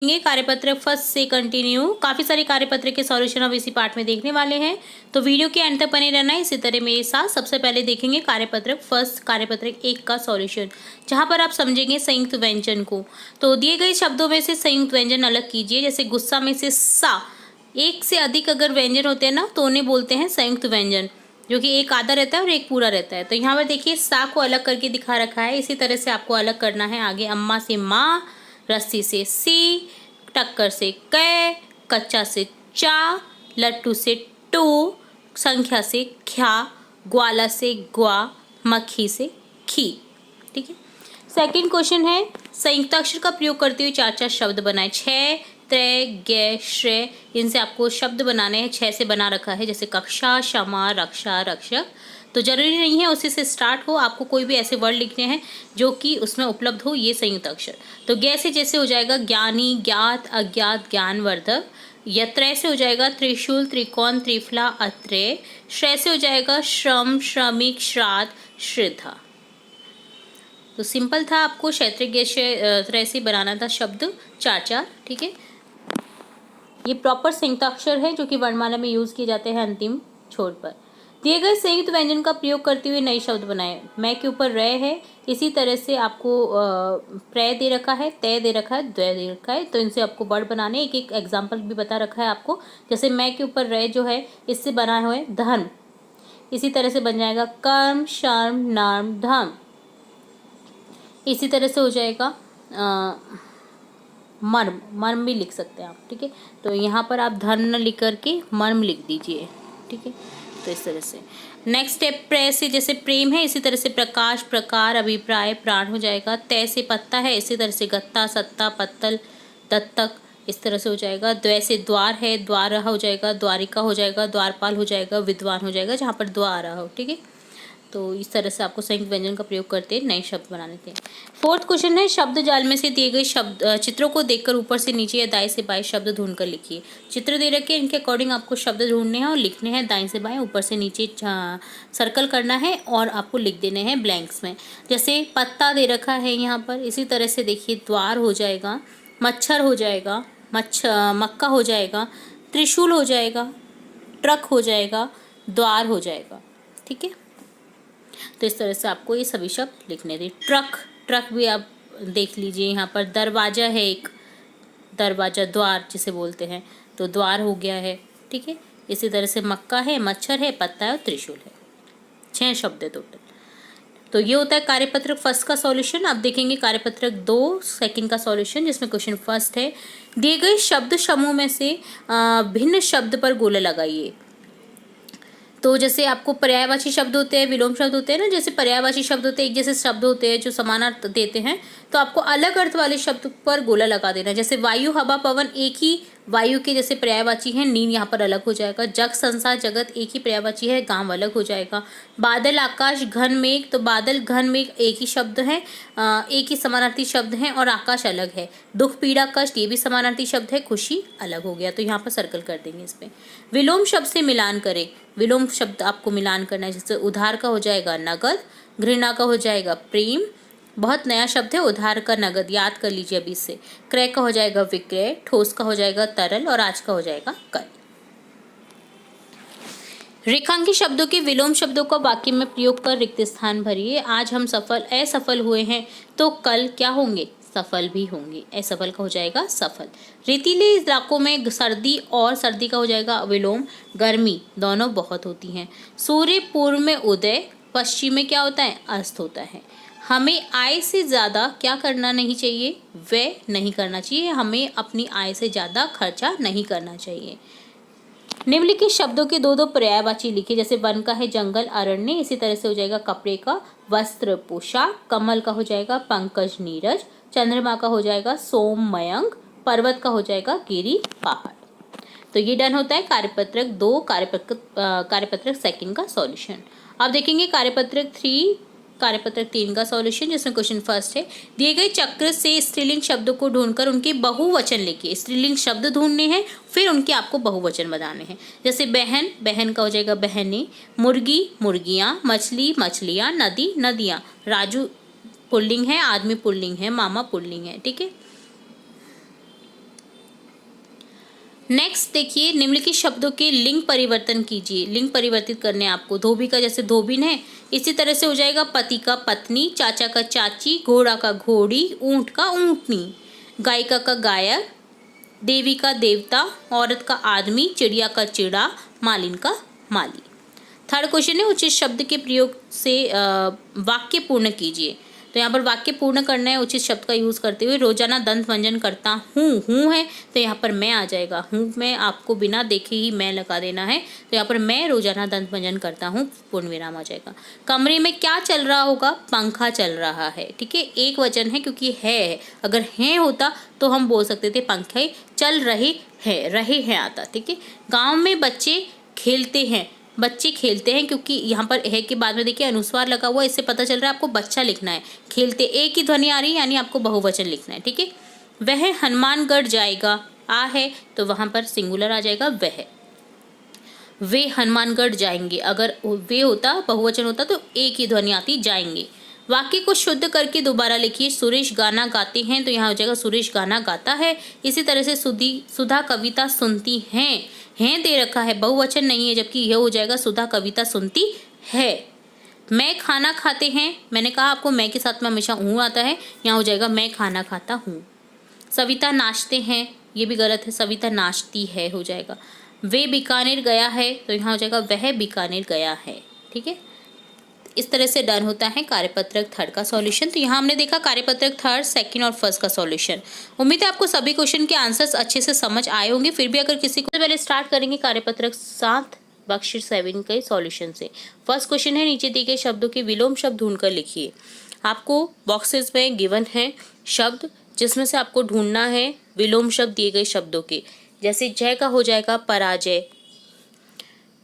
ये कार्यपत्र फर्स्ट से कंटिन्यू काफ़ी सारे कार्यपत्र के सॉल्यूशन हम इसी पार्ट में देखने वाले हैं, तो वीडियो के एंड तक बने रहना है। इसी तरह मेरे साथ सबसे पहले देखेंगे कार्यपत्र फर्स्ट कार्यपत्र 1 का सॉल्यूशन, जहां पर आप समझेंगे संयुक्त व्यंजन को। तो दिए गए शब्दों में से संयुक्त व्यंजन अलग कीजिए। जैसे गुस्सा में से सा, एक से अधिक अगर व्यंजन होते हैं ना तो उन्हें बोलते हैं संयुक्त व्यंजन, जो कि एक आधा रहता है और एक पूरा रहता है। तो यहाँ पर देखिए सा को अलग करके दिखा रखा है। इसी तरह से आपको अलग करना है आगे। अम्मा से माँ, रस्सी से सी, टक्कर से कै, कच्चा से चा, लट्टू से टू, संख्या से ख्या, ग्वाला से ग्वा, मक्खी से खी। ठीक है। सेकंड क्वेश्चन है संयुक्ताक्षर का प्रयोग करते हुए 4-4 शब्द बनाए। 6, त्रय, गे, श्रेय, इनसे आपको शब्द बनाने हैं। 6 से बना रखा है, जैसे कक्षा, क्षमा, रक्षा, रक्षक। तो जरूरी नहीं है उसी से स्टार्ट हो, आपको कोई भी ऐसे वर्ड लिखने हैं जो कि उसमें उपलब्ध हो ये संयुक्त अक्षर। तो गे से जैसे हो जाएगा ज्ञानी, ज्ञात, अज्ञात, ज्ञानवर्धक। या त्रय से हो जाएगा त्रिशूल, त्रिकोण, त्रिफला, अत्रेय। श्रेय से हो जाएगा श्रम, श्रमिक, श्राद्ध, श्रद्धा। तो सिंपल था, आपको क्षैत्रीय त्रय से बनाना था शब्द 4-4। ठीक है। ये प्रॉपर संयुक्ताक्षर है जो कि वर्णमाला में यूज किए जाते हैं अंतिम छोर पर। दिए गए संयुक्त व्यंजन का प्रयोग करते हुए नए शब्द बनाए। मैं के ऊपर रय है, इसी तरह से आपको प्रय दे रखा है, तय दे रखा है, द्वय दे रखा है। तो इनसे आपको वर्ड बनाने, एक एक एग्जाम्पल भी बता रखा है आपको। जैसे मैं के ऊपर रय जो है इससे बना हुआ है धर्म, इसी तरह से बन जाएगा कर्म, शर्म, नर्म, धर्म। इसी तरह से हो जाएगा मर्म, मर्म भी लिख सकते हैं आप। ठीक है। तो यहाँ पर आप धर्म न लिख करके मर्म लिख दीजिए। ठीक है। तो इस तरह से नेक्स्ट स्टेप प्रे से जैसे प्रेम है, इसी तरह से प्रकाश, प्रकार, अभिप्राय, प्राण हो जाएगा। तय से पत्ता है, इसी तरह से गत्ता, सत्ता, पत्तल, दत्तक, इस तरह से हो जाएगा। द्वय से द्वार है, द्वार हो जाएगा, द्वारिका हो जाएगा, द्वारपाल हो जाएगा, विद्वान हो जाएगा, जहाँ पर द्वार रहा हो। ठीक है। तो इस तरह से आपको संयुक्त व्यंजन का प्रयोग करते नए शब्द बनाने थे। फोर्थ क्वेश्चन है शब्द जाल में से दिए गए शब्द चित्रों को देखकर ऊपर से नीचे या दाएं से बाएं शब्द ढूंढकर लिखिए। चित्र दे रखे इनके अकॉर्डिंग आपको शब्द ढूंढने हैं और लिखने हैं। दाएं से बाएं, ऊपर से नीचे सर्कल करना है और आपको लिख देने हैं ब्लैंक्स में। जैसे पत्ता दे रखा है यहाँ पर, इसी तरह से देखिए द्वार हो जाएगा, मच्छर हो जाएगा, मक्का हो जाएगा, त्रिशूल हो जाएगा, ट्रक हो जाएगा, द्वार हो जाएगा। ठीक है। तो इस तरह से आपको ये सभी शब्द लिखने थे। ट्रक, ट्रक भी आप देख लीजिए यहाँ पर। दरवाजा है एक, दरवाजा द्वार जिसे बोलते हैं, तो द्वार हो गया है। ठीक है। इसी तरह से मक्का है, मच्छर है, पत्ता है और त्रिशूल है। 6 शब्द है टोटल। तो ये होता है कार्यपत्रक फर्स्ट का सॉल्यूशन। अब देखेंगे कार्यपत्रक 2 सेकंड का सॉल्यूशन, जिसमें क्वेश्चन फर्स्ट है दिए गए शब्द समूह में से भिन्न शब्द पर गोला लगाइए। तो जैसे आपको पर्यायवाची शब्द होते हैं, विलोम शब्द होते हैं ना। जैसे पर्यायवाची शब्द होते हैं, एक जैसे शब्द होते हैं जो समान अर्थ देते हैं, तो आपको अलग अर्थ वाले शब्द पर गोला लगा देना। जैसे वायु, हवा, पवन एक ही वायु के जैसे पर्यायवाची है, नींद यहाँ पर अलग हो जाएगा। जग, संसार, जगत एक ही पर्यायवाची है, गांव अलग हो जाएगा। बादल, आकाश, घन, मेघ, तो बादल, घन, मेघ एक ही शब्द है, एक ही समानार्थी शब्द है और आकाश अलग है। दुख, पीड़ा, कष्ट ये भी समानार्थी शब्द है, खुशी अलग हो गया। तो यहाँ पर सर्कल कर देंगे इस पे। विलोम शब्द से मिलान करें। विलोम शब्द आपको मिलान करना है। जैसे उधार का हो जाएगा नगद, घृणा का हो जाएगा प्रेम, बहुत नया शब्द है उधार का नगद, याद कर लीजिए अभी से। क्रय का हो जाएगा विक्रय, ठोस का हो जाएगा तरल और आज का हो जाएगा कल। रेखांकित शब्दों के विलोम शब्दों का वाक्य में प्रयोग कर रिक्त स्थान भरिए। आज हम सफल असफल हुए हैं, तो कल क्या होंगे? सफल भी होंगे। असफल का हो जाएगा सफल। रेतीले इलाकों में सर्दी, और सर्दी का हो जाएगा विलोम, गर्मी दोनों बहुत होती हैं। सूर्य पूर्व में उदय, पश्चिम में क्या होता है? अस्त होता है। हमें आय से ज़्यादा क्या करना नहीं चाहिए? व्यय नहीं करना चाहिए। हमें अपनी आय से ज़्यादा खर्चा नहीं करना चाहिए। निम्नलिखित शब्दों के 2-2 पर्यायवाची लिखिए। जैसे वन का है जंगल, अरण्य, इसी तरह से हो जाएगा कपड़े का वस्त्र, पोशाक। कमल का हो जाएगा पंकज, नीरज। चंद्रमा का हो जाएगा सोम, मयंक। पर्वत का हो जाएगा गिरी, पहाड़। तो ये डन होता है कार्यपत्रक 2 कार्यपत्रक सेकंड का सॉल्यूशन। अब देखेंगे कार्यपत्रक 3 का सॉल्यूशन, जिसमें क्वेश्चन फर्स्ट है दिए गए चक्र से स्त्रीलिंग शब्दों को ढूंढकर उनके बहुवचन लिखिए। स्त्रीलिंग शब्द ढूंढने हैं, फिर उनके आपको बहुवचन बनाने हैं। जैसे बहन, बहन का हो जाएगा बहनें। मुर्गी, मुर्गियां। मछली, मछलियां। नदी, नदियां। राजू पुल्लिंग है, आदमी पुल्लिंग है, मामा पुल्लिंग है। ठीक है। नेक्स्ट देखिए, निम्नलिखित शब्दों के लिंग परिवर्तन कीजिए। लिंग परिवर्तित करने आपको, धोबी का जैसे धोबिन है, इसी तरह से हो जाएगा पति का पत्नी, चाचा का चाची, घोड़ा का घोड़ी, ऊंट का ऊंटनी, गायिका का गायक, देवी का देवता, औरत का आदमी, चिड़िया का चिड़ा, मालिन का माली। थर्ड क्वेश्चन है, उचित शब्द के प्रयोग से वाक्य पूर्ण कीजिए। तो यहाँ पर वाक्य पूर्ण करना है उचित शब्द का यूज़ करते हुए। रोजाना दंत मंजन करता हूँ है, तो यहाँ पर मैं आ जाएगा। हूँ में आपको बिना देखे ही मैं लगा देना है, तो यहाँ पर मैं रोजाना दंत मंजन करता हूँ, पूर्ण विराम आ जाएगा। कमरे में क्या चल रहा होगा? पंखा चल रहा है। ठीक है, एक वचन है क्योंकि है, अगर है होता तो हम बोल सकते थे पंखे चल रहे हैं आता। ठीक है, गाँव में बच्चे खेलते हैं, बच्चे खेलते हैं, क्योंकि यहाँ पर है के बाद में देखिए अनुस्वार लगा हुआ है, इससे पता चल रहा है आपको बच्चा लिखना है। खेलते एक ही ध्वनि आ रही है, यानी आपको बहुवचन लिखना है। ठीक है, वह हनुमानगढ़ जाएगा, आ है तो वहाँ पर सिंगुलर आ जाएगा वह। वे हनुमानगढ़ जाएंगे, अगर वे होता बहुवचन होता तो एक ही ध्वनि आती, जाएंगे। वाक्य को शुद्ध करके दोबारा लिखिए। सुरेश गाना गाते हैं, तो यहाँ हो जाएगा सुरेश गाना गाता है। इसी तरह से सुधा कविता सुनती हैं दे रखा है, बहुवचन नहीं है, जबकि यह हो जाएगा सुधा कविता सुनती है। मैं खाना खाते हैं, मैंने कहा आपको मैं के साथ में हमेशा हूँ आता है, यहाँ हो जाएगा मैं खाना खाता हूँ। सविता नाचते हैं, ये भी गलत है, सविता नाचती है हो जाएगा। वे बीकानेर गया है, तो यहाँ हो जाएगा वह बीकानेर गया है। ठीक है, इस तरह से डन होता है कार्यपत्रक थर्ड का सॉल्यूशन। तो यहाँ हमने देखा कार्यपत्रक थर्ड, सेकंड और फर्स्ट का सॉल्यूशन। उम्मीद है आपको सभी क्वेश्चन के आंसर्स अच्छे से समझ आए होंगे। फिर भी अगर किसी को, पहले स्टार्ट करेंगे कार्यपत्रक 7 वर्कशीट 7 के सॉल्यूशन से। फर्स्ट क्वेश्चन है, नीचे दिए गए शब्दों के विलोम शब्द ढूंढकर लिखिए। आपको बॉक्सेस में गिवन है शब्द, जिसमें से आपको ढूंढना है विलोम शब्द दिए गए शब्दों के। जैसे जय का हो जाएगा पराजय,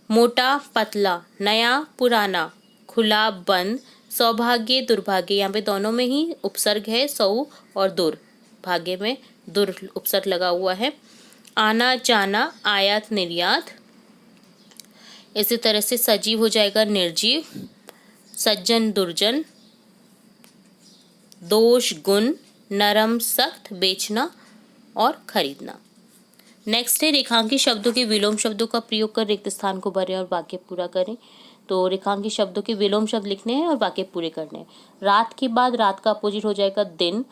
मोटा पतला, नया पुराना, खुला बंद, सौभाग्य दुर्भाग्य, यहाँ पे दोनों में ही उपसर्ग है, सौ और दुर, भाग्य में दुर उपसर्ग लगा हुआ है। आना जाना, आयात निर्यात। इसी तरह से सजीव हो जाएगा निर्जीव, सज्जन दुर्जन, दोष गुण, नरम सख्त, बेचना और खरीदना। नेक्स्ट है, रेखांकित शब्दों के विलोम शब्दों का प्रयोग कर रिक्त स्थान को भरें और वाक्य पूरा करें। तो रेखांकित शब्दों के विलोम शब्द लिखने हैं और वाक्य पूरे करने हैं। रात के बाद रात का अपोजिट हो जाएगा दिन,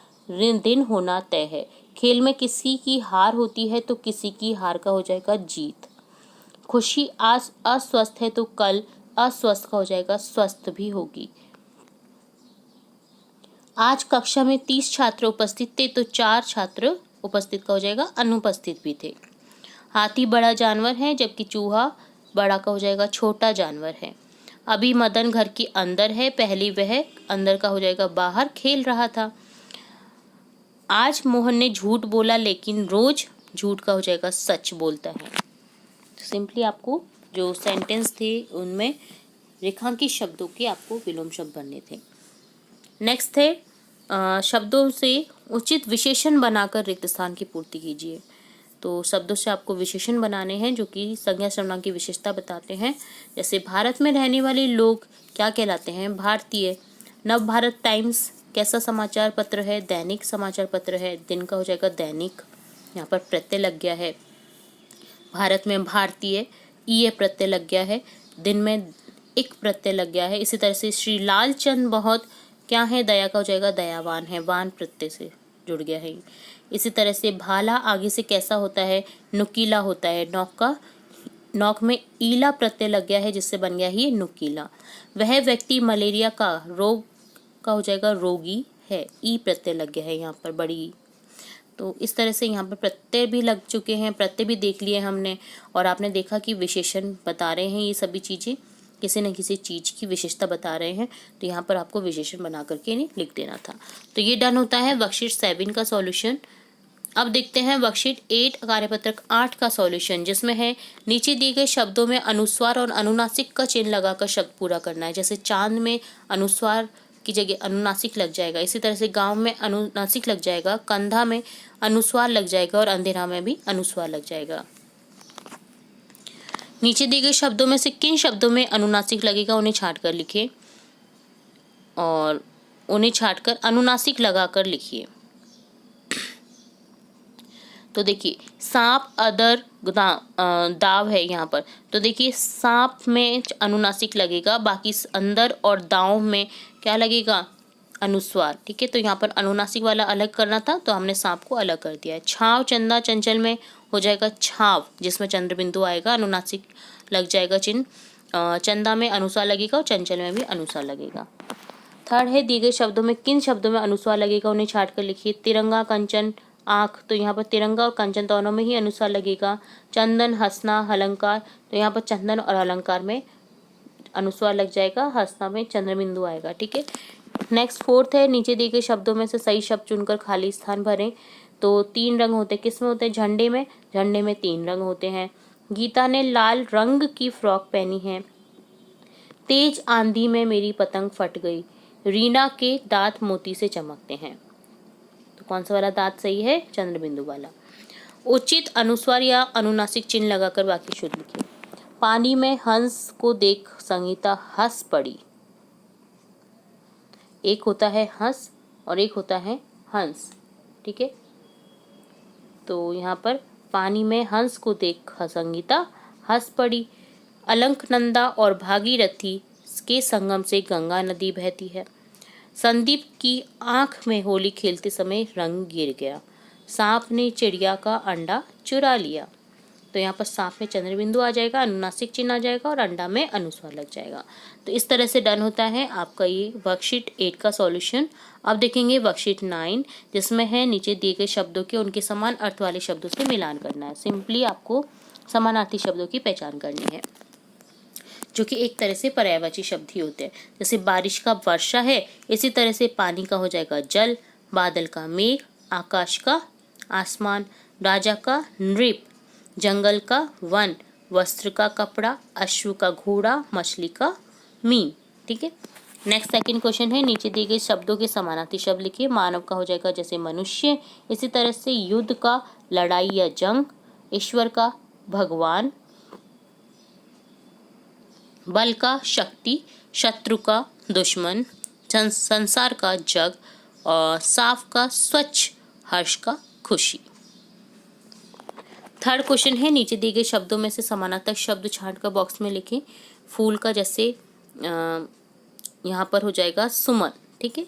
दिन होना तय है। खेल में किसी की हार होती है तो किसी की हार का हो जाएगा जीत। खुशी आज अस्वस्थ है तो कल अस्वस्थ का हो जाएगा स्वस्थ भी होगी। आज कक्षा में 30 छात्र उपस्थित थे तो 4 छात्र उपस्थित का हो जाएगा अनुपस्थित भी थे। हाथी बड़ा जानवर है, जबकि चूहा बड़ा का हो जाएगा छोटा जानवर है। अभी मदन घर के अंदर है, पहले वह अंदर का हो जाएगा बाहर खेल रहा था। आज मोहन ने झूठ बोला, लेकिन रोज झूठ का हो जाएगा सच बोलता है। तो सिंपली आपको जो सेंटेंस थे उनमें रेखांकित शब्दों के आपको विलोम शब्द बनने थे। नेक्स्ट है, शब्दों से उचित विशेषण बनाकर रिक्त स्थान की पूर्ति कीजिए। तो शब्दों से आपको विशेषण बनाने हैं जो कि संज्ञा सर्वनाम की विशेषता बताते हैं। जैसे भारत में रहने वाले लोग क्या कहलाते हैं? भारतीय। नव भारत टाइम्स कैसा समाचार पत्र है? दैनिक समाचार पत्र है। दिन का हो जाएगा दैनिक, यहाँ पर प्रत्यय लग गया है। भारत में भारतीय, ई प्रत्यय लग गया है। दिन में एक प्रत्यय लग गया है। इसी तरह से श्री लालचंद बहुत क्या है? दया का हो जाएगा दयावान है, वान प्रत्यय से जुड़ गया है। इसी तरह से भाला आगे से कैसा होता है? नुकीला होता है। नौक में ईला प्रत्यय लग गया है जिससे बन गया है ये नुकीला। वह व्यक्ति मलेरिया का रोग का हो जाएगा रोगी है, ई प्रत्यय लग गया है यहाँ पर बड़ी। तो इस तरह से यहाँ पर प्रत्यय भी लग चुके हैं, प्रत्यय भी देख लिए हमने, और आपने देखा कि विशेषण बता रहे हैं। ये सभी चीज़ें किसी न किसी चीज़ की विशेषता बता रहे हैं, तो यहाँ पर आपको विशेषण बना करके इन्हें लिख देना था। तो ये डन होता है वर्कशीट 7 का सॉल्यूशन। अब देखते हैं वर्कशीट 8 कार्यपत्रक 8 का सॉल्यूशन, जिसमें है नीचे दिए गए शब्दों में अनुस्वार और अनुनासिक का चिन्ह लगाकर शब्द पूरा करना है। जैसे चांद में अनुस्वार की जगह अनुनासिक लग जाएगा, इसी तरह से गांव में अनुनासिक लग जाएगा, कंधा में अनुस्वार लग जाएगा और अंधेरा में भी अनुस्वार लग जाएगा। नीचे दिए गए शब्दों में से किन शब्दों में अनुनासिक लगेगा उन्हें छांट कर लिखिए, और उन्हें छांट कर अनुनासिक लगाकर लिखिए। तो देखिए सांप अदर दाव है यहाँ पर। तो देखिए सांप में अनुनासिक लगेगा, बाकी अंदर और दाव में क्या लगेगा, अनुस्वार। ठीक है, तो यहाँ पर अनुनासिक वाला अलग करना था तो हमने सांप को अलग कर दिया है। छाव चंदा चंचल में हो जाएगा छाव, जिसमें चंद्र बिंदु आएगा, अनुनासिक लग जाएगा चिन्ह। चंदा में अनुस्वार लगेगा और चंचल में भी अनुस्वार लगेगा। थर्ड है दिए गए शब्दों में किन शब्दों में अनुस्वार लगेगा उन्हें छाट कर लिखिए। तिरंगा, कंचन, आँख, तो यहाँ पर तिरंगा और कंचन दोनों में ही अनुस्वार लगेगा। चंदन, हंसना, अलंकार, तो यहाँ पर चंदन और अलंकार में अनुस्वार लग जाएगा, हंसना में चंद्र बिंदु आएगा। ठीक है, नेक्स्ट फोर्थ है नीचे दिए गए शब्दों में से सही शब्द चुनकर खाली स्थान भरें। तो 3 रंग होते हैं, किस में होते हैं, झंडे में। झंडे में 3 रंग होते हैं। गीता ने लाल रंग की फ्रॉक पहनी है। तेज आंधी में मेरी पतंग फट गई। रीना के दांत मोती से चमकते हैं। तो कौन सा वाला दांत सही है, चंद्र बिंदु वाला। उचित अनुस्वार या अनुनासिक चिन्ह लगाकर वाक्य शुद्ध लिखिए। पानी में हंस को देख संगीता हंस पड़ी। एक होता है हंस और एक होता है हंस। ठीक है, तो यहाँ पर पानी में हंस को देख संगीता हंस पड़ी। अलकनंदा और भागीरथी के संगम से गंगा नदी बहती है। संदीप की आंख में होली खेलते समय रंग गिर गया। सांप ने चिड़िया का अंडा चुरा लिया। तो यहाँ पर सांप में चंद्र बिंदु आ जाएगा, अनुनासिक चिन्ह आ जाएगा और अंडा में अनुस्वार लग जाएगा। तो इस तरह से डन होता है आपका ये वर्कशीट 8 का सॉल्यूशन। अब देखेंगे वर्कशीट 9, जिसमें है नीचे दिए गए शब्दों के उनके समान अर्थ वाले शब्दों से मिलान करना है। सिंपली आपको समानार्थी शब्दों की पहचान करनी है, जो कि एक तरह से पर्यायवाची शब्द ही होते हैं। जैसे बारिश का वर्षा है, इसी तरह से पानी का हो जाएगा जल, बादल का मेघ, आकाश का आसमान, राजा का नृप, जंगल का वन, वस्त्र का कपड़ा, अश्व का घोड़ा, मछली का मीन। ठीक है, नेक्स्ट सेकंड क्वेश्चन है नीचे दिए गए शब्दों के समानार्थी शब्द लिखिए। मानव का हो जाएगा जैसे मनुष्य, इसी तरह से युद्ध का लड़ाई या जंग, ईश्वर का भगवान, बल का शक्ति, शत्रु का दुश्मन, संसार का जग और साफ का स्वच्छ, हर्ष का खुशी। थर्ड क्वेश्चन है नीचे दिए गए शब्दों में से समानार्थक शब्द छांट कर बॉक्स में लिखें। फूल का जैसे यहाँ पर हो जाएगा सुमन। ठीक है,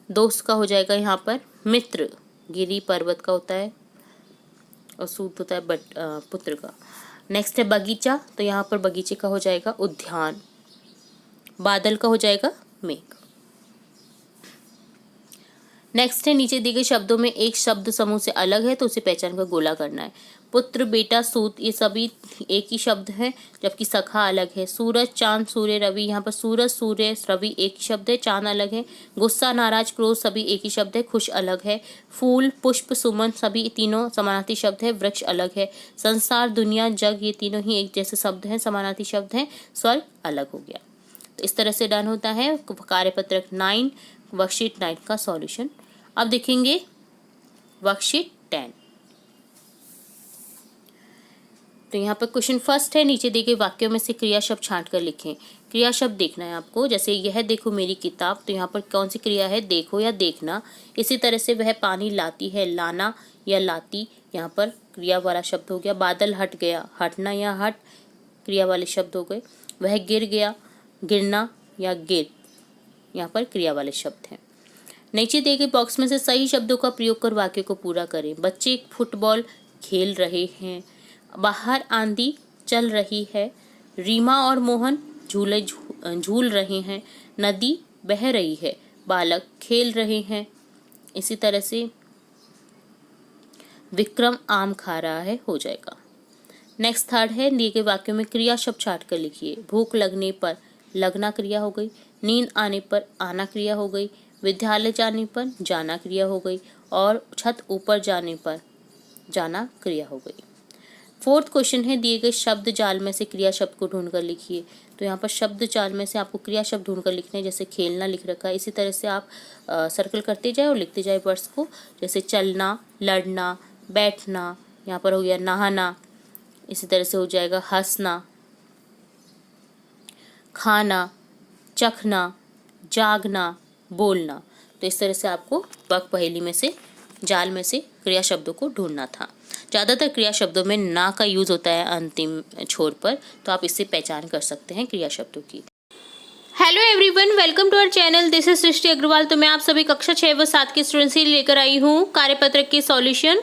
दोस्त का हो जाएगा यहाँ पर मित्र, गिरी पर्वत का होता है और सूत होता है पुत्र का। नेक्स्ट है बगीचा, तो यहाँ पर बगीचे का हो जाएगा उद्यान। बादल का हो जाएगा मेघ। नेक्स्ट है नीचे दिए गए शब्दों में एक शब्द समूह से अलग है तो उसे पहचान कर गोला करना है। पुत्र, बेटा, सूत, ये सभी एक ही शब्द है, जबकि सखा अलग है। सूरज, चांद, सूर्य, रवि, यहाँ पर सूरज, सूर्य, रवि एक ही शब्द है, चांद अलग है। गुस्सा, नाराज, क्रोध सभी एक ही शब्द है, खुश अलग है। फूल, पुष्प, सुमन सभी तीनों समानार्थी शब्द है, वृक्ष अलग है। संसार, दुनिया, जग ये तीनों ही एक जैसे शब्द हैं, समानार्थी शब्द हैं, स्वर्ग अलग हो गया। तो इस तरह से डन होता है कार्यपत्रक 9 वर्कशीट 9 का सॉल्यूशन। अब देखेंगे वर्कशीट 10। तो यहाँ पर क्वेश्चन फर्स्ट है नीचे दिए गए वाक्यों में से क्रिया शब्द छांट कर लिखें। क्रिया शब्द देखना है आपको, जैसे यह देखो मेरी किताब, तो यहाँ पर कौन सी क्रिया है, देखो या देखना। इसी तरह से वह पानी लाती है, लाना या लाती, यहाँ पर क्रिया वाला शब्द हो गया। बादल हट गया, हटना या हट क्रिया वाले शब्द हो गए। वह गिर गया, गिरना या गिर, यहाँ पर क्रिया वाले शब्द हैं। नीचे दिए गए बॉक्स में से सही शब्दों का प्रयोग कर वाक्य को पूरा करें। बच्चे फुटबॉल खेल रहे हैं। बाहर आंधी चल रही है। रीमा और मोहन झूल रहे हैं। नदी बह रही है। बालक खेल रहे हैं। इसी तरह से विक्रम आम खा रहा है हो जाएगा। नेक्स्ट थर्ड है दिए गए वाक्यों में क्रिया शब्द छाट कर लिखिए। भूख लगने पर लगना क्रिया हो गई। नींद आने पर आना क्रिया हो गई। विद्यालय जाने पर जाना क्रिया हो गई और छत ऊपर जाने पर जाना क्रिया हो गई। फोर्थ क्वेश्चन है दिए गए शब्द जाल में से क्रिया शब्द को ढूंढकर लिखिए। तो यहाँ पर शब्द जाल में से आपको क्रिया शब्द ढूंढकर लिखने हैं, जैसे खेलना लिख रखा है, इसी तरह से आप सर्कल करते जाए और लिखते जाए वर्ड्स को, जैसे चलना, लड़ना, बैठना, यहाँ पर हो गया नहाना, इसी तरह से हो जाएगा हंसना, खाना, चखना, जागना, बोलना। तो इस तरह से आपको वर्क पहेली में से जाल में से क्रिया शब्दों को ढूंढना था। ज़्यादातर क्रिया शब्दों में ना का यूज़ होता है अंतिम छोर पर, तो आप इससे पहचान कर सकते हैं क्रिया शब्दों की। Hello everyone, welcome to our channel, this is Srishti Agrawal. तो मैं आप सभी कक्षा 6 व 7 के स्टूडेंट्स से लेकर आई हूँ कार्यपत्रक के सॉल्यूशन।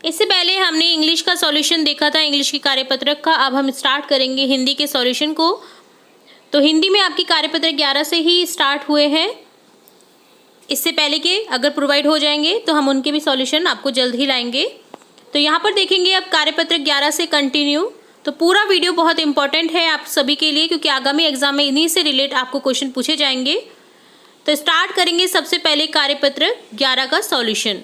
इससे पहले हमने इंग्लिश का सॉल्यूशन देखा था, इंग्लिश की कार्यपत्रक का। अब हम स्टार्ट करेंगे हिंदी के सॉल्यूशन को। तो हिंदी में आपकी कार्यपत्रक 11 से ही स्टार्ट हुए हैं। इससे पहले के अगर प्रोवाइड हो जाएंगे तो हम उनके भी सॉल्यूशन आपको जल्द ही लाएंगे। तो यहाँ पर देखेंगे अब कार्यपत्रक 11 से कंटिन्यू। तो पूरा वीडियो बहुत इंपॉर्टेंट है आप सभी के लिए, क्योंकि आगामी एग्जाम में इन्हीं से रिलेट आपको क्वेश्चन पूछे जाएंगे। तो स्टार्ट करेंगे सबसे पहले कार्यपत्रक 11 का सॉल्यूशन।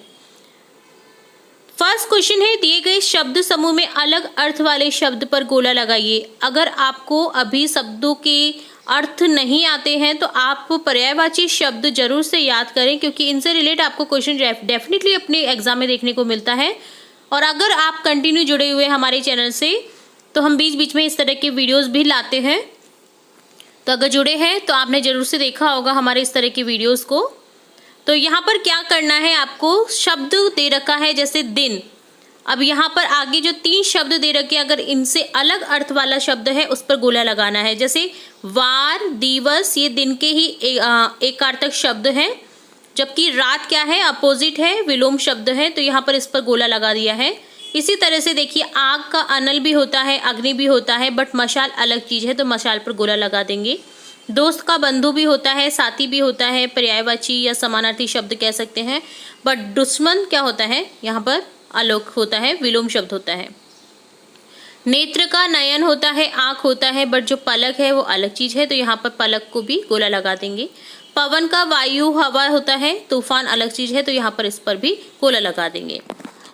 फर्स्ट क्वेश्चन है, दिए गए शब्द समूह में अलग अर्थ वाले शब्द पर गोला लगाइए। अगर आपको अभी शब्दों के अर्थ नहीं आते हैं तो आप पर्यायवाची शब्द जरूर से याद करें, क्योंकि इनसे रिलेट आपको क्वेश्चन डेफिनेटली अपने एग्जाम में देखने को मिलता है। और अगर आप कंटिन्यू जुड़े हुए हमारे चैनल से, तो हम बीच बीच में इस तरह के वीडियोस भी लाते हैं। तो अगर जुड़े हैं तो आपने जरूर से देखा होगा हमारे इस तरह के वीडियोस को। तो यहाँ पर क्या करना है, आपको शब्द दे रखा है जैसे दिन। अब यहाँ पर आगे जो 3 शब्द दे रखे, अगर इनसे अलग अर्थ वाला शब्द है उस पर गोला लगाना है। जैसे वार, दिवस, ये दिन के ही एकार्थक शब्द हैं, जबकि रात क्या है, अपोजिट है, विलोम शब्द है। तो यहाँ पर इस पर गोला लगा दिया है। इसी तरह से देखिए, आग का अनल भी होता है, अग्नि भी होता है, बट मशाल अलग चीज़ है, तो मशाल पर गोला लगा देंगे। दोस्त का बंधु भी होता है, साथी भी होता है, पर्यायवाची या समानार्थी शब्द कह सकते हैं। बट दुश्मन क्या होता है, यहाँ पर अलोक होता है, विलोम शब्द होता है। नेत्र का नयन होता है, आँख होता है, बट जो पलक है वो अलग चीज़ है, तो यहाँ पर पलक को भी गोला लगा देंगे। पवन का वायु, हवा होता है, तूफान अलग चीज़ है, तो यहाँ पर इस पर भी गोला लगा देंगे।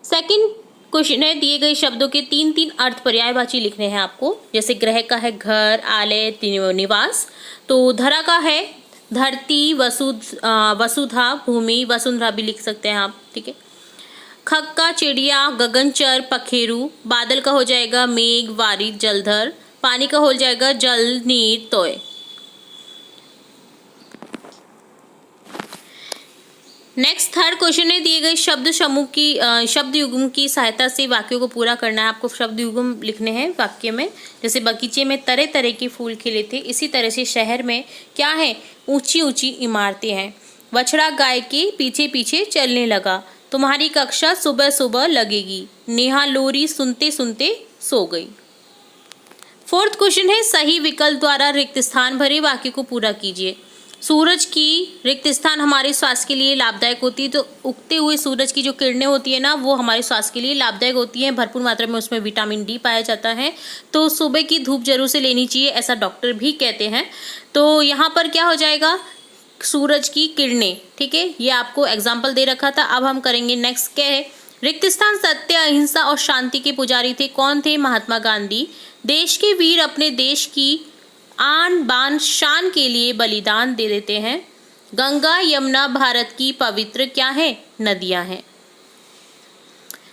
सेकंड क्वेश्चन है, दिए गए शब्दों के 3-3 अर्थ पर्यायवाची लिखने हैं आपको। जैसे ग्रह का है घर, आलय, निवास। तो धरा का है धरती, वसुधा, भूमि, वसुंधरा भी लिख सकते हैं आप, ठीक है। खग का चिड़िया, गगनचर, पखेरु। बादल का हो जाएगा मेघ, वारिद, जलधर। पानी का हो जाएगा जल, नीर, तोय। नेक्स्ट थर्ड क्वेश्चन है, दिए गए शब्द समूह की शब्द युग्म की सहायता से वाक्यों को पूरा करना है। आपको शब्द युग्म लिखने हैं वाक्य में। जैसे बगीचे में तरह तरह के फूल खिले थे, इसी तरह से शहर में क्या है, ऊंची ऊंची इमारतें हैं। बछड़ा गाय के पीछे पीछे चलने लगा। तुम्हारी कक्षा सुबह सुबह लगेगी। नेहा लोरी सुनते सुनते सो गई। फोर्थ क्वेश्चन है, सही विकल्प द्वारा रिक्त स्थान भरे, वाक्य को पूरा कीजिए। सूरज की रिक्त स्थान हमारे स्वास्थ्य के लिए लाभदायक होती है। तो उगते हुए सूरज की जो किरणें होती है ना, वो हमारे स्वास्थ्य के लिए लाभदायक होती हैं। भरपूर मात्रा में उसमें विटामिन डी पाया जाता है, तो सुबह की धूप जरूर से लेनी चाहिए, ऐसा डॉक्टर भी कहते हैं। तो यहाँ पर क्या हो जाएगा, सूरज की किरणें, ठीक है। ये आपको एग्जाम्पल दे रखा था। अब हम करेंगे नेक्स्ट, क्या है, रिक्त स्थान सत्य, अहिंसा और शांति के पुजारी थे। कौन थे, महात्मा गांधी। देश के वीर अपने देश की आन बान शान के लिए बलिदान दे देते हैं। गंगा यमुना भारत की पवित्र क्या है, नदियां हैं।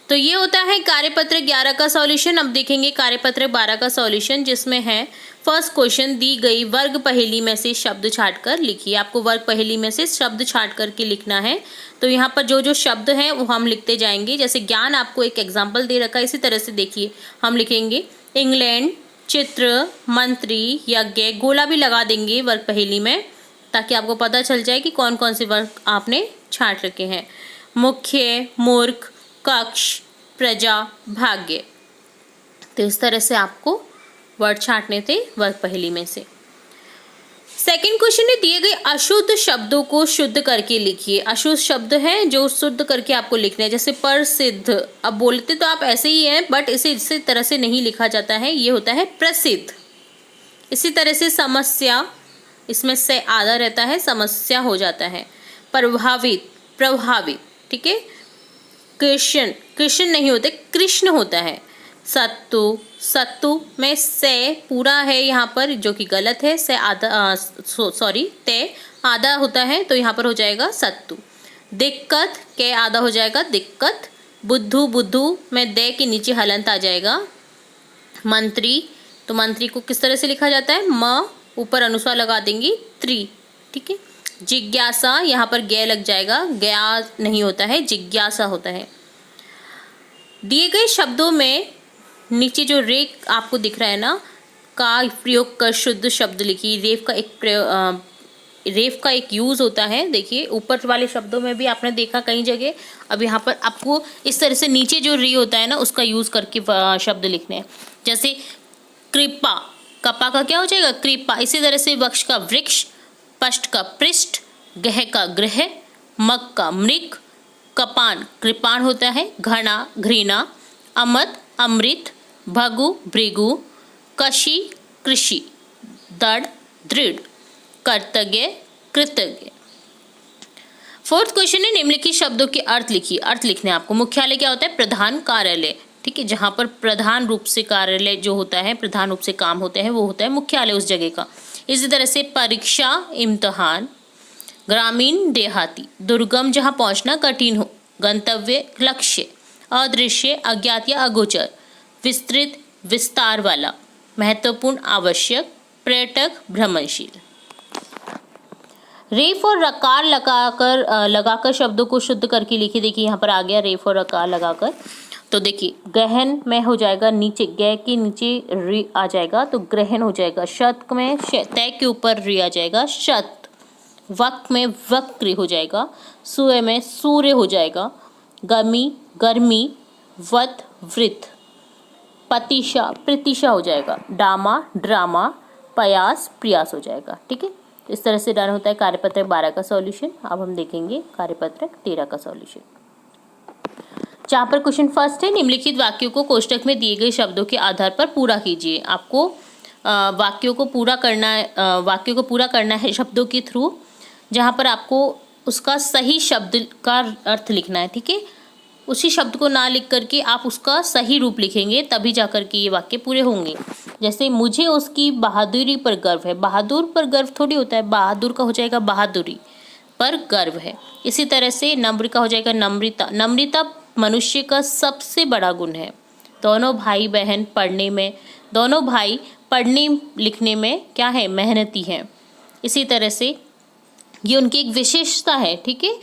तो ये होता है कार्यपत्रक 11 का सॉल्यूशन। अब देखेंगे कार्यपत्रक 12 का सॉल्यूशन, जिसमें है फर्स्ट क्वेश्चन, दी गई वर्ग पहेली में से शब्द छाट कर लिखिए। आपको वर्ग पहेली में से शब्द छाट करके लिखना है। तो यहाँ पर जो जो शब्द हैं वो हम लिखते जाएंगे। जैसे ज्ञान आपको एक एग्जाम्पल दे रखा है, इसी तरह से देखिए हम लिखेंगे इंग्लैंड, चित्र, मंत्री, यज्ञ। गोला भी लगा देंगे वर्ग पहेली में, ताकि आपको पता चल जाए कि कौन कौन से वर्ग आपने छाट रखे हैं। मुख्य, मूर्ख, कक्ष, प्रजा, भाग्य। तो इस तरह से आपको वर्ड छाटने थे वर्ग पहेली में से। सेकंड क्वेश्चन है, दिए गए अशुद्ध शब्दों को शुद्ध करके लिखिए। अशुद्ध शब्द है जो शुद्ध करके आपको लिखना है। जैसे प्रसिद्ध, अब बोलते तो आप ऐसे ही हैं, बट इसे इस तरह से नहीं लिखा जाता है, ये होता है प्रसिद्ध। इसी तरह से समस्या, इसमें से आधा रहता है, समस्या हो जाता है। प्रभावित, प्रभावित, ठीक है। कृष्ण, कृष्ण नहीं होते, कृष्ण होता है। सत्तू, सत्तू में से पूरा है यहाँ पर, जो कि गलत है। से आधा, सॉरी, ते आधा होता है, तो यहाँ पर हो जाएगा सत्तू। दिक्कत, के आधा हो जाएगा दिक्कत। बुद्धू, बुद्धू में दे के नीचे हलंत आ जाएगा। मंत्री, तो मंत्री को किस तरह से लिखा जाता है, म ऊपर अनुस्वार लगा देंगी, त्री, ठीक है। जिज्ञासा, यहाँ पर गे लग जाएगा, गया नहीं होता है, जिज्ञासा होता है। दिए गए शब्दों में नीचे जो रे आपको दिख रहा है ना, का प्रयोग कर शुद्ध शब्द लिखिए। रेफ का एक यूज़ होता है। देखिए ऊपर वाले शब्दों में भी आपने देखा कई जगह। अब यहाँ पर आपको इस तरह से नीचे जो री होता है ना, उसका यूज़ करके शब्द लिखने हैं। जैसे कृपा, कपा का क्या हो जाएगा? कृपा। इसी तरह से वृक्ष का वृक्ष, पष्ट का पृष्ठ, गह का ग्रह, मग का मृग, कपान कृपाण होता है, घना घृणा, अमद अमृत, भगु भृगु, कशी कृषि, दृढ़ दृढ़, कर्तज्ञ कृतज्ञ। फोर्थ क्वेश्चन है निम्नलिखित शब्दों के अर्थ लिखिए। अर्थ लिखने हैं आपको। मुख्यालय क्या होता है? प्रधान कार्यालय। ठीक है, जहाँ पर प्रधान रूप से कार्यालय जो होता है, प्रधान रूप से काम होते हैं, वो होता है मुख्यालय उस जगह का। इसी तरह से परीक्षा इम्तहान, ग्रामीण देहाती, दुर्गम जहाँ पहुँचना कठिन हो, गंतव्य लक्ष्य, अदृश्य अज्ञात या अगोचर, विस्तृत विस्तार वाला, महत्वपूर्ण आवश्यक, पर्यटक भ्रमणशील। रेफ और रकार लगाकर शब्दों को शुद्ध करके लिखिए। देखिए यहाँ पर आ गया रेफ और रकार लगाकर। तो देखिए गहन में हो जाएगा नीचे, ग के नीचे री आ जाएगा तो ग्रहण हो जाएगा। शत में तय के ऊपर री आ जाएगा शत। वक्त में वक्र हो जाएगा। सूर्य में सूर्य हो जाएगा। गर्मी गर्मी, वत वृत, पतिशा प्रतिशा हो जाएगा। डामा ड्रामा, प्रयास प्रयास हो जाएगा। ठीक है, इस तरह से डन होता है कार्यपत्रक 12 का सॉल्यूशन। अब हम देखेंगे कार्यपत्रक 13 का सॉल्यूशन, जहाँ पर क्वेश्चन फर्स्ट है निम्नलिखित वाक्यों को कोष्टक में दिए गए शब्दों के आधार पर पूरा कीजिए। आपको वाक्यों को पूरा करना है शब्दों के थ्रू, जहाँ पर आपको उसका सही शब्द का अर्थ लिखना है। ठीक है, उसी शब्द को ना लिख करके आप उसका सही रूप लिखेंगे, तभी जाकर के ये वाक्य पूरे होंगे। जैसे मुझे उसकी बहादुरी पर गर्व है। बहादुर पर गर्व थोड़ी होता है, बहादुर का हो जाएगा बहादुरी पर गर्व है। इसी तरह से नम्र का हो जाएगा नम्रता। नम्रता मनुष्य का सबसे बड़ा गुण है। दोनों भाई बहन दोनों भाई पढ़ने लिखने में क्या है? मेहनती हैं। इसी तरह से ये उनकी एक विशेषता है। ठीक है,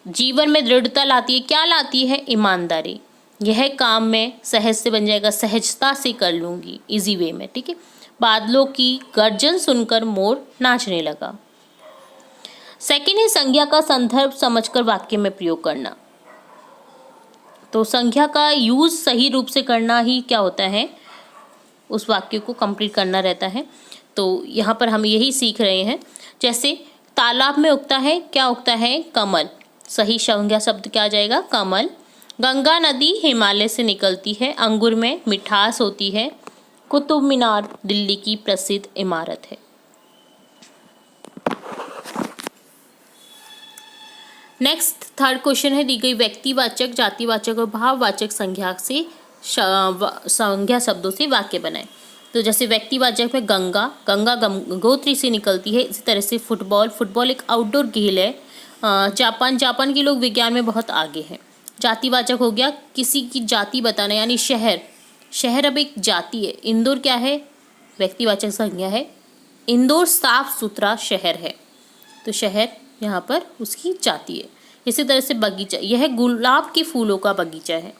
जीवन में दृढ़ता लाती है। क्या लाती है? ईमानदारी। यह काम में सहज से बन जाएगा, सहजता से कर लूंगी, इजी वे में। ठीक है, बादलों की गर्जन सुनकर मोर नाचने लगा। सेकंड है संज्ञा का संदर्भ समझकर वाक्य में प्रयोग करना। तो संज्ञा का यूज सही रूप से करना ही क्या होता है? उस वाक्य को कंप्लीट करना रहता है। तो यहाँ पर हम यही सीख रहे हैं। जैसे तालाब में उगता है, क्या उगता है? कमल। सही संज्ञा शब्द क्या आ जाएगा? कमल। गंगा नदी हिमालय से निकलती है। अंगूर में मिठास होती है। कुतुब मीनार दिल्ली की प्रसिद्ध इमारत है। नेक्स्ट थर्ड क्वेश्चन है दी गई व्यक्तिवाचक, जातिवाचक और भाववाचक संज्ञा शब्दों से वाक्य बनाएं। तो जैसे व्यक्तिवाचक में गंगा गंगोत्री से निकलती है। इसी तरह से फुटबॉल एक आउटडोर खेल है। जापान के लोग विज्ञान में बहुत आगे हैं। जातिवाचक हो गया किसी की जाति बताना, यानी शहर अब एक जाति है। इंदौर क्या है? व्यक्तिवाचक संज्ञा है। इंदौर साफ सुथरा शहर है, तो शहर यहाँ पर उसकी जाति है। इसी तरह से बगीचा, यह गुलाब के फूलों का बगीचा है।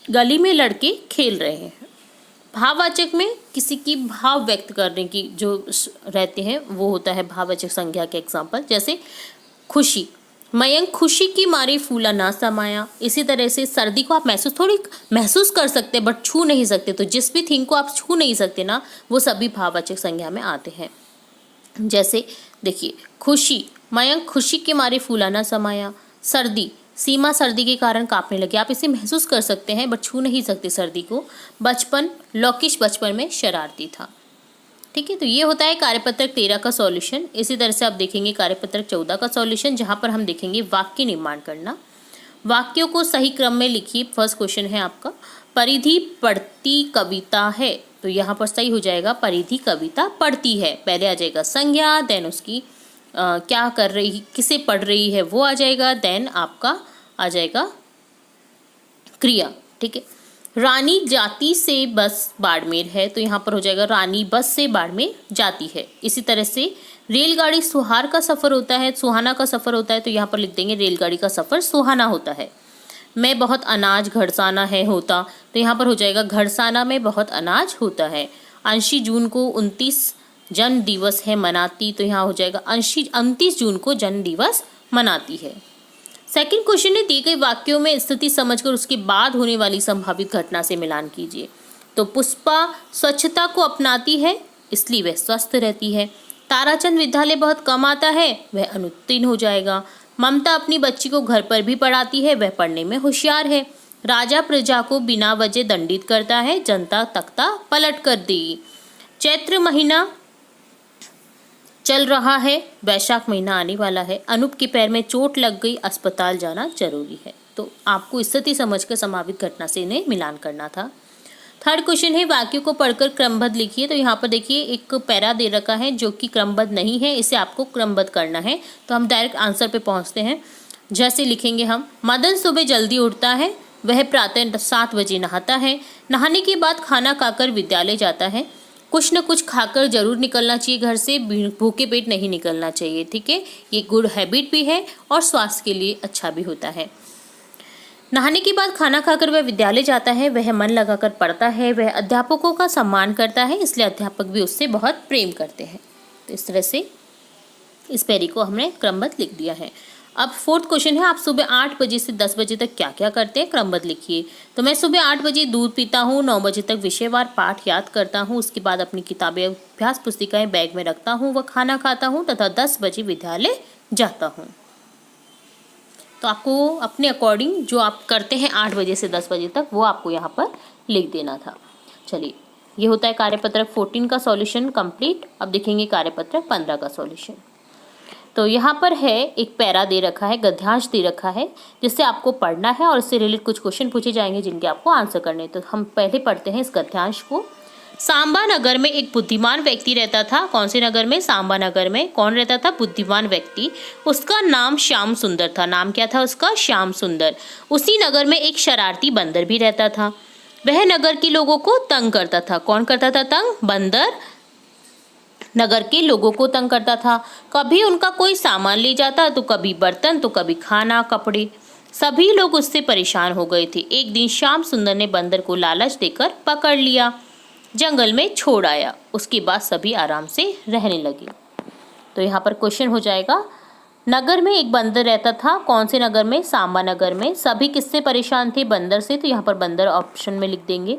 गली में लड़के खेल रहे हैं। भाववाचक में किसी की भाव व्यक्त करने की जो रहते हैं वो होता है भाववाचक संज्ञा के एग्जाम्पल। जैसे खुशी, मयंक खुशी की मारे फूला ना समाया। इसी तरह से सर्दी को आप महसूस कर सकते हैं बट छू नहीं सकते। तो जिस भी थिंग को आप छू नहीं सकते ना, वो सभी भाववाचक संज्ञा में आते हैं। जैसे देखिए खुशी, मयंक खुशी के मारे फूला ना समाया। सर्दी, सीमा सर्दी के कारण कांपने लगी। आप इसे महसूस कर सकते हैं बट छू नहीं सकते सर्दी को। बचपन, लौकिश बचपन में शरारती था। ठीक है, तो ये होता है कार्यपत्रक 13 का सॉल्यूशन। इसी तरह से आप देखेंगे कार्यपत्रक 14 का सॉल्यूशन, जहाँ पर हम देखेंगे वाक्य निर्माण करना। वाक्यों को सही क्रम में लिखिए। फर्स्ट क्वेश्चन है आपका, परिधि पढ़ती कविता है। तो यहाँ पर सही हो जाएगा परिधि कविता पढ़ती है। पहले आ जाएगा संज्ञा, देन उसकी क्या कर रही, किसे पढ़ रही है वो आ जाएगा, देन आपका आ जाएगा क्रिया। ठीक है, रानी जाती से बस बाड़मेर है। तो यहाँ पर हो जाएगा रानी बस से बाड़मेर जाती है। इसी तरह से रेलगाड़ी सुहार का सफ़र होता है, सुहाना का सफ़र होता है। तो यहाँ पर लिख देंगे रेलगाड़ी का सफ़र सुहाना होता है। में बहुत अनाज घड़साना है होता, तो यहाँ पर हो जाएगा घड़साना में बहुत अनाज होता है। अंशी जून को 29 जन्म दिवस है मनाती, तो यहाँ हो जाएगा अंशी 29 जून को जन्म दिवस मनाती है। सेकंड क्वेश्चन है, दिए गए वाक्यों में स्थिति समझकर उसके बाद होने वाली संभावित घटना से मिलान कीजिए। तो पुष्पा स्वच्छता को अपनाती है इसलिए वह स्वस्थ रहती है। ताराचंद विद्यालय बहुत कम आता है, वह अनुत्तीर्ण हो जाएगा। ममता अपनी बच्ची को घर पर भी पढ़ाती है, वह पढ़ने में होशियार है। राजा प्रजा को बिना वजह दंडित करता है, जनता तख्ता पलट कर देगी। चैत्र महीना चल रहा है, वैशाख महीना आने वाला है। अनूप के पैर में चोट लग गई, अस्पताल जाना जरूरी है। तो आपको स्थिति समझकर संभावित घटना से इन्हें मिलान करना था। थर्ड क्वेश्चन है, वाक्यों को पढ़कर क्रमबद्ध लिखिए। तो यहाँ पर देखिए एक पैरा दे रखा है जो कि क्रमबद्ध नहीं है, इसे आपको क्रमबद्ध करना है। तो हम डायरेक्ट आंसर पे पहुँचते हैं। जैसे लिखेंगे हम, मदन सुबह जल्दी उठता है, वह प्रातः 7 बजे नहाता है। नहाने के बाद खाना खाकर विद्यालय जाता है। कुछ न कुछ खाकर जरूर निकलना चाहिए घर से, भूखे पेट नहीं निकलना चाहिए, ठीक है। ये गुड हैबिट भी है और स्वास्थ्य के लिए अच्छा भी होता है। नहाने के बाद खाना खाकर वह विद्यालय जाता है, वह मन लगाकर पढ़ता है, वह अध्यापकों का सम्मान करता है, इसलिए अध्यापक भी उससे बहुत प्रेम करते हैं। तो इस तरह से इस पैरी को हमने क्रमबद्ध लिख दिया है। अब फोर्थ क्वेश्चन है, आप सुबह 8 बजे से 10 बजे तक क्या क्या करते हैं, क्रमबद्ध लिखिए। तो मैं सुबह 8 बजे दूध पीता हूँ, 9 बजे तक विषयवार पाठ याद करता हूँ, उसके बाद अपनी किताबें अभ्यास पुस्तिकाएं बैग में रखता हूँ, वह खाना खाता हूँ तथा 10 बजे विद्यालय जाता हूँ। तो आपको अपने अकॉर्डिंग जो आप करते हैं 8 बजे से 10 बजे तक वो आपको यहाँ पर लिख देना था। चलिए, ये होता है कार्यपत्रक 14 का सॉल्यूशन कंप्लीट। अब देखेंगे कार्यपत्रक 15 का सॉल्यूशन। तो यहाँ पर है एक पैरा दे रखा है, गद्यांश दे रखा है, जिससे आपको पढ़ना है और इससे रिलेटेड कुछ क्वेश्चन पूछे जाएंगे जिनके आपको आंसर करने। तो हम पहले पढ़ते हैं इस गद्यांश को। सांबा नगर में एक बुद्धिमान व्यक्ति रहता था। कौन से नगर में? सांबा नगर में कौन रहता था? बुद्धिमान व्यक्ति। उसका नाम श्याम सुंदर था। नाम क्या था उसका? श्याम सुंदर। उसी नगर में एक शरारती बंदर भी रहता था। वह नगर के लोगों को तंग करता था। कौन करता था तंग? बंदर नगर के लोगों को तंग करता था। कभी उनका कोई सामान ले जाता, तो कभी बर्तन, तो कभी खाना, कपड़े। सभी लोग उससे परेशान हो गए थे। एक दिन श्याम सुंदर ने बंदर को लालच देकर पकड़ लिया, जंगल में छोड़ आया। उसके बाद सभी आराम से रहने लगे। तो यहाँ पर क्वेश्चन हो जाएगा, नगर में एक बंदर रहता था। कौन से नगर में? सांबा नगर में। सभी किससे परेशान थे? बंदर से। तो यहाँ पर बंदर ऑप्शन में लिख देंगे।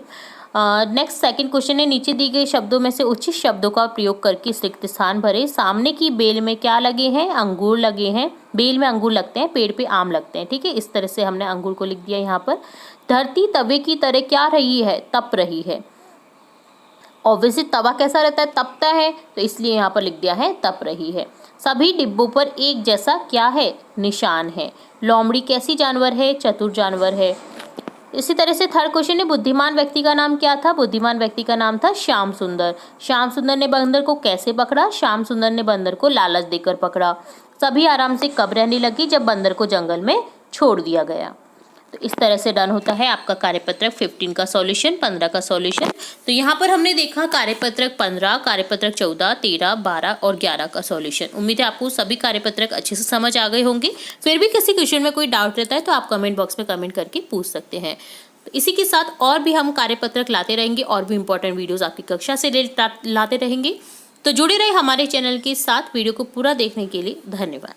नेक्स्ट सेकंड क्वेश्चन है, नीचे दिए गए शब्दों में से उचित शब्दों का प्रयोग करके इस रिक्त स्थान भरे। सामने की बेल में क्या लगे हैं? अंगूर लगे हैं। बेल में अंगूर लगते हैं, पेड़ पे आम लगते हैं, ठीक है। इस तरह से हमने अंगूर को लिख दिया यहाँ पर। धरती तवे की तरह क्या रही है? तप रही है। ऑब्वियसली तवा कैसा रहता है? तपता है, तो इसलिए यहाँ पर लिख दिया है तप रही है। सभी डिब्बों पर एक जैसा क्या है? निशान है। लोमड़ी कैसी जानवर है? चतुर जानवर है। इसी तरह से थर्ड क्वेश्चन है, बुद्धिमान व्यक्ति का नाम क्या था? बुद्धिमान व्यक्ति का नाम था श्याम सुंदर। श्याम सुंदर ने बंदर को कैसे पकड़ा? श्याम सुंदर ने बंदर को लालच देकर पकड़ा। सभी आराम से कब रहने लगी? जब बंदर को जंगल में छोड़ दिया गया। तो इस तरह से डन होता है आपका कार्यपत्रक 15 का सॉल्यूशन, 15 का सॉल्यूशन। तो यहाँ पर हमने देखा कार्यपत्रक 15, कार्यपत्रक 14, 13, 12 और 11 का सॉल्यूशन। उम्मीद है आपको सभी कार्यपत्रक अच्छे से समझ आ गए होंगे। फिर भी किसी क्वेश्चन में कोई डाउट रहता है तो आप कमेंट बॉक्स में कमेंट करके पूछ सकते हैं। तो इसी के साथ और भी हम कार्यपत्रक लाते रहेंगे और भी इंपॉर्टेंट वीडियोज़ आपकी कक्षा से लाते रहेंगे। तो जुड़े रहे हमारे चैनल के साथ। वीडियो को पूरा देखने के लिए धन्यवाद।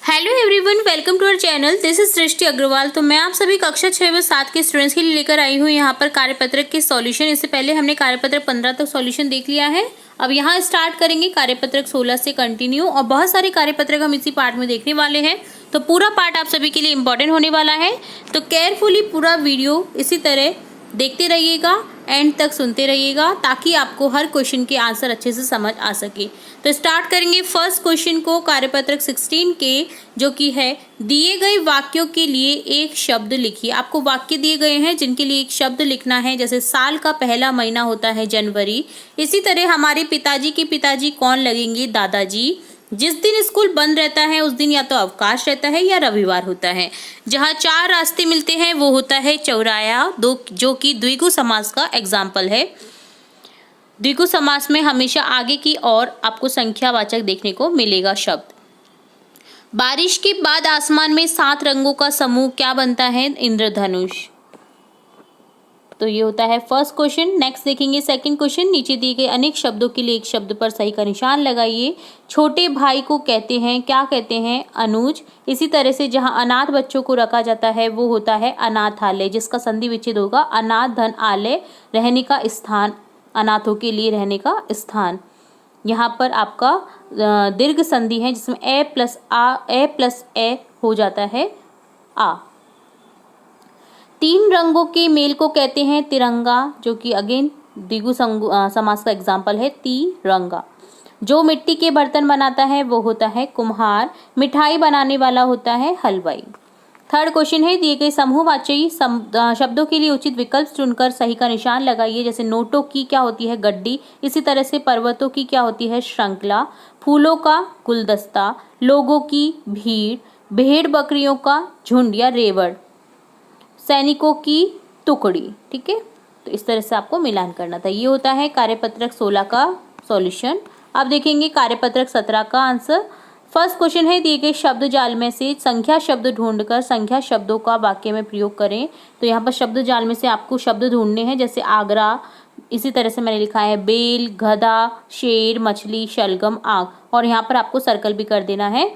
Hello everyone, welcome to our channel. This is Srishti Agrawal. तो मैं आप सभी कक्षा 6 व 7 के स्टूडेंट्स के लिए लेकर आई हूँ यहाँ पर कार्यपत्रक के सॉल्यूशन। इससे पहले हमने कार्यपत्रक 15 तक सॉल्यूशन देख लिया है। अब यहाँ स्टार्ट करेंगे कार्यपत्रक 16 से कंटिन्यू, और बहुत सारे कार्यपत्रक हम इसी पार्ट में देखने वाले हैं। तो पूरा पार्ट आप सभी के लिए इंपॉर्टेंट होने वाला है। तो केयरफुली पूरा वीडियो इसी तरह देखते रहिएगा, एंड तक सुनते रहिएगा, ताकि आपको हर क्वेश्चन के आंसर अच्छे से समझ आ सके। तो स्टार्ट करेंगे फर्स्ट क्वेश्चन को कार्यपत्रक 16 के, जो कि है दिए गए वाक्यों के लिए एक शब्द लिखिए। आपको वाक्य दिए गए हैं जिनके लिए एक शब्द लिखना है। जैसे साल का पहला महीना होता है जनवरी। इसी तरह हमारे पिताजी के पिताजी कौन लगेंगे? दादाजी। जिस दिन स्कूल बंद रहता है उस दिन या तो अवकाश रहता है या रविवार होता है। जहाँ 4 रास्ते मिलते हैं वो होता है चौराया, जो कि द्विगु समास का एग्जाम्पल है। द्विगु समास में हमेशा आगे की ओर आपको संख्यावाचक देखने को मिलेगा शब्द। बारिश के बाद आसमान में 7 रंगों का समूह क्या बनता है? इंद्रधनुष। तो ये होता है फर्स्ट क्वेश्चन। नेक्स्ट देखेंगे सेकंड क्वेश्चन। नीचे दिए गए अनेक शब्दों के लिए एक शब्द पर सही का निशान लगाइए। छोटे भाई को कहते हैं, क्या कहते हैं? अनुज। इसी तरह से जहां अनाथ बच्चों को रखा जाता है वो होता है अनाथालय, जिसका संधि विच्छेद होगा अनाथ धन आलय, रहने का स्थान, अनाथों के लिए रहने का स्थान। यहाँ पर आपका दीर्घ संधि है जिसमें ए प्लस ए हो जाता है आ। 3 रंगों के मेल को कहते हैं तिरंगा, जो कि अगेन द्विगु समास का एग्जाम्पल है तिरंगा। जो मिट्टी के बर्तन बनाता है वो होता है कुम्हार। मिठाई बनाने वाला होता है हलवाई। थर्ड क्वेश्चन है, दिए गए समूहवाची शब्दों के लिए उचित विकल्प चुनकर सही का निशान लगाइए। जैसे नोटों की क्या होती है? गड्डी। इसी तरह से पर्वतों की क्या होती है? श्रृंखला। फूलों का गुलदस्ता। लोगों की भीड़। भेड़ बकरियों का झुंड या रेवड़। सैनिकों की टुकड़ी। ठीक है, तो इस तरह से आपको मिलान करना था। ये होता है कार्यपत्रक 16 का सॉल्यूशन। अब देखेंगे कार्यपत्रक 17 का आंसर। फर्स्ट क्वेश्चन है, दिए गए शब्द जाल में से संख्या शब्द ढूंढकर संख्या शब्दों का वाक्य में प्रयोग करें। तो यहाँ पर शब्द जाल में से आपको शब्द ढूंढने हैं, जैसे आगरा, इसी तरह से मैंने लिखा है बेल, गधा, शेर, मछली, शलगम, आग, और यहाँ पर आपको सर्कल भी कर देना है।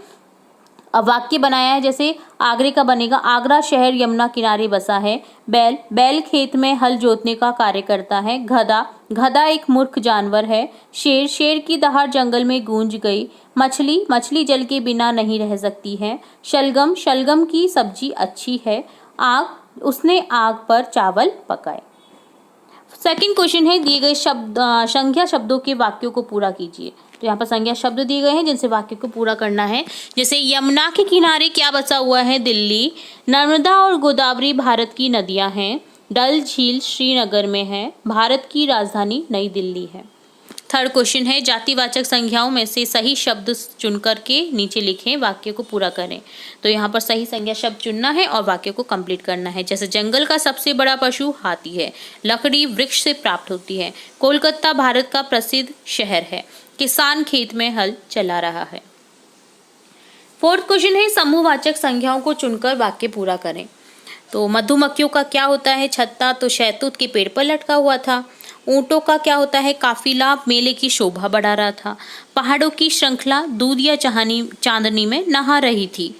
अब वाक्य बनाया है, जैसे आगरे का बनेगा आगरा शहर यमुना किनारे बसा है। बैल, बैल खेत में हल जोतने का कार्य करता है। गधा, गधा एक मूर्ख जानवर है। शेर, शेर की दहाड़ जंगल में गूंज गई। मछली, मछली जल के बिना नहीं रह सकती है। शलगम, शलगम की सब्जी अच्छी है। आग, उसने आग पर चावल पकाए। सेकंड क्वेश्चन है, दिए गए संख्या शब्दों के वाक्यों को पूरा कीजिए। तो यहाँ पर संज्ञा शब्द दिए गए हैं जिनसे वाक्य को पूरा करना है। जैसे यमुना के किनारे क्या बसा हुआ है? दिल्ली। नर्मदा और गोदावरी भारत की नदियां हैं। डल झील श्रीनगर में है। भारत की राजधानी नई दिल्ली है। थर्ड क्वेश्चन है, जातिवाचक संज्ञाओं में से सही शब्द चुनकर के नीचे लिखें, वाक्य को पूरा करें। तो यहाँ पर सही संज्ञा शब्द चुनना है और वाक्य को कंप्लीट करना है। जैसे जंगल का सबसे बड़ा पशु हाथी है। लकड़ी वृक्ष से प्राप्त होती है। कोलकाता भारत का प्रसिद्ध शहर है। किसान खेत में हल चला रहा है। फोर्थ क्वेश्चन है, समूहवाचक संज्ञाओं को चुनकर वाक्य पूरा करें। तो मधुमक्खियों का क्या होता है? छत्ता, तो शहतूत के पेड़ पर लटका हुआ था। ऊंटों का क्या होता है? काफिला मेले की शोभा बढ़ा रहा था। पहाड़ों की श्रृंखला दूध या चांदनी में नहा रही थी।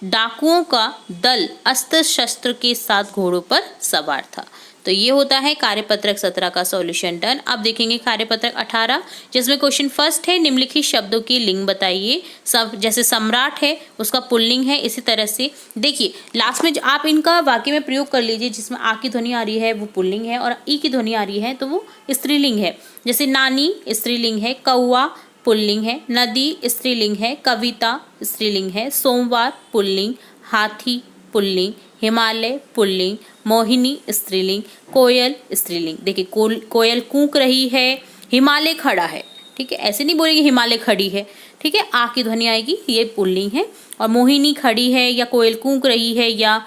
डाकुओं का दल अस्त्र शस्त्र के साथ घोड़ों पर सवार था। तो ये होता है कार्यपत्रक 17 का सॉल्यूशन डन। अब देखेंगे कार्यपत्रक 18, जिसमें क्वेश्चन फर्स्ट है, निम्नलिखित शब्दों के लिंग बताइए। सब जैसे सम्राट है उसका पुल्लिंग है। इसी तरह से देखिए लास्ट में आप इनका वाक्य में प्रयोग कर लीजिए। जिसमें आ की ध्वनि आ रही है वो पुल्लिंग है और ई की ध्वनि आ रही है तो वो स्त्रीलिंग है। जैसे नानी स्त्रीलिंग है, कौआ पुल्लिंग है, नदी स्त्रीलिंग है, कविता स्त्रीलिंग है, सोमवार पुल्लिंग, हाथी पुल्लिंग, हिमालय पुल्लिंग, मोहिनी स्त्रीलिंग, कोयल स्त्रीलिंग। देखिए कोयल कूक रही है, हिमालय खड़ा है। ठीक है, ऐसे नहीं बोलेंगे हिमालय खड़ी है। ठीक है, आ की ध्वनि आएगी, ये पुल्लिंग है। और मोहिनी खड़ी है या कोयल कूक रही है या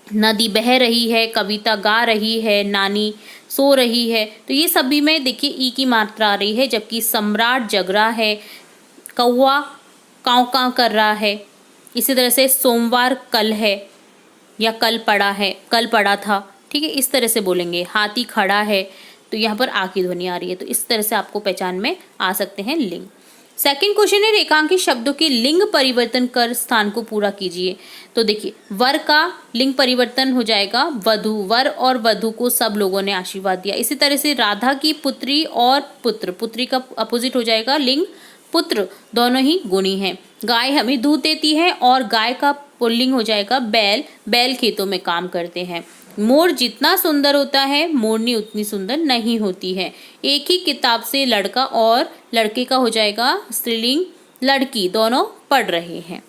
नदी बह रही है, कविता गा रही है, नानी सो रही है। तो ये सभी में देखिए ई की मात्रा आ रही है। जबकि सम्राट जग रहा है, कौवा काँव काँव कर रहा है। इसी तरह से सोमवार कल है या कल पड़ा है, कल पड़ा था। ठीक है, इस तरह से बोलेंगे। हाथी खड़ा है तो यहाँ पर आ की ध्वनि आ रही है। तो इस तरह से आपको पहचान में आ सकते हैं लिंग। सेकंड क्वेश्चन है, रेखांकित शब्दों के लिंग परिवर्तन कर स्थान को पूरा कीजिए। तो देखिए वर का लिंग परिवर्तन हो जाएगा वधु। वर और वधु को सब लोगों ने आशीर्वाद दिया। इसी तरह से राधा की पुत्री और पुत्र, पुत्री का अपोजिट हो जाएगा लिंग पुत्र, दोनों ही गुणी हैं। गाय हमें दूध देती है और गाय का पुल्लिंग हो जाएगा बैल। बैल खेतों में काम करते हैं। मोर जितना सुंदर होता है मोरनी उतनी सुंदर नहीं होती है। एक ही किताब से लड़का और लड़के का हो जाएगा स्त्रीलिंग लड़की, दोनों पढ़ रहे हैं।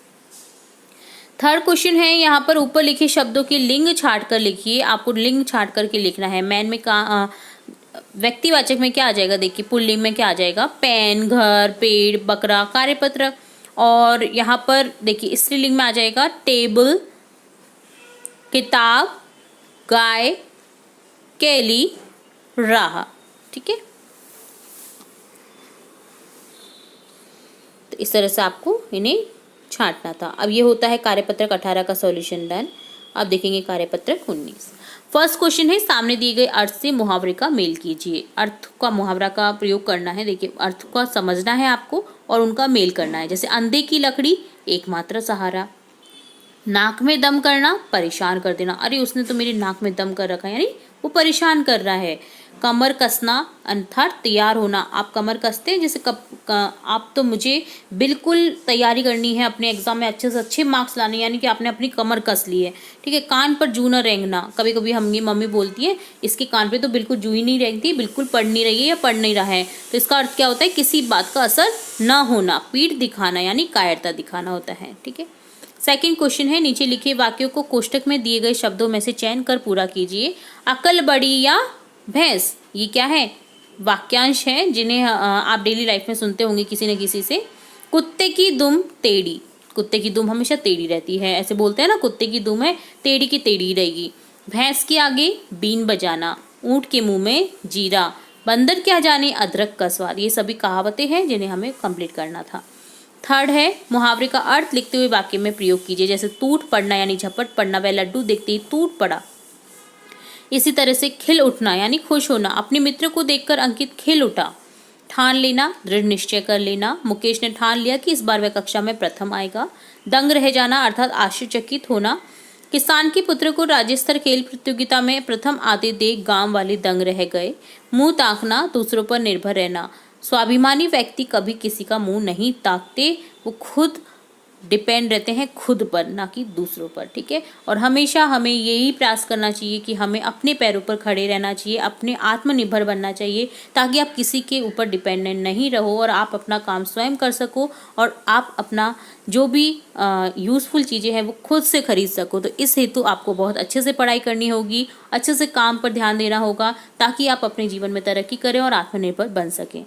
थर्ड क्वेश्चन है, यहाँ पर ऊपर लिखे शब्दों के लिंग छाट कर लिखिए। आपको लिंग छाट करके लिखना है। मैन में व्यक्तिवाचक में क्या आ जाएगा? देखिए पुल्लिंग में क्या आ जाएगा? पेन, घर, पेड़, बकरा, कार्यपत्र। और यहाँ पर देखिए स्त्रीलिंग में आ जाएगा टेबल, किताब, गाय, केली, राह। ठीक है, तो इस तरह से आपको इन्हें छांटना था। अब ये होता है कार्यपत्रक 18 का सॉल्यूशन डन। अब देखेंगे कार्यपत्रक 19। फर्स्ट क्वेश्चन है, सामने दिए गए अर्थ से मुहावरे का मेल कीजिए। अर्थ का मुहावरा का प्रयोग करना है। देखिए, अर्थ को समझना है आपको और उनका मेल करना है। जैसे अंधे की लकड़ी एकमात्र सहारा, नाक में दम करना परेशान कर देना, अरे उसने तो मेरी नाक में दम कर रखा है, यानी वो परेशान कर रहा है। कमर कसना अर्थात तैयार होना, आप कमर कसते हैं जैसे आप तो मुझे बिल्कुल तैयारी करनी है अपने एग्जाम में अच्छे से अच्छे मार्क्स लाने, यानी कि आपने अपनी कमर कस ली है। ठीक है। कान पर जू न रेंगना, कभी कभी हमारी मम्मी बोलती है इसके कान पे तो बिल्कुल जू ही नहीं रेंगती, बिल्कुल पढ़ नहीं रही है या पढ़ नहीं रहा है, तो इसका अर्थ क्या होता है, किसी बात का असर न होना, पीठ दिखाना यानी कायरता दिखाना होता है। ठीक है। सेकंड क्वेश्चन है, नीचे लिखे वाक्यों को कोष्टक में दिए गए शब्दों में से चयन कर पूरा कीजिए। अकल बड़ी या भैंस, ये क्या है, वाक्यांश है जिन्हें आप डेली लाइफ में सुनते होंगे किसी न किसी से। कुत्ते की दुम टेढ़ी, कुत्ते की दुम हमेशा टेढ़ी रहती है, ऐसे बोलते हैं ना, कुत्ते की दुम है टेढ़ी की टेढ़ी रहेगी। भैंस के आगे बीन बजाना, ऊंट के मुंह में जीरा, बंदर क्या जाने अदरक का स्वाद। ये सभी कहावतें हैं जिन्हें हमें कंप्लीट करना था। थर्ड है, मुहावरे का अर्थ लिखते हुए वाक्य में प्रयोग कीजिए। जैसे टूट पड़ना यानी झपट पड़ना, वह लड्डू देखते ही टूट पड़ा। इसी तरह से खिल उठना यानी खुश होना, अपने मित्र को देखकर अंकित खिल उठा। ठान लेना, दृढ़ निश्चय कर लेना, मुकेश ने ठान लिया कि इस बार वह कक्षा में प्रथम आएगा। दंग रह जाना अर्थात आश्चर्यचकित होना। किसान के पुत्र को राज्य स्तर खेल प्रतियोगिता में प्रथम आते देख गांव वाले दंग रह गए। मुंह ताकना, दूसरों पर निर्भर रहना, स्वाभिमानी व्यक्ति कभी किसी का मुंह नहीं ताकते, वो खुद डिपेंड रहते हैं खुद पर, ना कि दूसरों पर। ठीक है। और हमेशा हमें यही प्रयास करना चाहिए कि हमें अपने पैरों पर खड़े रहना चाहिए, अपने आत्मनिर्भर बनना चाहिए, ताकि आप किसी के ऊपर डिपेंडेंट नहीं रहो और आप अपना काम स्वयं कर सको और आप अपना जो भी यूज़फुल चीज़ें हैं वो खुद से खरीद सको। तो इस हेतु आपको बहुत अच्छे से पढ़ाई करनी होगी, अच्छे से काम पर ध्यान देना होगा, ताकि आप अपने जीवन में तरक्की करें और आत्मनिर्भर बन सकें।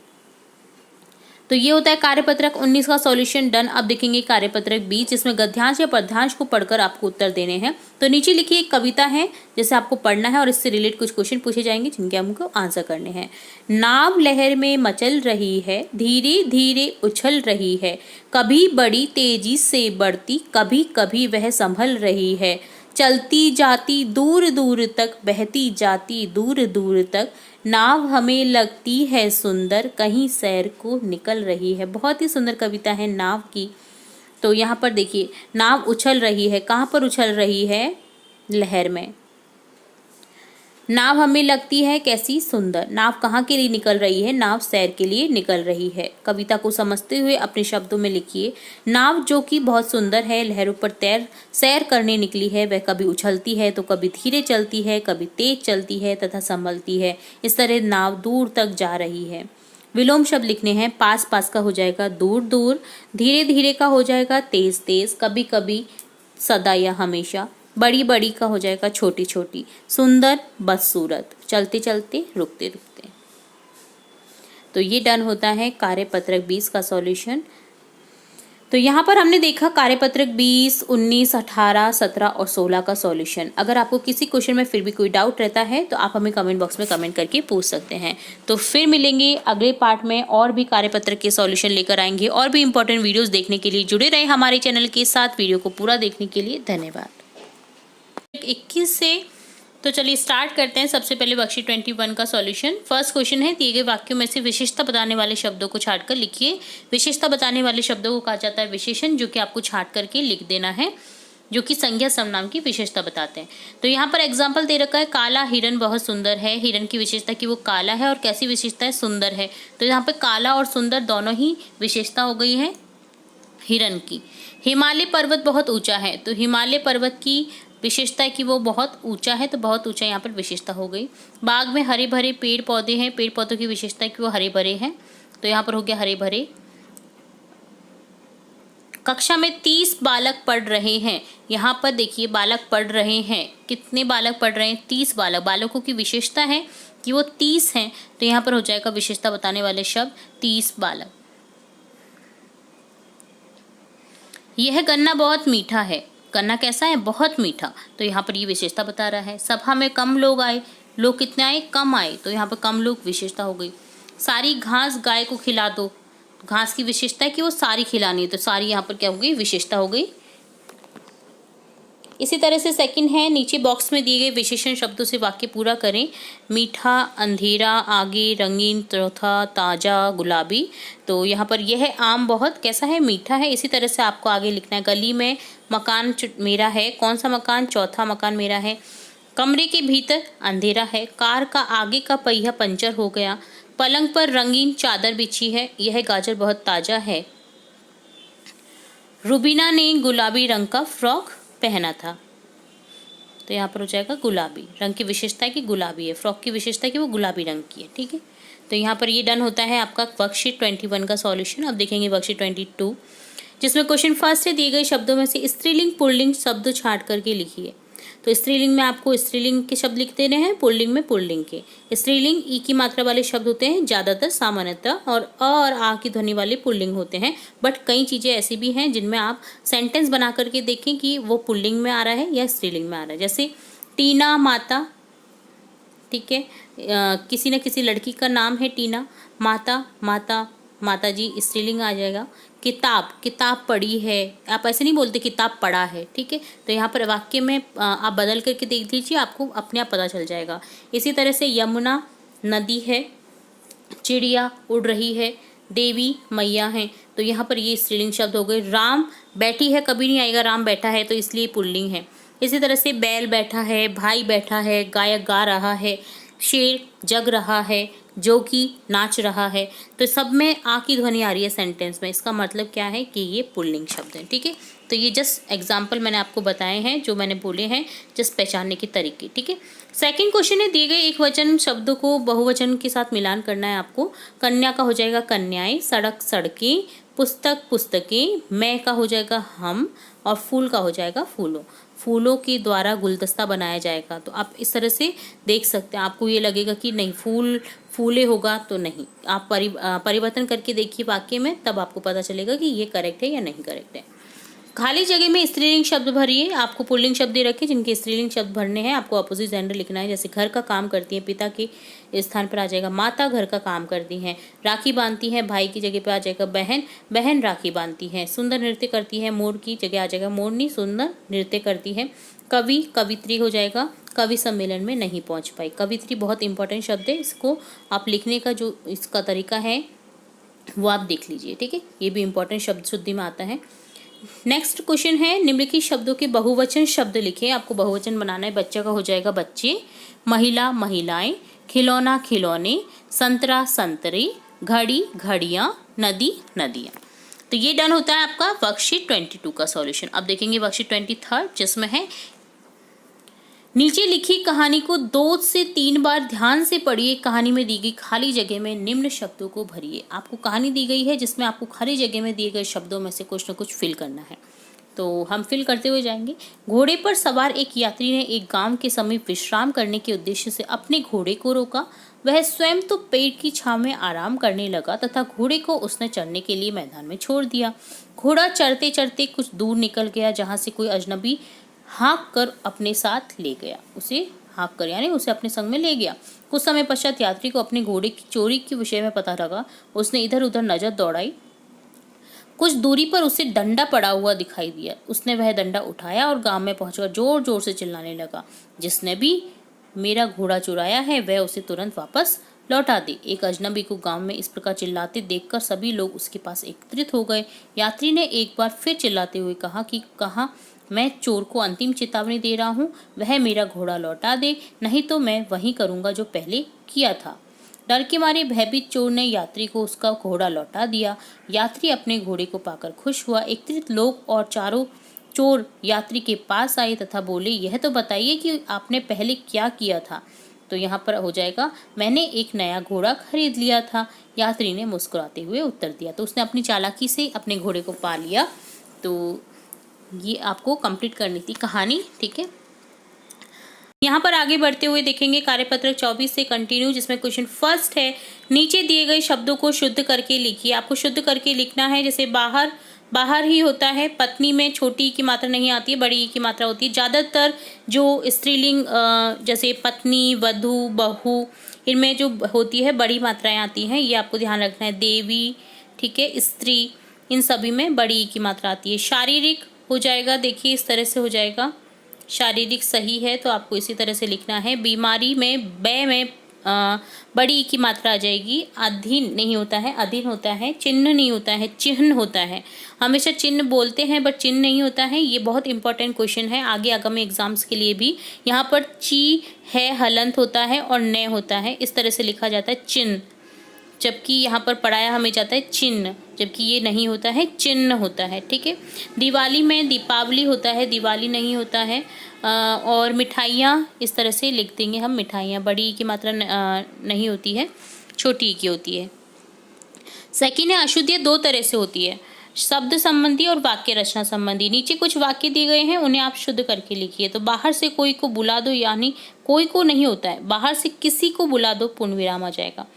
तो ये होता है कार्यपत्रक 19 का सॉल्यूशन डन। अब देखेंगे कार्यपत्रक 20, जिसमें गद्यांश या पद्यांश को पढ़कर आपको उत्तर देने हैं। तो नीचे लिखी एक कविता है जिसे आपको पढ़ना है और इससे रिलेट कुछ क्वेश्चन पूछे जाएंगे जिनके हमको आंसर करने हैं। नाव लहर में मचल रही है, धीरे धीरे उछल रही है, कभी बड़ी तेजी से बढ़ती, कभी कभी वह संभल रही है, चलती जाती दूर दूर तक, बहती जाती दूर दूर तक, नाव हमें लगती है सुंदर, कहीं सैर को निकल रही है। बहुत ही सुंदर कविता है नाव की। तो यहाँ पर देखिए, नाव उछल रही है, कहाँ पर उछल रही है, लहर में। नाव हमें लगती है कैसी सुंदर, नाव कहाँ के लिए निकल रही है, नाव सैर के लिए निकल रही है। कविता को समझते हुए अपने शब्दों में लिखिए। नाव जो कि बहुत सुंदर है, लहरों पर सैर करने निकली है, वह कभी उछलती है तो कभी धीरे चलती है, कभी तेज चलती है तथा संभलती है। इस तरह नाव दूर तक जा रही है। विलोम शब्द लिखने हैं। पास पास का हो जाएगा दूर दूर, धीरे धीरे का हो जाएगा तेज तेज, कभी कभी सदा या हमेशा, बड़ी बड़ी का हो जाएगा छोटी छोटी, सुंदर बदसूरत, चलते चलते रुकते रुकते। तो ये डन होता है कार्यपत्रक 20 का सॉल्यूशन। तो यहाँ पर हमने देखा कार्यपत्रक 20, 19, 18, 17 और 16 का सॉल्यूशन। अगर आपको किसी क्वेश्चन में फिर भी कोई डाउट रहता है तो आप हमें कमेंट बॉक्स में कमेंट करके पूछ सकते हैं। तो फिर मिलेंगे अगले पार्ट में, और भी कार्यपत्रक के सॉल्यूशन लेकर आएंगे। और भी इंपॉर्टेंट वीडियोस देखने के लिए जुड़े रहे हमारे चैनल के साथ। वीडियो को पूरा देखने के लिए धन्यवाद। 21 से तो चलिए स्टार्ट करते हैं। सबसे पहले वर्कशीट 21 का सॉल्यूशन। फर्स्ट क्वेश्चन है, दिए गए वाक्यों में से विशेषता बताने वाले शब्दों को छांट कर लिखिए। विशेषता बताने वाले शब्दों को कहा जाता है विशेषण, जो कि आपको छांट करके लिख देना है, जो कि संज्ञा सर्वनाम की विशेषता बताते हैं। तो यहाँ पर एग्जाम्पल दे रखा है, काला हिरन बहुत सुंदर है। हिरन की विशेषता कि वो काला है, और कैसी विशेषता है, सुंदर है। तो यहाँ पर काला और सुंदर दोनों ही विशेषता हो गई है हिरन की। हिमालय पर्वत बहुत ऊंचा है, तो हिमालय पर्वत की विशेषता है कि वो बहुत ऊंचा है, तो बहुत ऊंचा यहाँ पर विशेषता हो गई। बाग में हरे भरे पेड़ पौधे हैं, पेड़ पौधों की विशेषता है कि वो हरे भरे हैं, तो यहाँ पर हो गया हरे भरे। कक्षा में 30 बालक पढ़ रहे हैं, यहाँ पर देखिए बालक पढ़ रहे हैं, कितने बालक पढ़ रहे हैं, 30 बालक। बालकों की विशेषता है कि वो 30 हैं, तो यहाँ पर हो जाएगा विशेषता बताने वाले शब्द 30 बालक। यह गन्ना बहुत मीठा है, गन्ना कैसा है, बहुत मीठा, तो यहाँ पर ये विशेषता बता रहा है। सभा में कम लोग आए, लोग कितने आए, कम आए, तो यहाँ पर कम लोग विशेषता हो गई। सारी घास गाय को खिला दो, घास की विशेषता है कि वो सारी खिलानी है, तो सारी यहाँ पर क्या हो गई, विशेषता हो गई। इसी तरह से सेकंड है, नीचे बॉक्स में दिए गए विशेषण शब्दों से वाक्य पूरा करें। मीठा, अंधेरा, आगे, रंगीन, चौथा, ताज़ा, गुलाबी। तो यहाँ पर यह है आम बहुत कैसा है, मीठा है। इसी तरह से आपको आगे लिखना है, गली में मकान मेरा है, कौन सा मकान, चौथा मकान मेरा है। कमरे के भीतर अंधेरा है, कार का आगे का पहिया पंचर हो गया, पलंग पर रंगीन चादर बिछी है, यह गाजर बहुत ताज़ा है। रुबीना ने गुलाबी रंग का फ्रॉक पहना था। तो यहाँ पर हो जाएगा गुलाबी रंग की विशेषता है कि गुलाबी है, फ्रॉक की विशेषता है कि वो गुलाबी रंग की है। ठीक है, तो यहाँ पर ये डन होता है आपका वर्कशीट 21 का सॉल्यूशन। अब देखेंगे वर्कशीट 22, जिसमें क्वेश्चन फर्स्ट से दिए गए शब्दों में से स्त्रीलिंग पुल्लिंग शब्द छांट करके लिखिए। तो स्त्रीलिंग में आपको स्त्रीलिंग के शब्द लिख देने हैं, पुल्लिंग में पुल्लिंग के। स्त्रीलिंग ई की मात्रा वाले शब्द होते हैं ज़्यादातर, सामान्यतः, और अ और आ की ध्वनि वाले पुल्लिंग होते हैं। बट कई चीज़ें ऐसी भी हैं जिनमें आप सेंटेंस बना करके देखें कि वो पुल्लिंग में आ रहा है या स्त्रीलिंग में आ रहा है। जैसे टीना माता, ठीक है, किसी न किसी लड़की का नाम है टीना, माता माता माता जी स्त्रीलिंग आ जाएगा। किताब, किताब पढ़ी है, आप ऐसे नहीं बोलते किताब पढ़ा है। ठीक है, तो यहाँ पर वाक्य में आप बदल करके देख लीजिए, आपको अपने आप पता चल जाएगा। इसी तरह से यमुना नदी है, चिड़िया उड़ रही है, देवी मैया हैं, तो यहाँ पर ये स्त्रीलिंग शब्द हो गए। राम बैठी है कभी नहीं आएगा, राम बैठा है, तो इसलिए पुल्लिंग है। इसी तरह से बैल बैठा है, भाई बैठा है, गायक गा रहा है, शेर जग रहा है, जो कि नाच रहा है। तो सब में आ की ध्वनि आ रही है सेंटेंस में, इसका मतलब क्या है कि ये पुल्लिंग शब्द हैं। ठीक है, तो ये जस्ट एग्जाम्पल मैंने आपको बताए हैं, जो मैंने बोले हैं जस्ट पहचानने के तरीके। ठीक है, सेकंड क्वेश्चन है, दिए गए एक वचन शब्दों को बहुवचन के साथ मिलान करना है आपको। कन्या का हो जाएगा कन्याएं, सड़क सड़कें, पुस्तक पुस्तकें, मैं का हो जाएगा हम, और फूल का हो जाएगा फूलों। फूलों के द्वारा गुलदस्ता बनाया जाएगा। तो आप इस तरह से देख सकते हैं, आपको ये लगेगा कि नहीं फूल फूले होगा, तो नहीं, आप परिवर्तन करके देखिए वाक्य में, तब आपको पता चलेगा कि ये करेक्ट है या नहीं करेक्ट है। खाली जगह में स्त्रीलिंग शब्द भरिए, आपको पुल्लिंग शब्द दे रखे जिनके स्त्रीलिंग शब्द भरने हैं, आपको अपोजिट जेंडर लिखना है। जैसे घर का काम करती है, पिता के स्थान पर आ जाएगा माता, घर का काम करती हैं। राखी बांधती है, भाई की जगह पे आ जाएगा बहन, बहन राखी बांधती है। सुंदर नृत्य करती है, मोर की जगह आ जाएगा मोरनी, सुंदर नृत्य करती है। कवि कवित्री हो जाएगा, कवि सम्मेलन में नहीं पहुंच पाई। कवित्री बहुत इंपॉर्टेंट शब्द है, इसको आप लिखने का जो इसका तरीका है वो आप देख लीजिए। ठीक है, ये भी इंपॉर्टेंट शब्द शुद्धि में आता है। नेक्स्ट क्वेश्चन है, निम्नलिखित शब्दों के बहुवचन शब्द लिखें। आपको बहुवचन बनाना है। बच्चा का हो जाएगा बच्चे, महिला महिलाएं, खिलौना खिलौने, संतरा संतरे, घड़ी घड़ियां, नदी नदियां। तो ये डन होता है आपका वर्कशीट 22 का सॉल्यूशन। अब देखेंगे वर्कशीट 23 जिसमें है, नीचे लिखी कहानी को 2 से 3 बार ध्यान से पढ़िए। कहानी में दी गई खाली जगह में निम्न शब्दों को भरिए। आपको कहानी दी गई है जिसमें आपको खाली जगह में दिए गए शब्दों में से कुछ न कुछ फिल करना है, तो हम फिल करते हुए जाएंगे। घोड़े पर सवार एक यात्री ने एक गांव के समीप विश्राम करने के उद्देश्य से अपने घोड़े को रोका। वह स्वयं तो पेड़ की छांव में आराम करने लगा तथा घोड़े को उसने चरने के लिए मैदान में छोड़ दिया। घोड़ा चरते चरते कुछ दूर निकल गया, जहाँ से कोई अजनबी हाँक कर अपने साथ ले गया। उसे हाँक कर यानी उसे अपने संग में ले गया। कुछ समय पश्चात यात्री को अपने घोड़े की चोरी के विषय में पता लगा। उसने इधर उधर नजर दौड़ाई, कुछ दूरी पर उसे डंडा पड़ा हुआ दिखाई दिया। उसने वह डंडा उठाया और गांव में पहुंचकर जोर जोर से चिल्लाने लगा, जिसने भी मेरा घोड़ा चुराया है वह उसे तुरंत वापस लौटा दे। एक अजनबी को गांव में इस प्रकार चिल्लाते देखकर सभी लोग उसके पास एकत्रित हो गए। यात्री ने एक बार फिर चिल्लाते हुए कहा, मैं चोर को अंतिम चेतावनी दे रहा हूँ, वह मेरा घोड़ा लौटा दे, नहीं तो मैं वही करूँगा जो पहले किया था। डर के मारे भयभीत चोर ने यात्री को उसका घोड़ा लौटा दिया। यात्री अपने घोड़े को पाकर खुश हुआ। एकत्रित लोग और चारों चोर यात्री के पास आए तथा बोले, यह तो बताइए कि आपने पहले क्या किया था। तो यहाँ पर हो जाएगा, मैंने एक नया घोड़ा खरीद लिया था। यात्री ने मुस्कुराते हुए उत्तर दिया। तो उसने अपनी चालाकी से अपने घोड़े को पा लिया। तो ये आपको कंप्लीट करनी थी कहानी। ठीक है, यहाँ पर आगे बढ़ते हुए देखेंगे कार्यपत्रक 24 से कंटिन्यू, जिसमें क्वेश्चन फर्स्ट है, नीचे दिए गए शब्दों को शुद्ध करके लिखिए। आपको शुद्ध करके लिखना है। जैसे बाहर, बाहर ही होता है। पत्नी में छोटी की मात्रा नहीं आती है, बड़ी की मात्रा होती है। ज़्यादातर जो स्त्रीलिंग जैसे पत्नी, वधू, बहू, इनमें जो होती है बड़ी मात्राएं आती हैं, ये आपको ध्यान रखना है। देवी, ठीक है, स्त्री, इन सभी में बड़ी ई की मात्रा आती है। शारीरिक हो जाएगा, देखिए इस तरह से हो जाएगा, शारीरिक सही है तो आपको इसी तरह से लिखना है। बीमारी में बै में बड़ी ई की मात्रा आ जाएगी। अधीन नहीं होता है, अधीन होता है। चिन्ह नहीं होता है, चिन्ह होता है। हमेशा चिन्ह बोलते हैं बट चिन्ह नहीं होता है। ये बहुत इंपॉर्टेंट क्वेश्चन है आगे आगामी एग्जाम्स के लिए भी। यहाँ पर ची है, हलंत होता है और न होता है, इस तरह से लिखा जाता है चिन्ह, जबकि यहाँ पर पढ़ाया हमें जाता है चिन्ह, जबकि ये नहीं होता है, चिन्ह होता है। ठीक है, दिवाली में दीपावली होता है, दिवाली नहीं होता है। और मिठाइयाँ इस तरह से लिख देंगे हम, मिठाइयाँ, बड़ी ई की मात्रा नहीं होती है, छोटी ई की होती है। सेकेंड है अशुद्धियाँ दो तरह से होती है, शब्द संबंधी और वाक्य रचना संबंधी। नीचे कुछ वाक्य दिए गए हैं, उन्हें आप शुद्ध करके लिखिए। तो बाहर से कोई को बुला दो, यानी कोई को नहीं होता है, बाहर से किसी को बुला दो, पूर्ण विराम आ जाएगा।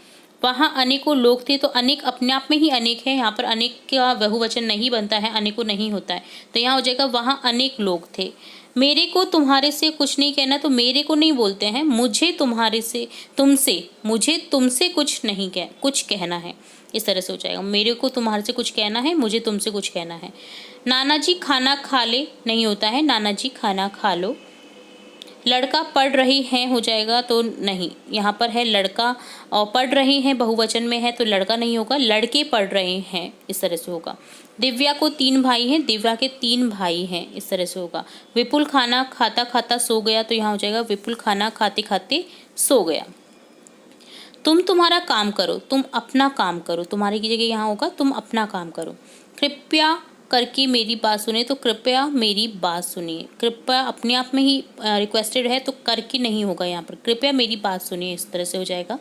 वहाँ अनेकों लोग थे, तो अनेक अपने आप में ही अनेक है, यहाँ पर अनेक का बहुवचन नहीं बनता है, अनेकों नहीं होता है, तो यहाँ हो जाएगा वहाँ अनेक लोग थे। मेरे को तुम्हारे से कुछ नहीं कहना, तो मेरे को नहीं बोलते हैं, मुझे तुम्हारे से, तुमसे, मुझे तुमसे कुछ नहीं कुछ कहना है, इस तरह से हो जाएगा। मेरे को तुम्हारे से कुछ कहना है, मुझे तुमसे कुछ कहना है। नाना जी खाना खा ले नहीं होता है, नाना जी खाना खा लो। लड़का पढ़ रही हैं हो जाएगा, तो नहीं, यहाँ पर है लड़का और पढ़ रहे हैं बहुवचन में है, तो लड़का नहीं होगा, लड़के पढ़ रहे हैं, इस तरह से होगा। दिव्या को 3 भाई हैं, दिव्या के 3 भाई हैं, इस तरह से होगा। विपुल खाना खाता खाता सो गया, तो यहाँ हो जाएगा विपुल खाना खाते खाते सो गया। तुम तुम्हारा काम करो, तुम अपना काम करो, तुम्हारे की जगह यहाँ होगा तुम अपना काम करो। कृपया करके मेरी बात सुने, तो कृपया मेरी बात सुनिए। कृपया अपने आप में ही रिक्वेस्टेड है, तो करके नहीं होगा यहाँ पर, कृपया मेरी बात सुनिए, इस तरह से हो जाएगा।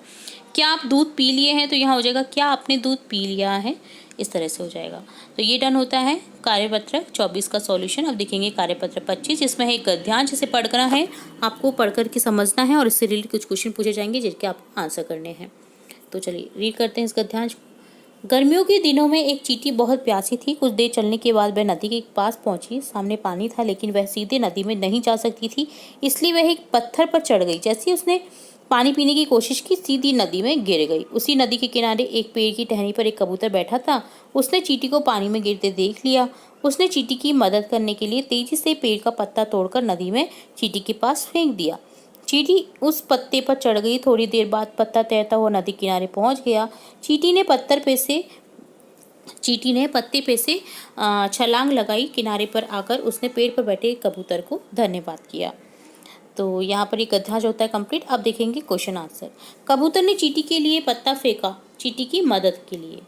क्या आप दूध पी लिए हैं, तो यहाँ हो जाएगा क्या आपने दूध पी लिया है, इस तरह से हो जाएगा। तो ये डन होता है कार्यपत्रक 24 का सॉल्यूशन। अब देखेंगे कार्यपत्रक 25, जिसमें है एक गद्यांश, जिसे पढ़ना है आपको, पढ़ करके समझना है और इससे रिलेटेड कुछ क्वेश्चन पूछे जाएंगे जिनके आपको आंसर करने हैं। तो चलिए रीड करते हैं इस गद्यांश। गर्मियों के दिनों में एक चींटी बहुत प्यासी थी। कुछ देर चलने के बाद वह नदी के पास पहुंची। सामने पानी था, लेकिन वह सीधे नदी में नहीं जा सकती थी, इसलिए वह एक पत्थर पर चढ़ गई। जैसे ही उसने पानी पीने की कोशिश की, सीधी नदी में गिर गई। उसी नदी के किनारे एक पेड़ की टहनी पर एक कबूतर बैठा था। उसने चींटी को पानी में गिरते देख लिया। उसने चींटी की मदद करने के लिए तेजी से पेड़ का पत्ता तोड़कर नदी में चींटी के पास फेंक दिया। चींटी उस पत्ते पर चढ़ गई। थोड़ी देर बाद पत्ता तैरता हुआ नदी किनारे पहुंच गया। चींटी ने पत्ते पे से छलांग लगाई। किनारे पर आकर उसने पेड़ पर बैठे कबूतर को धन्यवाद किया। तो यहाँ पर ये गद्यांश होता है कंप्लीट। अब देखेंगे क्वेश्चन आंसर। कबूतर ने चींटी के लिए पत्ता फेंका, चींटी की मदद के लिए।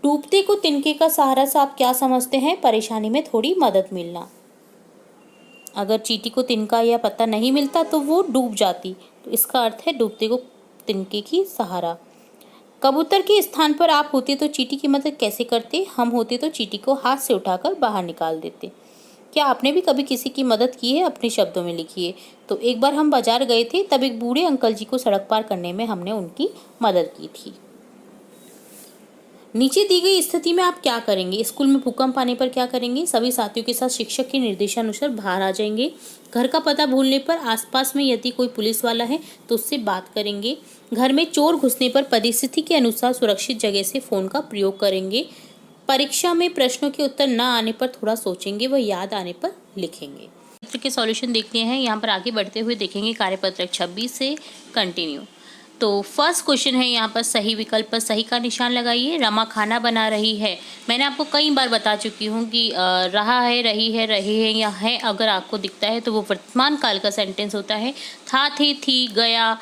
डूबते को तिनके का सहारा से आप क्या समझते हैं? परेशानी में थोड़ी मदद मिलना। अगर चींटी को तिनका या पत्ता नहीं मिलता तो वो डूब जाती, तो इसका अर्थ है डूबते को तिनके की सहारा। कबूतर के स्थान पर आप होते तो चींटी की मदद कैसे करते? हम होते तो चींटी को हाथ से उठाकर बाहर निकाल देते। क्या आपने भी कभी किसी की मदद की है? अपने शब्दों में लिखिए। तो एक बार हम बाजार गए थे, तब एक बूढ़े अंकल जी को सड़क पार करने में हमने उनकी मदद की थी। नीचे दी गई स्थिति में आप क्या करेंगे? स्कूल में भूकंप आने पर क्या करेंगे? सभी साथियों के साथ शिक्षक के निर्देशानुसार बाहर आ जाएंगे। घर का पता भूलने पर आसपास में यदि कोई पुलिस वाला है तो उससे बात करेंगे। घर में चोर घुसने पर परिस्थिति के अनुसार सुरक्षित जगह से फोन का प्रयोग करेंगे। परीक्षा में प्रश्नों के उत्तर न आने पर थोड़ा सोचेंगे, वह याद आने पर लिखेंगे। चित्र के सॉल्यूशन देखते हैं। यहाँ पर आगे बढ़ते हुए देखेंगे कार्यपत्रक 26 से कंटिन्यू। तो फर्स्ट क्वेश्चन है, यहाँ पर सही विकल्प पर सही का निशान लगाइए। रमा खाना बना रही है। मैंने आपको कई बार बता चुकी हूँ कि रहा है, रही है, रहे हैं या है अगर आपको दिखता है तो वो वर्तमान काल का सेंटेंस होता है। था, थे, थी, गया,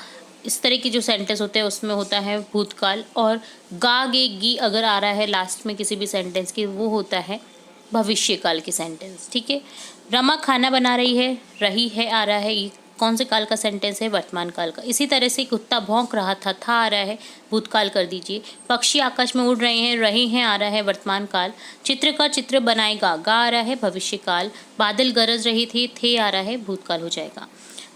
इस तरह के जो सेंटेंस होते हैं उसमें होता है भूतकाल। और गा, गे, गी अगर आ रहा है लास्ट में किसी भी सेंटेंस के, वो होता है भविष्यकाल की सेंटेंस। ठीक है, रमा खाना बना रही है, रही है आ रहा है, ये कौन से काल का सेंटेंस है? वर्तमान काल का। इसी तरह से कुत्ता भौंक रहा था आ रहा है, भूतकाल कर दीजिए। पक्षी आकाश में उड़ रहे हैं आ रहा है, वर्तमान काल। चित्रकार चित्र बनाएगा, गा आ रहा है, भविष्य काल। बादल गरज रहे थे आ रहा है, भूतकाल हो जाएगा।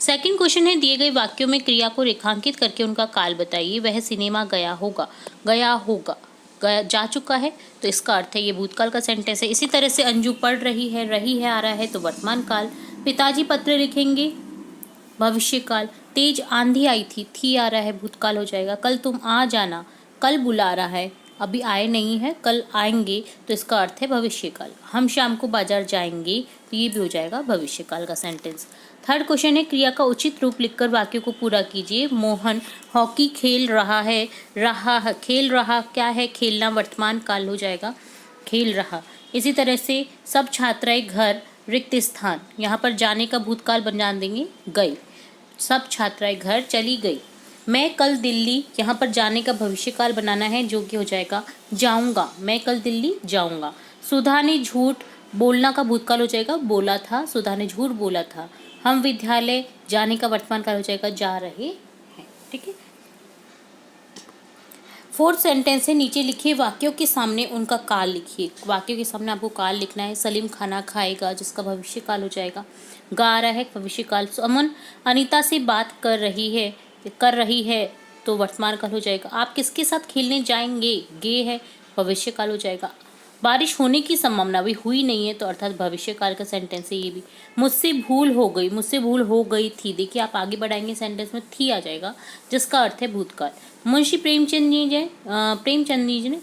सेकंड क्वेश्चन है, दिए गए वाक्यों में क्रिया को रेखांकित करके उनका काल बताइए। वह सिनेमा गया होगा, गया होगा, गया जा चुका है, तो इसका अर्थ है ये भूतकाल का सेंटेंस है। इसी तरह से अंजू पढ़ रही है आ रहा है, तो वर्तमान काल। पिताजी पत्र लिखेंगे, भविष्य काल। तेज आंधी आई थी आ रहा है, भूतकाल हो जाएगा। कल तुम आ जाना, कल बुला रहा है, अभी आए नहीं है, कल आएंगे, तो इसका अर्थ है भविष्यकाल। हम शाम को बाजार जाएंगे, तो ये भी हो जाएगा भविष्यकाल का सेंटेंस। थर्ड क्वेश्चन है, क्रिया का उचित रूप लिखकर वाक्य को पूरा कीजिए। मोहन हॉकी खेल रहा है, खेल रहा क्या है, खेलना वर्तमान काल हो जाएगा, खेल रहा। इसी तरह से सब छात्राएं घर, रिक्त स्थान, यहाँ पर जाने का भूतकाल बना देंगे गई। सब छात्राएं घर चली गई। मैं कल दिल्ली, यहाँ पर जाने का भविष्यकाल बनाना है, जो कि हो जाएगा जाऊंगा, मैं कल दिल्ली जाऊंगा। सुधा ने झूठ, बोलना का भूतकाल हो जाएगा बोला था, सुधा ने झूठ बोला था। हम विद्यालय, जाने का वर्तमान काल हो जाएगा जा रहे हैं। ठीक है। फोर्थ सेंटेंस है, नीचे लिखिए वाक्यों के सामने उनका काल लिखिए। वाक्यों के सामने आपको काल लिखना है। सलीम खाना खाएगा, जिसका भविष्य काल हो जाएगा गा रहा है, भविष्य काल। अमन अनीता से बात कर रही है, तो वर्तमान काल हो जाएगा। आप किसके साथ खेलने जाएंगे, गे है, भविष्य काल हो जाएगा। बारिश होने की संभावना अभी हुई नहीं है, तो अर्थात भविष्य काल का सेंटेंस है ये भी। मुझसे भूल हो गई थी। देखिए आप आगे बढ़ाएंगे सेंटेंस में थी आ जाएगा, जिसका अर्थ है भूतकाल। मुंशी प्रेमचंद जी ने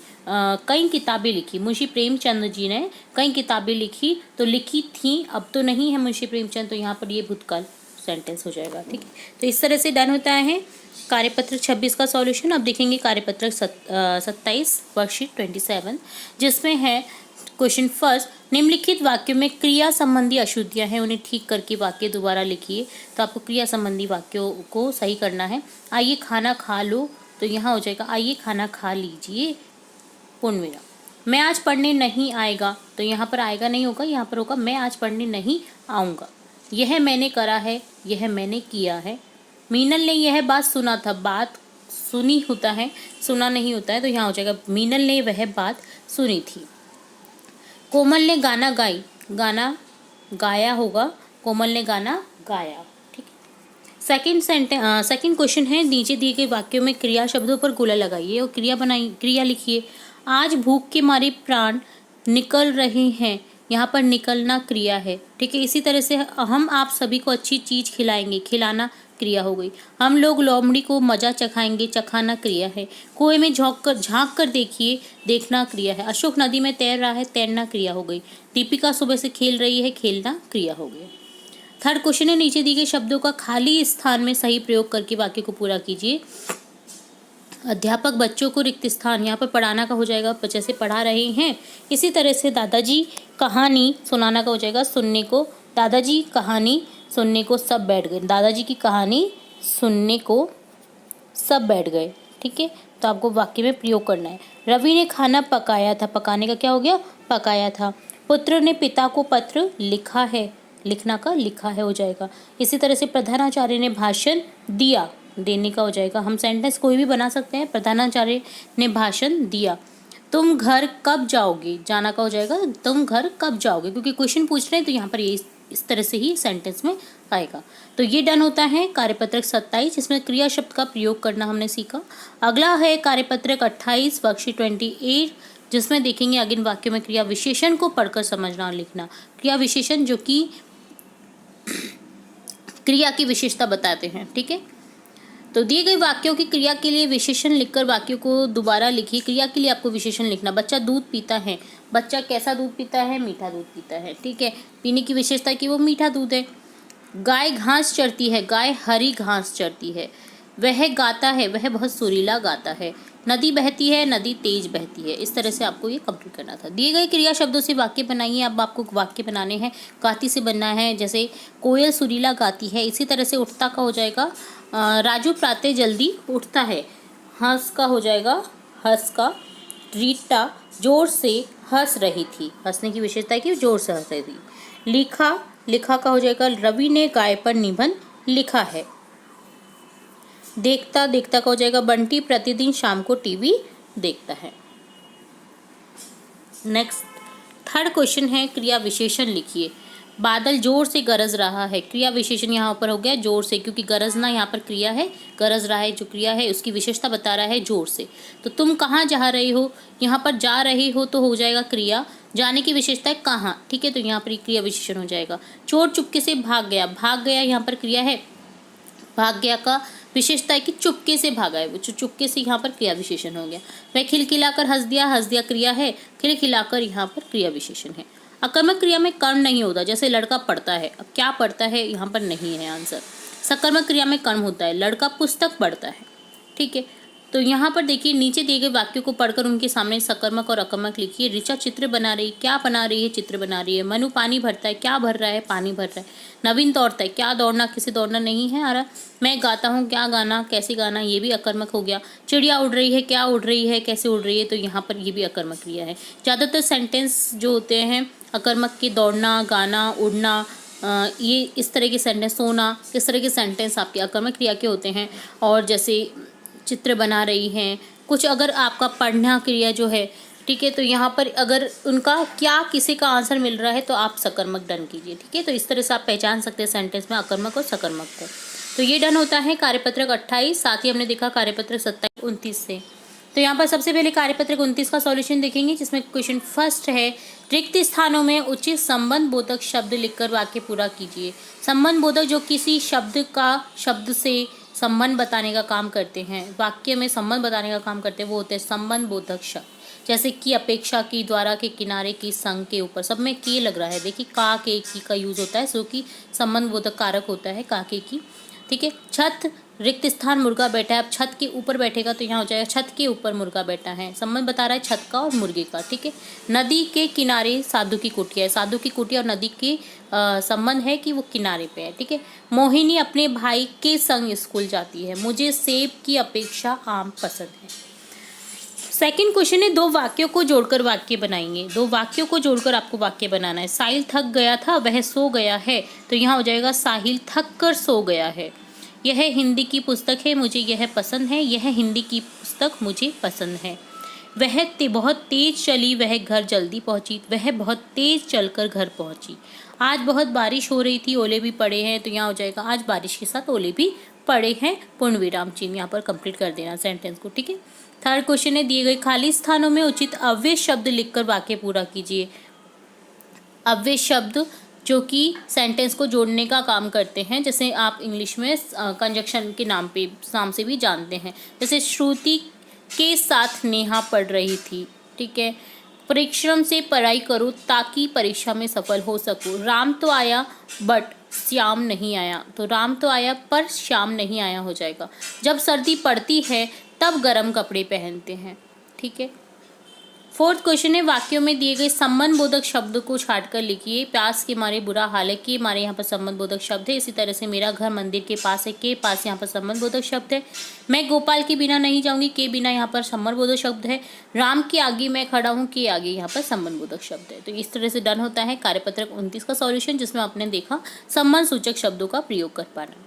कई किताबें लिखी। मुंशी प्रेमचंद जी ने कई किताबें लिखी, तो लिखी थी, अब तो नहीं है मुंशी प्रेमचंद, तो यहाँ पर ये भूतकाल सेंटेंस हो जाएगा। ठीक है, तो इस तरह से डन होता है कार्यपत्र 26 का सॉल्यूशन। अब देखेंगे कार्यपत्र 27 वर्कशीट 27, जिसमें है क्वेश्चन फर्स्ट, निम्नलिखित वाक्यों में क्रिया संबंधी अशुद्धियां हैं, उन्हें ठीक करके वाक्य दोबारा लिखिए। तो आपको क्रिया संबंधी वाक्यों को सही करना है। आइए खाना खा लो, तो यहाँ हो जाएगा आइए खाना खा लीजिए, पूर्ण विराम। मैं आज पढ़ने नहीं आएगा, तो यहाँ पर आएगा नहीं होगा, यहाँ पर होगा मैं आज पढ़ने नहीं आऊँगा। यह मैंने करा है, यह मैंने किया है। मीनल ने यह बात सुना था, बात सुनी होता है, सुना नहीं होता है, तो यहाँ हो जाएगा मीनल ने वह बात सुनी थी। कोमल ने गाना गाई, गाना गाया होगा, कोमल ने गाना गाया। ठीक है। सेकंड क्वेश्चन है, नीचे दिए गए वाक्यों में क्रिया शब्दों पर गोला लगाइए और क्रिया लिखिए। आज भूख के मारे प्राण निकल रहे हैं, यहाँ पर निकलना क्रिया है। ठीक है। इसी तरह से हम आप सभी को अच्छी चीज खिलाएंगे, खिलाना क्रिया हो गई। हम लोग लोमड़ी को मजा चखाएंगे, चखाना क्रिया है। कुएं में झांक कर देखिए, देखना क्रिया है। अशोक नदी में तैर रहा है, तैरना क्रिया हो गई। दीपिका सुबह से खेल रही है, खेलना क्रिया हो गया। थर्ड क्वेश्चन है, नीचे दिए गए शब्दों का खाली स्थान में सही प्रयोग करके वाक्य को पूरा कीजिए। अध्यापक बच्चों को रिक्त स्थान, यहाँ पर पढ़ाना का हो जाएगा, जैसे पढ़ा रहे हैं। इसी तरह से दादाजी कहानी सुनाना का हो जाएगा, सुनने को। दादाजी कहानी सुनने को सब बैठ गए, दादाजी की कहानी सुनने को सब बैठ गए। ठीक है, तो आपको वाक्य में प्रयोग करना है। रवि ने खाना पकाया था, पकाने का क्या हो गया, पकाया था। पुत्र ने पिता को पत्र लिखा है, लिखना का लिखा है हो जाएगा। इसी तरह से प्रधानाचार्य ने भाषण दिया, देने का हो जाएगा। हम सेंटेंस कोई भी बना सकते हैं। प्रधानाचार्य ने भाषण दिया। तुम घर कब जाओगे, जाना का हो जाएगा तुम घर कब जाओगे, क्योंकि क्वेश्चन पूछ रहे हैं, तो यहाँ पर ये इस तरह से ही सेंटेंस में आएगा। तो ये डन होता है कार्यपत्रक 27, इसमें क्रिया शब्द का प्रयोग करना हमने सीखा। अगला है कार्यपत्रक 28 वर्कशीट 28, जिसमें देखेंगे अगिन वाक्यों में क्रिया विशेषण को पढ़कर समझना और लिखना। क्रिया विशेषण जो कि क्रिया की विशेषता बताते हैं। ठीक है, तो दिए गए वाक्यों की क्रिया के लिए विशेषण लिखकर वाक्यों को दोबारा लिखिए। क्रिया के लिए आपको विशेषण लिखना। बच्चा दूध पीता है, बच्चा कैसा दूध पीता है, मीठा दूध पीता है। ठीक है, पीने की विशेषता कि वो मीठा दूध है। गाय घास चरती है, गाय हरी घास चरती है। वह गाता है, वह बहुत सुरीला गाता है। नदी बहती है, नदी तेज बहती है। इस तरह से आपको ये कंप्लीट करना था। दिए गए क्रिया शब्दों से वाक्य बनाइए। अब आपको वाक्य बनाने हैं, गाती से बनना है। जैसे कोयल सुरीला गाती है, इसी तरह से उठता का हो जाएगा राजू प्रातः जल्दी उठता है। हंस का हो जाएगा हंस का। रीटा जोर से हंस रही थी, हंसने की विशेषता है कि जोर से हंस रही थी। लिखा का हो जाएगा रवि ने गाय पर निबंध लिखा है। देखता का हो जाएगा बंटी प्रतिदिन शाम को टीवी देखता है। नेक्स्ट थर्ड क्वेश्चन है, क्रिया विशेषण लिखिए। बादल जोर से गरज रहा है, क्रिया विशेषण यहाँ पर हो गया जोर से, क्योंकि गरजना यहाँ पर क्रिया है, गरज रहा है जो क्रिया है उसकी विशेषता बता रहा है जोर से। तो तुम कहाँ जा रहे हो, यहाँ पर जा रहे हो तो हो जाएगा क्रिया, जाने की विशेषता है कहाँ। ठीक है, तो यहाँ पर क्रिया विशेषण हो जाएगा। चोर चुपके से भाग गया, भाग गया यहाँ पर क्रिया है, भाग गया का विशेषता है कि चुपके से भागा है, वो चुपके से यहाँ पर क्रिया विशेषण हो गया। वह खिलखिलाकर हंस दिया क्रिया है, खिलखिलाकर यहाँ पर क्रिया विशेषण है। अकर्मक क्रिया में कर्म नहीं होता, जैसे लड़का पढ़ता है, अब क्या पढ़ता है यहाँ पर नहीं है आंसर। सकर्मक क्रिया में कर्म होता है, लड़का पुस्तक पढ़ता है, ठीक है। तो यहाँ पर देखिए नीचे दिए गए वाक्यों को पढ़कर उनके सामने सकर्मक और अकर्मक लिखिए। ऋचा चित्र बना रही, क्या बना रही है? चित्र बना रही है। मनु पानी भरता है, क्या भर रहा है? पानी भर रहा है। नवीन दौड़ता है, क्या दौड़ना? किसी दौड़ना नहीं है आ रहा। मैं गाता हूँ, क्या गाना? कैसे गाना? ये भी अकर्मक हो गया। चिड़िया उड़ रही है, क्या उड़ रही है? कैसे उड़ रही है? तो यहाँ पर ये भी अकर्मक क्रिया है। ज़्यादातर सेंटेंस जो होते हैं अकर्मक के, दौड़ना, गाना, उड़ना, ये इस तरह के सेंटेंस, सोना, इस तरह के सेंटेंस आपके अकर्मक क्रिया के होते हैं। और जैसे चित्र बना रही हैं, कुछ अगर आपका पढ़ना क्रिया जो है, ठीक है, तो यहाँ पर अगर उनका क्या किसी का आंसर मिल रहा है तो आप सकर्मक डन कीजिए, ठीक है। तो इस तरह से आप पहचान सकते हैं सेंटेंस में अकर्मक और सकर्मक को। तो ये डन होता है कार्यपत्रक 28, साथ ही हमने देखा कार्यपत्रक 27, 29 से। तो यहाँ पर सबसे पहले कार्यपत्रक 29 का सॉल्यूशन देखेंगे, जिसमें क्वेश्चन फर्स्ट है, रिक्त स्थानों में उचित संबंध बोधक शब्द लिखकर वाक्य पूरा कीजिए। संबंध बोधक जो किसी शब्द का शब्द से संबंध बताने का काम करते हैं, वाक्य में संबंध बताने का काम करते हैं, वो होते हैं संबंध बोधक शब्द। जैसे की, अपेक्षा की, द्वारा के, किनारे की, संग के, ऊपर, सब में के लग रहा है। देखिए का, के, की का यूज होता है, जो कि संबंध बोधक कारक होता है का, के, की, ठीक है। छत, रिक्त स्थान, मुर्गा बैठा है। अब छत के ऊपर बैठेगा तो यहाँ हो जाएगा छत के ऊपर मुर्गा बैठा है। संबंध बता रहा है छत का और मुर्गे का, ठीक है। नदी के किनारे साधु की कुटिया है। साधु की कुटिया और नदी के संबंध है कि वो किनारे पे है, ठीक है। मोहिनी अपने भाई के संग स्कूल जाती है। मुझे सेब की अपेक्षा आम पसंद है। सेकंड क्वेश्चन है, दो वाक्यों को जोड़कर वाक्य बनाएंगे। दो वाक्यों को जोड़कर आपको वाक्य बनाना है। साहिल थक गया था, वह सो गया है, तो यहाँ हो जाएगा साहिल थक कर सो गया है। यह हिंदी की पुस्तक है, मुझे यह पसंद है। यह हिंदी की पुस्तक मुझे पसंद है। वह बहुत तेज चली, वह घर जल्दी पहुंची। वह बहुत तेज चलकर घर पहुंची। आज बहुत बारिश हो रही थी, ओले भी पड़े हैं, तो यहाँ हो जाएगा आज बारिश के साथ ओले भी पड़े हैं, पूर्ण विराम चिन्ह यहाँ पर कंप्लीट कर देना सेंटेंस को, ठीक है। थर्ड क्वेश्चन है, दिए गए खाली स्थानों में उचित अव्यय शब्द लिखकर वाक्य पूरा कीजिए। अव्यय शब्द जो कि सेंटेंस को जोड़ने का काम करते हैं, जैसे आप इंग्लिश में कंजक्शन के नाम से भी जानते हैं। जैसे श्रुति के साथ नेहा पढ़ रही थी, ठीक है। परिश्रम से पढ़ाई करो ताकि परीक्षा में सफल हो सको। राम तो आया बट श्याम नहीं आया, तो राम तो आया पर श्याम नहीं आया हो जाएगा। जब सर्दी पड़ती है तब गर्म कपड़े पहनते हैं, ठीक है। फोर्थ क्वेश्चन है, वाक्यों में दिए गए संबंध बोधक शब्द को छांटकर लिखिए। प्यास के मारे बुरा हाल है, के मारे यहाँ पर संबंध बोधक शब्द है। इसी तरह से मेरा घर मंदिर के पास है, के पास यहाँ पर संबंध बोधक शब्द है। मैं गोपाल के बिना नहीं जाऊंगी, के बिना यहाँ पर संबंध बोधक शब्द है। राम के आगे मैं खड़ा हूँ, के आगे यहाँ पर संबंध बोधक शब्द है। तो इस तरह से डन होता है कार्यपत्रक 29 का सॉल्यूशन, जिसमें आपने देखा संबंध सूचक शब्दों का प्रयोग कर पाना।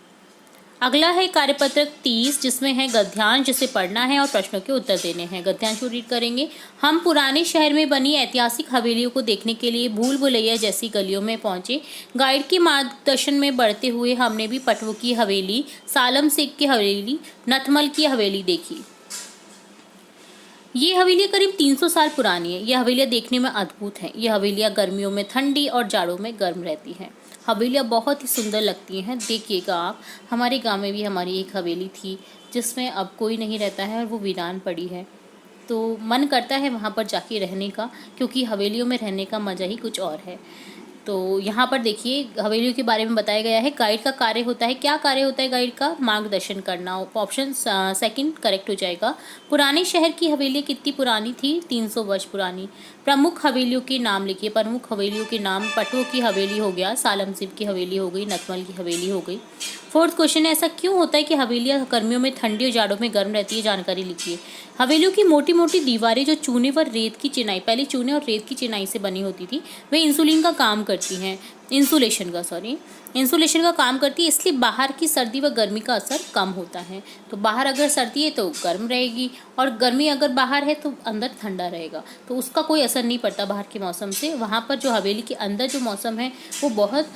अगला है कार्यपत्रक 30, जिसमें है गद्यांश, जिसे पढ़ना है और प्रश्नों के उत्तर देने हैं। गद्यांश को रीड करेंगे। हम पुराने शहर में बनी ऐतिहासिक हवेलियों को देखने के लिए भूल भुलैया जैसी गलियों में पहुंचे। गाइड के मार्गदर्शन में बढ़ते हुए हमने भी पटवों की हवेली, सालम शेख की हवेली, नथमल की हवेली देखी। ये हवेलियाँ करीब 300 साल पुरानी है। ये हवेलियाँ देखने में अद्भुत हैं। ये हवेलियाँ गर्मियों में ठंडी और जाड़ों में गर्म रहती हैं। हवेलियाँ बहुत ही सुंदर लगती हैं। देखिएगा आप, हमारे गांव में भी हमारी एक हवेली थी जिसमें अब कोई नहीं रहता है और वो वीरान पड़ी है। तो मन करता है वहाँ पर जाके रहने का, क्योंकि हवेलियों में रहने का मज़ा ही कुछ और है। तो यहाँ पर देखिए हवेलियों के बारे में बताया गया है। गाइड का कार्य होता है, क्या कार्य होता है गाइड का? मार्गदर्शन करना। ऑप्शन सेकंड करेक्ट हो जाएगा। पुराने शहर की हवेली कितनी पुरानी थी? 300 वर्ष पुरानी। प्रमुख हवेलियों के नाम लिखिए। प्रमुख हवेलियों के नाम, पटवों की हवेली हो गया, सालम सिंह की हवेली हो गई, नथमल की हवेली हो गई। फोर्थ क्वेश्चन है, ऐसा क्यों होता है कि हवेलियाँ गर्मियों में ठंडी और जाड़ों में गर्म रहती है? जानकारी लिखिए। हवेलियों की मोटी मोटी दीवारें जो चूने व रेत की चिनाई, पहले चूने और रेत की चिनाई से बनी होती थी, वे इंसुलिन का काम करती हैं, इंसुलेशन का काम करती है, इसलिए बाहर की सर्दी व गर्मी का असर कम होता है। तो बाहर अगर सर्दी है तो गर्म रहेगी, और गर्मी अगर बाहर है तो अंदर ठंडा रहेगा, तो उसका कोई असर नहीं पड़ता बाहर के मौसम से। वहाँ पर जो हवेली के अंदर जो मौसम है वो बहुत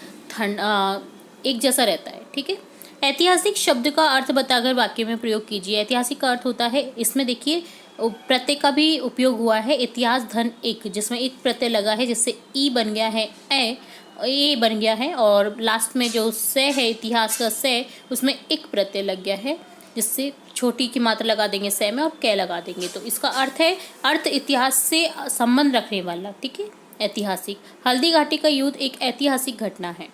एक जैसा रहता है, ठीक है। ऐतिहासिक शब्द का अर्थ बताकर वाक्य में प्रयोग कीजिए। ऐतिहासिक का अर्थ होता है, इसमें देखिए प्रत्यय का भी उपयोग हुआ है। इतिहास धन एक, जिसमें एक प्रत्यय लगा है जिससे ई बन गया है ए, ये बन गया है, और लास्ट में जो से है इतिहास का से, उसमें एक प्रत्यय लग गया है, जिससे छोटी की मात्रा लगा देंगे से में और कै लगा देंगे। तो इसका अर्थ है अर्थ इतिहास से संबंध रखने वाला, ठीक है, ऐतिहासिक। हल्दी घाटी का युद्ध एक ऐतिहासिक घटना है।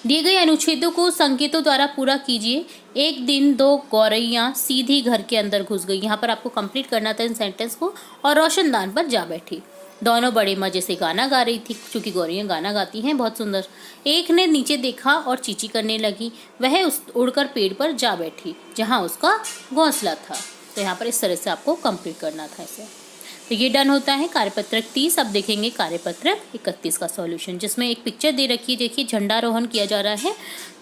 दिए गए अनुच्छेदों को संकेतों द्वारा पूरा कीजिए। एक दिन दो गौरैया सीधी घर के अंदर घुस गई। यहाँ पर आपको कंप्लीट करना था इन सेंटेंस को। और रोशनदान पर जा बैठी। दोनों बड़े मजे से गाना गा रही थी, क्योंकि गौरैया गाना गाती हैं बहुत सुंदर। एक ने नीचे देखा और चींची करने लगी। वह उड़कर पेड़ पर जा बैठी जहाँ उसका घोंसला था। तो यहाँ पर इस तरह से आपको कंप्लीट करना था इसे। तो ये डन होता है कार्यपत्रक 30। अब देखेंगे कार्यपत्रक 31 का सॉल्यूशन, जिसमें एक पिक्चर दे रखी है। देखिए झंडारोहण किया जा रहा है,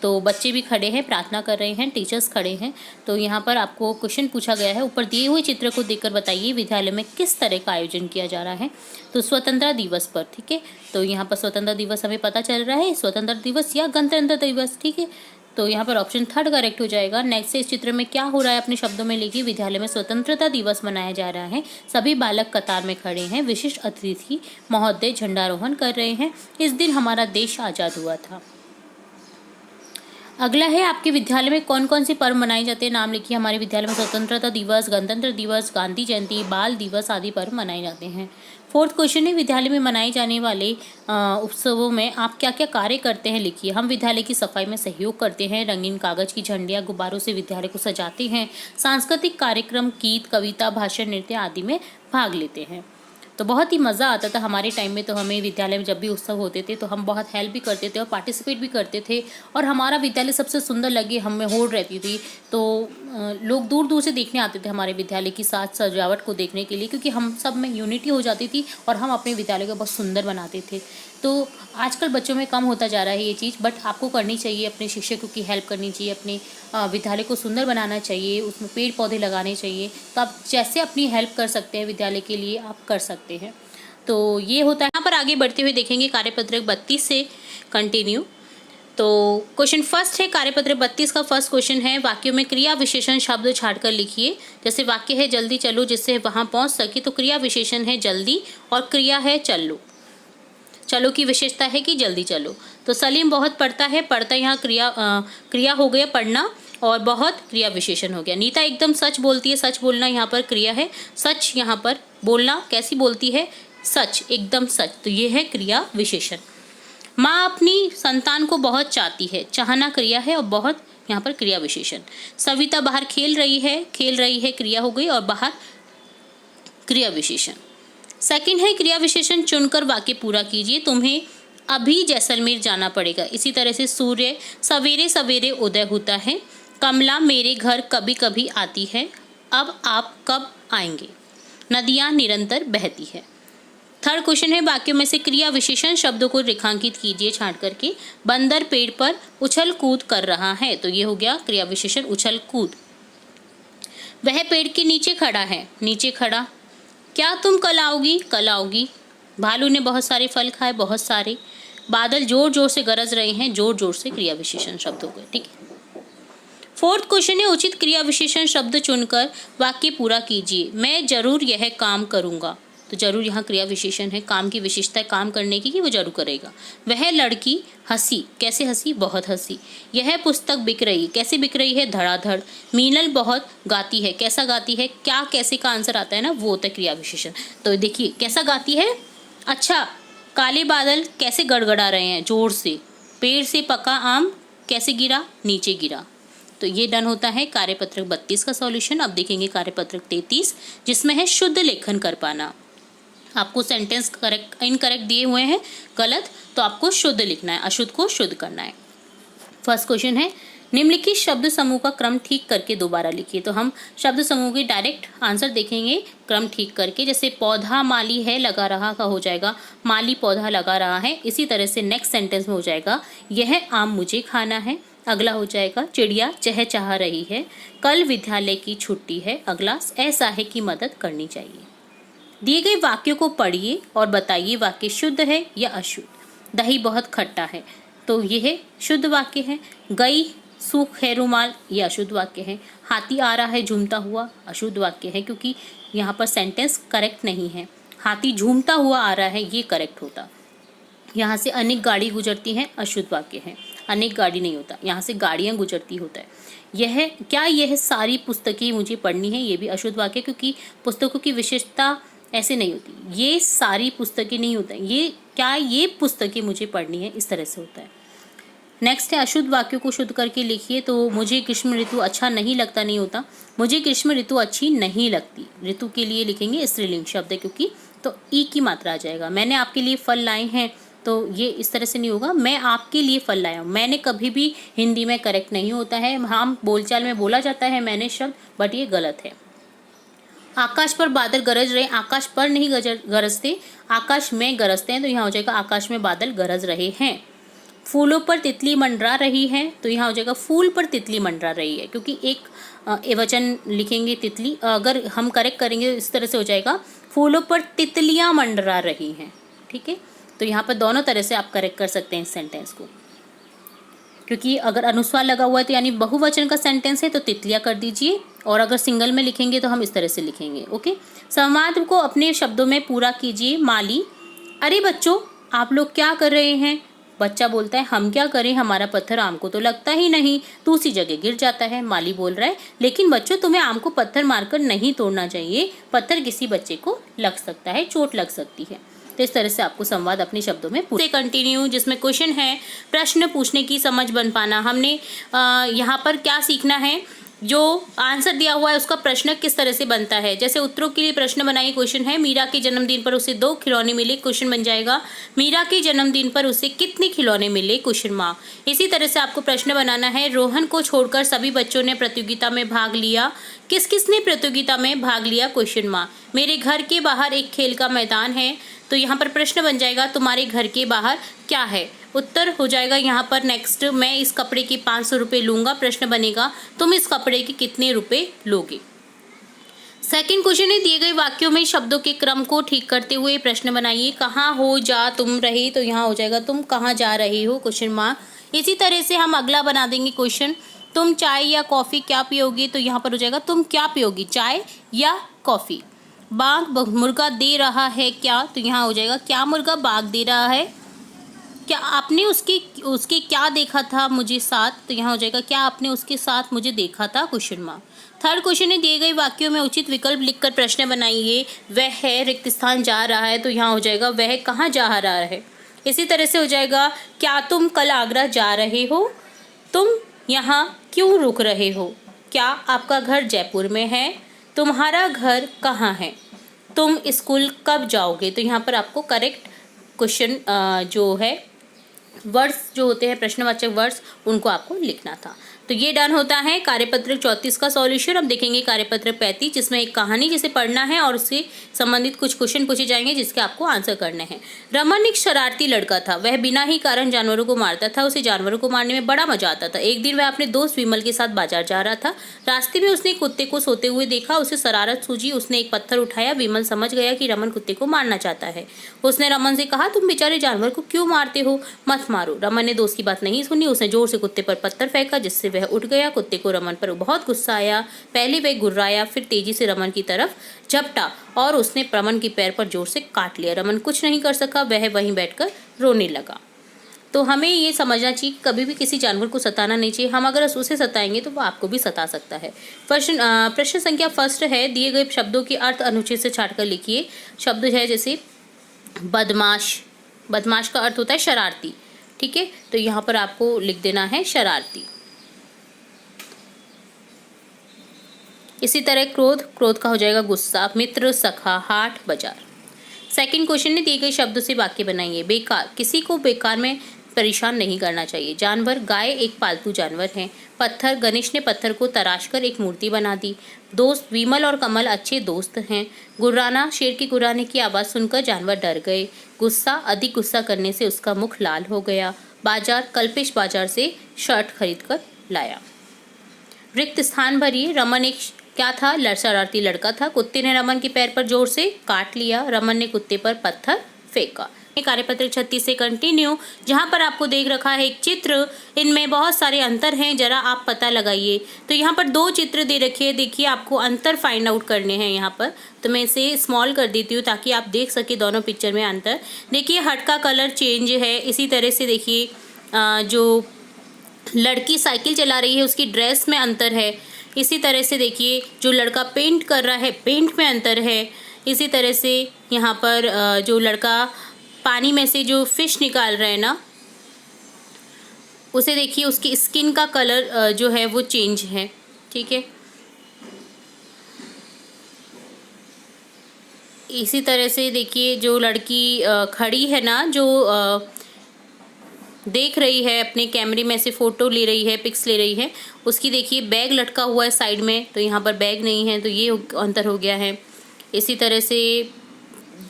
तो बच्चे भी खड़े हैं, प्रार्थना कर रहे हैं, टीचर्स खड़े हैं। तो यहाँ पर आपको क्वेश्चन पूछा गया है, ऊपर दिए हुए चित्र को देखकर बताइए विद्यालय में किस तरह का आयोजन किया जा रहा है। तो स्वतंत्रता दिवस पर, ठीक है। तो यहाँ पर स्वतंत्रता दिवस हमें पता चल रहा है, स्वतंत्रता दिवस या गणतंत्र दिवस, ठीक है। तो यहाँ पर ऑप्शन 3 करेक्ट हो जाएगा। नेक्स्ट से इस चित्र में क्या हो रहा है अपने शब्दों में लिखिए। विद्यालय में स्वतंत्रता दिवस मनाया जा रहा है। सभी बालक कतार में खड़े हैं। विशिष्ट अतिथि महोदय झंडारोहण कर रहे हैं। इस दिन हमारा देश आज़ाद हुआ था। अगला है आपके विद्यालय में कौन कौन से पर्व मनाए जाते हैं, नाम लिखिए। हमारे विद्यालय में स्वतंत्रता दिवस, गणतंत्र दिवस, गांधी जयंती, बाल दिवस आदि पर्व मनाए जाते हैं। 4th क्वेश्चन है, विद्यालय में मनाए जाने वाले उत्सवों में आप क्या क्या कार्य करते हैं, लिखिए। हम विद्यालय की सफाई में सहयोग करते हैं, रंगीन कागज की झंडियाँ गुब्बारों से विद्यालय को सजाते हैं, सांस्कृतिक कार्यक्रम, गीत, कविता, भाषण, नृत्य आदि में भाग लेते हैं। तो बहुत ही मज़ा आता था हमारे टाइम में। तो हमें विद्यालय में जब भी उत्सव होते थे तो हम बहुत हेल्प भी करते थे और पार्टिसिपेट भी करते थे। और हमारा विद्यालय सबसे सुंदर लगे, हमें होड़ रहती थी। तो लोग दूर दूर से देखने आते थे हमारे विद्यालय की साज सजावट को देखने के लिए, क्योंकि हम सब में यूनिटी हो जाती थी और हम अपने विद्यालय को बहुत सुंदर बनाते थे। तो आजकल बच्चों में कम होता जा रहा है ये चीज़, बट आपको करनी चाहिए। अपने शिक्षकों की हेल्प करनी चाहिए, अपने विद्यालय को सुंदर बनाना चाहिए, उसमें पेड़ पौधे लगाने चाहिए। तो आप जैसे अपनी हेल्प कर सकते हैं विद्यालय के लिए, आप कर सकते हैं। तो ये होता है। यहाँ पर आगे बढ़ते हुए देखेंगे कार्यपत्रक 32 से कंटिन्यू। तो क्वेश्चन फर्स्ट है कार्यपत्रक 32 का फर्स्ट क्वेश्चन है, वाक्यों में क्रिया विशेषण शब्द छाड़कर लिखिए। जैसे वाक्य है जल्दी चलो, जिससे वहाँ पहुँच सके, तो क्रिया विशेषण है जल्दी और क्रिया है चलो। चलो की विशेषता है कि जल्दी चलो। तो सलीम बहुत पढ़ता है, पढ़ता यहाँ क्रिया हो गया पढ़ना, और बहुत क्रिया विशेषण हो गया। नीता एकदम सच बोलती है, सच बोलना यहाँ पर क्रिया है। सच यहाँ पर बोलना, कैसी बोलती है, सच, एकदम सच, तो ये है क्रिया विशेषण। माँ अपनी संतान को बहुत चाहती है, चाहना क्रिया है और बहुत यहाँ पर क्रिया विशेषण। सविता बाहर खेल रही है क्रिया हो गई और बाहर क्रिया विशेषण। सेकंड है क्रिया विशेषण चुनकर वाक्य पूरा कीजिए। तुम्हें अभी जैसलमेर जाना पड़ेगा। इसी तरह से सूर्य सवेरे सवेरे उदय होता है। कमला मेरे घर कभी कभी आती है। अब आप कब आएंगे। नदियाँ निरंतर बहती है। थर्ड क्वेश्चन है वाक्यों में से क्रिया विशेषण शब्दों को रेखांकित कीजिए छांट करके। बंदर पेड़ पर उछल कूद कर रहा है, तो ये हो गया क्रिया विशेषण उछल कूद। वह पेड़ के नीचे खड़ा है, नीचे खड़ा। क्या तुम कल आओगी, कल आओगी। भालू ने बहुत सारे फल खाए, बहुत सारे। बादल जोर जोर से गरज रहे हैं, जोर जोर से क्रिया विशेषण शब्द हो गए, ठीक है। 4th क्वेश्चन है उचित क्रिया विशेषण शब्द चुनकर वाक्य पूरा कीजिए। मैं जरूर यह काम करूंगा, तो जरूर यहाँ क्रिया विशेषण है। काम की विशेषता है काम करने की कि वो जरूर करेगा। वह लड़की हंसी, कैसे हंसी, बहुत हंसी। यह पुस्तक बिक रही, कैसे बिक रही है, धड़ाधड़। मीनल बहुत गाती है, कैसा गाती है, क्या कैसे का आंसर आता है ना, वो होता है क्रिया विशेषण। तो देखिए कैसा गाती है, अच्छा। काले बादल कैसे गड़गड़ा रहे हैं, जोर से। पेड़ से पका आम कैसे गिरा, नीचे गिरा। तो ये डन होता है कार्यपत्रक 32 का सॉल्यूशन। अब देखेंगे कार्यपत्रक 33, जिसमें है शुद्ध लेखन कर पाना। आपको सेंटेंस करेक्ट इनकरेक्ट दिए हुए हैं, गलत, तो आपको शुद्ध लिखना है, अशुद्ध को शुद्ध करना है। फर्स्ट क्वेश्चन है निम्नलिखित शब्द समूह का क्रम ठीक करके दोबारा लिखिए। तो हम शब्द समूह के डायरेक्ट आंसर देखेंगे क्रम ठीक करके। जैसे पौधा माली है लगा रहा का हो जाएगा माली पौधा लगा रहा है। इसी तरह से नेक्स्ट सेंटेंस में हो जाएगा यह आम मुझे खाना है। अगला हो जाएगा चिड़िया चहचहा रही है। कल विद्यालय की छुट्टी है। अगला असहाय की मदद करनी चाहिए। दिए गए वाक्यों को पढ़िए और बताइए वाक्य शुद्ध है या अशुद्ध। दही बहुत खट्टा है, तो यह शुद्ध वाक्य है। गई सूख है रुमाल, ये अशुद्ध वाक्य है। हाथी आ रहा है झूमता हुआ, अशुद्ध वाक्य है क्योंकि यहाँ पर सेंटेंस करेक्ट नहीं है। हाथी झूमता हुआ आ रहा है, ये करेक्ट होता। यहाँ से अनेक गाड़ी गुजरती हैं, अशुद्ध वाक्य है। अनेक गाड़ी नहीं होता, यहाँ से गाड़ियाँ गुजरती होता है। यह सारी पुस्तकें मुझे पढ़नी है, ये भी अशुद्ध वाक्य, क्योंकि पुस्तकों की विशेषता ऐसे नहीं होती। ये सारी पुस्तकें नहीं होता है, ये पुस्तकें मुझे पढ़नी है, इस तरह से होता है। नेक्स्ट है अशुद्ध वाक्यों को शुद्ध करके लिखिए। तो मुझे ग्रीष्म ऋतु अच्छा नहीं लगता नहीं होता, मुझे ग्रीष्म ऋतु अच्छी नहीं लगती। ऋतु के लिए लिखेंगे स्त्रीलिंग शब्द है, क्योंकि तो ई की मात्रा आ जाएगा। मैंने आपके लिए फल लाए हैं, तो ये इस तरह से नहीं होगा, मैं आपके लिए फल लाया हूँ। मैंने कभी भी हिंदी में करेक्ट नहीं होता है। हम बोलचाल में बोला जाता है मैंने शब्द, बट ये गलत है। आकाश पर बादल गरज रहे, आकाश पर नहीं गरजते, आकाश में गरजते हैं, तो यहाँ हो जाएगा आकाश में बादल गरज रहे हैं। फूलों पर तितली मंडरा रही है, तो यहाँ हो जाएगा फूल पर तितली मंडरा रही है, क्योंकि एक एवचन लिखेंगे तितली। अगर हम करेक्ट करेंगे इस तरह से हो जाएगा फूलों पर तितलियां मंडरा रही हैं। ठीक है, तो यहाँ पर दोनों तरह से आप करेक्ट कर सकते हैं इस सेंटेंस को, क्योंकि अगर अनुस्वार लगा हुआ है तो यानी बहुवचन का सेंटेंस है, तो तितलियां कर दीजिए, और अगर सिंगल में लिखेंगे तो हम इस तरह से लिखेंगे। ओके, संवाद को अपने शब्दों में पूरा कीजिए। माली, अरे बच्चों आप लोग क्या कर रहे हैं? बच्चा बोलता है हम क्या करें, हमारा पत्थर आम को तो लगता ही नहीं, दूसरी जगह गिर जाता है। माली बोल रहा है लेकिन बच्चों तुम्हें आम को पत्थर मारकर नहीं तोड़ना चाहिए, पत्थर किसी बच्चे को लग सकता है, चोट लग सकती है। तो इस तरह से आपको संवाद अपने शब्दों में पूरे कंटिन्यू, जिसमें क्वेश्चन है प्रश्न पूछने की समझ बन पाना। हमने यहाँ पर क्या सीखना है, जो आंसर दिया हुआ है उसका प्रश्न किस तरह से बनता है। जैसे उत्तरों के लिए प्रश्न बनाइए। क्वेश्चन है मीरा के जन्मदिन पर उसे 2 खिलौने मिले, क्वेश्चन बन जाएगा मीरा के जन्मदिन पर उसे कितने खिलौने मिले, क्वेश्चन मार्क। इसी तरह से आपको प्रश्न बनाना है, रोहन को छोड़कर सभी बच्चों ने प्रतियोगिता में भाग लिया, किस किसने प्रतियोगिता में भाग लिया, क्वेश्चन मार्क। मेरे घर के बाहर एक खेल का मैदान है, तो यहाँ पर प्रश्न बन जाएगा तुम्हारे घर के बाहर क्या है। उत्तर हो जाएगा यहाँ पर नेक्स्ट, मैं इस कपड़े के 500 रुपये लूँगा, प्रश्न बनेगा तुम इस कपड़े के कितने रुपए लोगे। सेकंड क्वेश्चन है दिए गए वाक्यों में शब्दों के क्रम को ठीक करते हुए प्रश्न बनाइए। कहाँ हो जा तुम रहे, तो यहाँ हो जाएगा तुम कहाँ जा रहे हो, क्वेश्चन मार्क। इसी तरह से हम अगला बना देंगे क्वेश्चन, तुम चाय या कॉफ़ी क्या पियोगे, तो यहाँ पर हो जाएगा तुम क्या पियोगी, चाय या कॉफ़ी। बाघ मुर्गा दे रहा है क्या, तो यहाँ हो जाएगा क्या मुर्गा बाघ दे रहा है। क्या आपने उसके क्या देखा था मुझे साथ, तो यहाँ हो जाएगा क्या आपने उसके साथ मुझे देखा था, क्वेश्चन मार्क। थर्ड क्वेश्चन है दिए गए वाक्यों में उचित विकल्प लिखकर प्रश्न बनाइए। वह है रिक्त स्थान जा रहा है, तो यहाँ हो जाएगा वह कहाँ जा रहा है। इसी तरह से हो जाएगा क्या तुम कल आगरा जा रहे हो, तुम यहाँ क्यों रुक रहे हो। क्या आपका घर जयपुर में है, तुम्हारा घर कहाँ है। तुम स्कूल कब जाओगे, तो यहाँ पर आपको करेक्ट क्वेश्चन जो है वर्ड्स जो होते हैं प्रश्नवाचक वर्ड्स उनको आपको लिखना था। तो ये डन होता है कार्यपत्र 34 का सॉल्यूशन। अब देखेंगे कार्यपत्र 35, जिसमें एक कहानी जिसे पढ़ना है और उससे संबंधित कुछ क्वेश्चन पूछे जाएंगे जिसके आपको आंसर करने हैं। रमन एक शरारती लड़का था, वह बिना ही कारण जानवरों को मारता था, उसे जानवरों को मारने में बड़ा मजा आता था। एक दिन वह अपने दोस्त विमल के साथ बाजार जा रहा था, रास्ते में उसने कुत्ते को सोते हुए देखा, उसे शरारत सूझी, उसने एक पत्थर उठाया। विमल समझ गया कि रमन कुत्ते को मारना चाहता है। उसने रमन से कहा तुम बेचारे जानवर को क्यों मारते हो, मत मारो। रमन ने दोस्त की बात नहीं सुनी, उसने जोर से कुत्ते पर पत्थर फेंका जिससे वह उठ गया। कुत्ते को रमन पर बहुत गुस्सा आया, पहले वह गुर्राया, फिर तेजी से रमन की तरफ झपटा और उसने रमन के पैर पर जोर से काट लिया। रमन कुछ नहीं कर सका, वह वहीं बैठकर रोने लगा। तो हमें ये समझना चाहिए कभी भी किसी जानवर को सताना नहीं चाहिए। हम अगर उसे सताएंगे तो वो आपको भी सता सकता है। प्रश्न संख्या फर्स्ट है दिए गए शब्दों के अर्थ अनुच्छेद से छांटकर लिखिए। शब्द है जैसे बदमाश, बदमाश का अर्थ होता है शरारती, ठीक है, तो यहाँ पर आपको लिख देना है शरारती। इसी तरह क्रोध, क्रोध का हो जाएगा गुस्सा। मित्र, सखा, हाट, बाजार। सेकंड क्वेश्चन में दिए गए शब्दों से वाक्य बनाइए। बेकार, किसी को बेकार में परेशान नहीं करना चाहिए। जानवर, गाय एक पालतू जानवर है। पत्थर, गणेश ने पत्थर को तराश कर एक मूर्ति बना दी। दोस्त, विमल और कमल अच्छे दोस्त हैं। गुर्राना, शेर के गुर्राने की आवाज़ सुनकर जानवर डर गए। गुस्सा, अधिक गुस्सा करने से उसका मुख लाल हो गया। बाजार, कल्पेश बाजार से शर्ट खरीद कर लाया। रिक्त स्थान भरिए। रमन एक क्या था, शरारती लड़का था। कुत्ते ने रमन के पैर पर जोर से काट लिया। रमन ने कुत्ते पर पत्थर फेंका। कार्यपत्र 36 से कंटिन्यू, जहाँ पर आपको देख रखा है एक चित्र, इनमें बहुत सारे अंतर हैं, जरा आप पता लगाइए। तो यहाँ पर 2 चित्र दे रखे हैं, देखिए आपको अंतर फाइंड आउट करने हैं यहाँ पर। तो मैं इसे स्मॉल कर देती हूँ ताकि आप देख सके दोनों पिक्चर में अंतर। देखिए हट का कलर चेंज है, इसी तरह से देखिए जो लड़की साइकिल चला रही है उसकी ड्रेस में अंतर है। इसी तरह से देखिए जो लड़का पेंट कर रहा है पेंट में अंतर है। इसी तरह से यहाँ पर जो लड़का पानी में से जो फिश निकाल रहा है ना, उसे देखिए उसकी स्किन का कलर जो है वो चेंज है। ठीक है, इसी तरह से देखिए जो लड़की खड़ी है ना, जो देख रही है अपने कैमरे में से फ़ोटो ले रही है, पिक्स ले रही है, उसकी देखिए बैग लटका हुआ है साइड में, तो यहाँ पर बैग नहीं है, तो ये अंतर हो गया है। इसी तरह से